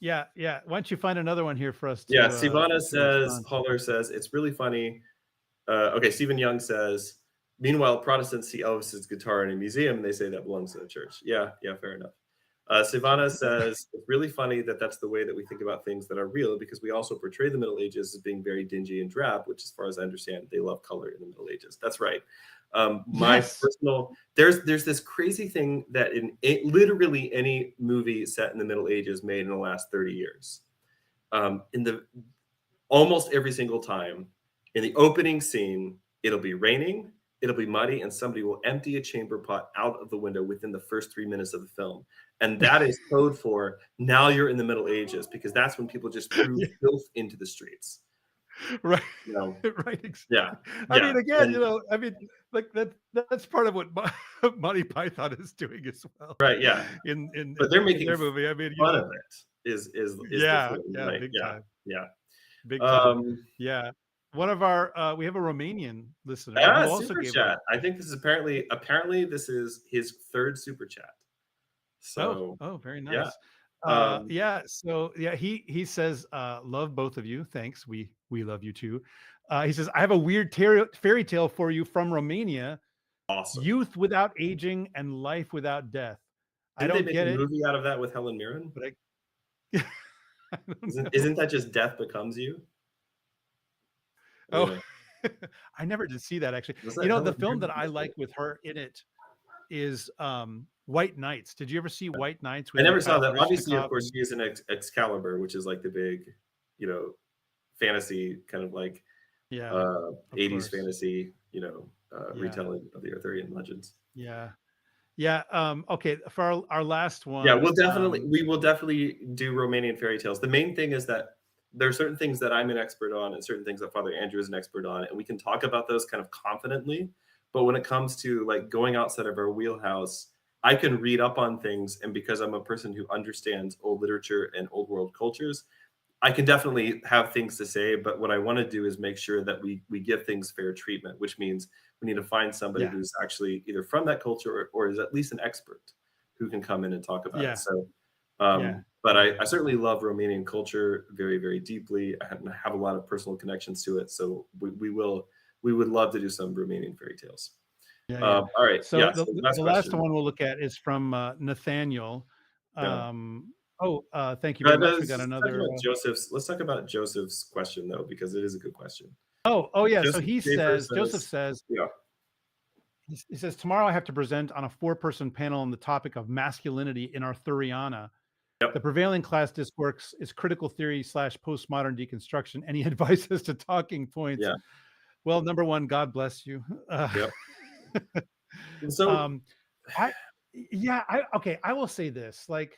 Yeah. Why don't you find another one here for us to? Yeah. Sivana to respond to? Holler says it's really funny. Okay, Stephen Young says, meanwhile, Protestants see Elvis's guitar in a museum and they say that belongs to the church. Yeah, fair enough. Sivana says, it's really funny that that's the way that we think about things that are real, because we also portray the Middle Ages as being very dingy and drab, which, as far as I understand, they love color in the Middle Ages. That's right. My personal, there's this crazy thing that in literally any movie set in the Middle Ages made in the last 30 years, almost every single time, in the opening scene, it'll be raining, it'll be muddy, and somebody will empty a chamber pot out of the window within the first 3 minutes of the film. And that is code for now you're in the Middle Ages, because that's when people just threw filth into the streets. Right. You know, Right. yeah, Exactly. I mean, yeah, again, and I mean, like that's part of what Monty Python is doing as well right, yeah, but they're in making their movie. I mean, fun of it. Is the yeah, thing, yeah, right? big Yeah, time, yeah. big time. Um, Yeah. One of our we have a Romanian listener who also super gave us. chat. I think this is apparently this is his third super chat. Oh, So oh, very yeah. nice. Um, Yeah, so yeah, he says, love both of you. Thanks. We love you too. He says, I have a weird fairy tale for you from Romania. awesome. Youth without aging and life without death. I Didn't they don't make a get it, movie out of that with Helen Mirren? but I don't know. Isn't that just Death Becomes You? Oh, Yeah. I never did see that actually. Was You that know, the Helen film Mirren? that I like with her in it is White Knights. Did you ever see White Knights I with never saw Mikhail that. Obviously, of Baryshnikov? course, she is in Excalibur, which is like the big, you know, fantasy kind of like Yeah, of 80s course. fantasy, Yeah, retelling of the Arthurian legends. yeah. Yeah. Okay. For our last Yeah, one, we will definitely do Romanian fairy tales. The main thing is that there are certain things that I'm an expert on and certain things that Father Andrew is an expert on, and we can talk about those kind of confidently. But when it comes to like going outside of our wheelhouse, I can read up on things, and because I'm a person who understands old literature and old world cultures, I can definitely have things to say, but what I want to do is make sure that we give things fair treatment, which means we need to find somebody yeah, who's actually either from that culture or is at least an expert who can come in and talk about it. yeah, So, yeah, but yeah, I yeah. certainly love Romanian culture very, very deeply. I have a lot of personal connections to it. So we would love to do some Romanian fairy tales. Yeah, yeah. All right. So Yeah. So last the last question. one we'll look at is from Nathaniel. Yeah. Thank you very much. We got Let's talk another. about Joseph's question though, because it is a good question. Oh, yeah. So Joseph he Schaefer says, Joseph says, says, yeah, he says, tomorrow I have to present on a 4-person panel on the topic of masculinity in Arthuriana. The yep, prevailing class discourse is critical theory / postmodern deconstruction. Any advice as to talking points? yeah, Well, number one, God bless you. yep. And so, Um, I yeah, okay, I will say this, like,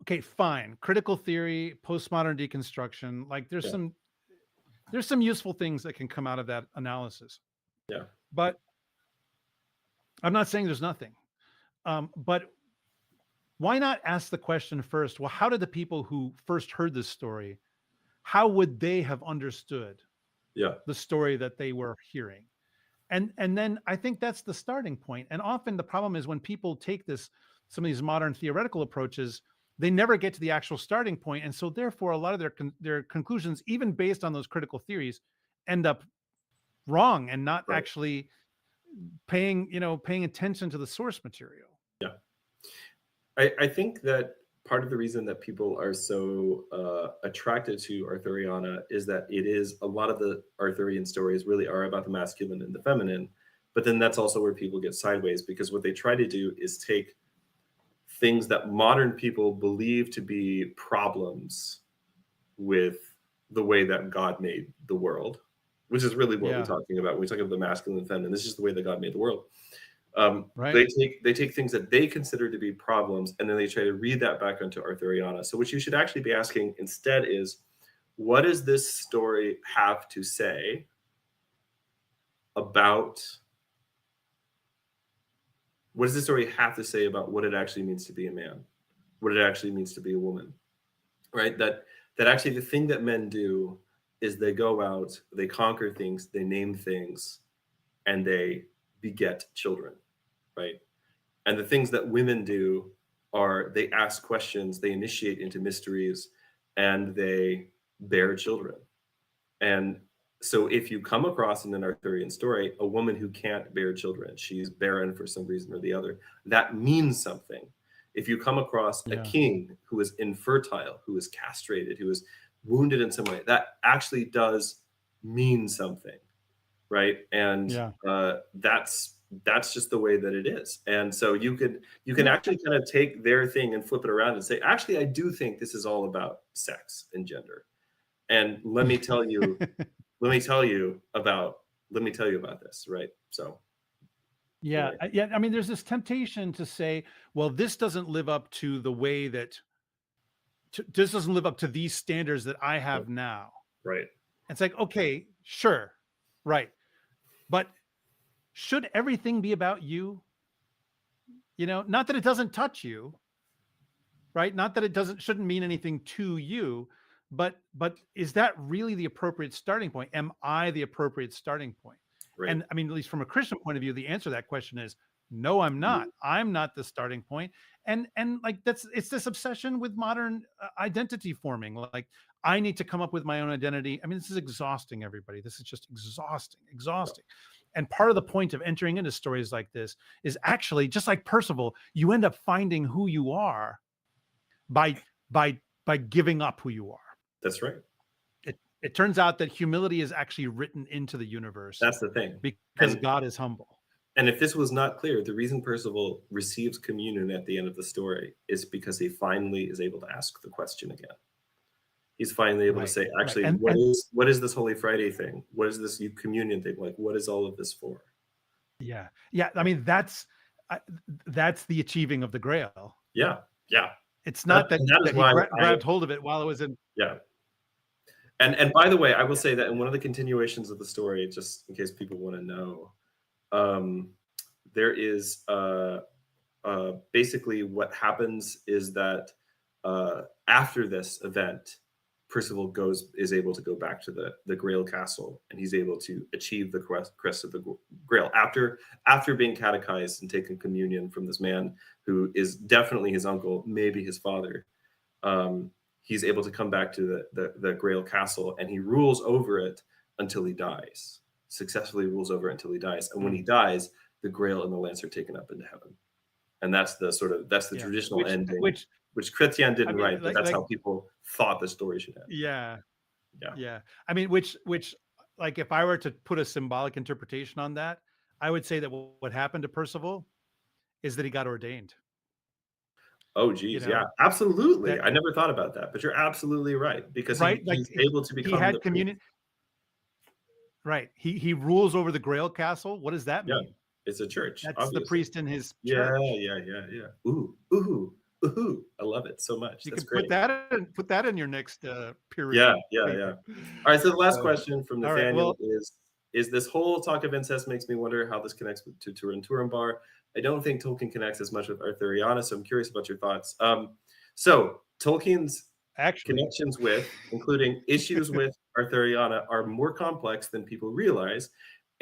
okay, fine. Critical theory, postmodern deconstruction, like yeah, there's some useful things that can come out of that analysis. yeah, But I'm not saying there's nothing. But why not ask the question first? Well, how did the people who first heard this story, how would they have understood yeah, the story that they were hearing? And then I think that's the starting point. And often the problem is when people take some of these modern theoretical approaches, they never get to the actual starting point, and so therefore a lot of their conclusions, even based on those critical theories, end up wrong and not right, actually paying attention to the source material. yeah. I think that part of the reason that people are so attracted to Arthuriana is that it is a lot of the Arthurian stories really are about the masculine and the feminine, but then that's also where people get sideways because what they try to do is take things that modern people believe to be problems with the way that God made the world, which is really what we're Yeah, talking about. When we talk about the masculine and feminine, this is just the way that God made the world. right. They take things that they consider to be problems, and then they try to read that back onto Arthuriana. So what you should actually be asking instead is, what does this story have to say about what does this story have to say about what it actually means to be a man, what it actually means to be a woman, right? That actually the thing that men do is they go out, they conquer things, they name things, and they beget children, right? And the things that women do are they ask questions, they initiate into mysteries, and they bear children. And so if you come across in an Arthurian story a woman who can't bear children, she's barren for some reason or the other, that means something. If you come across a Yeah, king who is infertile, who is castrated, who is wounded in some way, that actually does mean something, right? And yeah, that's just the way that it is. And so you can yeah. actually kind of take their thing and flip it around and say, actually, I do think this is all about sex and gender. And let me tell you about let me tell you about this, right? So Yeah, anyway, yeah. I mean, there's this temptation to say, well, this doesn't live up to the way that this doesn't live up to these standards that I yeah, have now. Right. It's like, okay, sure, right. But should everything be about you? Not that it doesn't touch you, right? Not that it shouldn't mean anything to you, but is that really the appropriate starting point? Am I the appropriate starting point? Right. And I mean, at least from a Christian point of view, the answer to that question is no, I'm not. I'm not the starting point. And like it's this obsession with modern identity forming. Like I need to come up with my own identity. I mean, this is exhausting, everybody. This is just exhausting. And part of the point of entering into stories like this is actually just like Perceval, you end up finding who you are by giving up who you are. That's right. It turns out that humility is actually written into the universe. That's the thing. Because God is humble. And if this was not clear, the reason Perceval receives communion at the end of the story is because he finally is able to ask the question again. He's finally able to say, actually, what is this Holy Friday thing? What is this communion thing? Like, what is all of this for? Yeah. I mean, that's the achieving of the Grail. Yeah. It's not that he grabbed hold of it while it was in. Yeah. And by the way, I will say that in one of the continuations of the story, just in case people want to know, there is basically what happens is that after this event, Perceval is able to go back to the Grail castle, and he's able to achieve the crest of the Grail after being catechized and taking communion from this man who is definitely his uncle, maybe his father. He's able to come back to the Grail castle, and he rules over it until he dies. Successfully rules over it until he dies, and when he dies, the Grail and the lance are taken up into heaven, and that's the traditional ending, which Chrétien didn't write, but that's how people thought the story should end. Yeah. I mean, which like if I were to put a symbolic interpretation on that, I would say that what happened to Perceval is that he got ordained. Oh, geez. Yeah, absolutely. I never thought about that, but you're absolutely right, because he's able to become. He had communion. Right. He rules over the Grail castle. What does that mean? Yeah, it's a church. That's obviously. The priest in his church. Yeah. Ooh. I love it so much. That's great. Put that in your next peer review. Yeah. All right. So the last question from Nathaniel is this whole talk of incest makes me wonder how this connects to Turin. I don't think Tolkien connects as much with Arthuriana, so I'm curious about your thoughts. So Tolkien's connections with, including issues with Arthuriana, are more complex than people realize.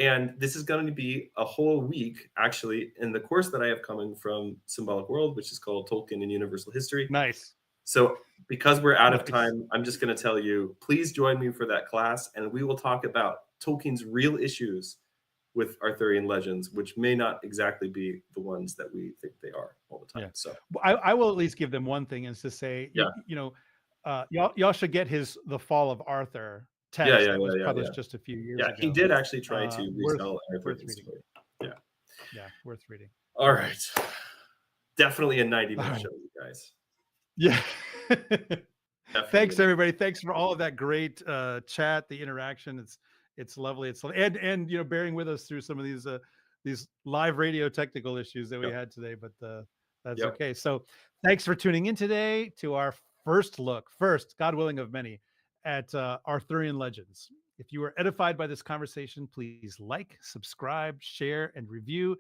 And this is going to be a whole week, actually, in the course that I have coming from Symbolic World, which is called Tolkien and Universal History. Nice. So because we're out of time, I'm just going to tell you, please join me for that class, and we will talk about Tolkien's real issues with Arthurian legends, which may not exactly be the ones that we think they are all the time. Yeah. So I will at least give them one thing, is to say, y'all should get The Fall of Arthur text that was published just a few years ago. He did actually try to resell Arthur's story. Yeah, worth reading. All right. Definitely a 90-minute show, you guys. Yeah. Thanks, everybody. Thanks for all of that great chat, the interaction. It's lovely. And bearing with us through some of these live radio technical issues that we had today, but that's okay. So thanks for tuning in today to our first, God willing, of many, at Arthurian legends. If you were edified by this conversation, please like, subscribe, share, and review.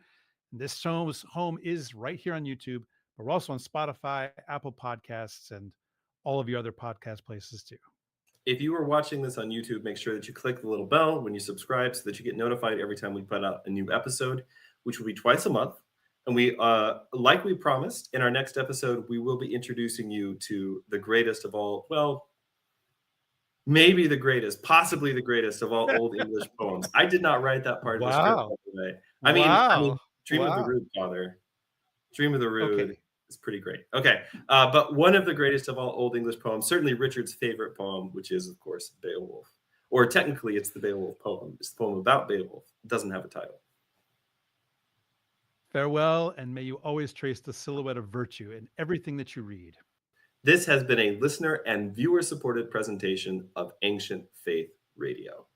And this show's home is right here on YouTube, but we're also on Spotify, Apple Podcasts, and all of your other podcast places too. If you are watching this on YouTube, make sure that you click the little bell when you subscribe so that you get notified every time we put out a new episode, which will be twice a month. And we, like we promised, in our next episode, we will be introducing you to the greatest of all, well, maybe the greatest, possibly the greatest of all Old English poems. I did not write that part of the script today. I mean, Dream of the Rood, Father. Dream of the Rood. Okay. It's pretty great. Okay. But one of the greatest of all Old English poems, certainly Richard's favorite poem, which is, of course, Beowulf. Or technically, it's the Beowulf poem. It's the poem about Beowulf. It doesn't have a title. Farewell, and may you always trace the silhouette of virtue in everything that you read. This has been a listener and viewer-supported presentation of Ancient Faith Radio.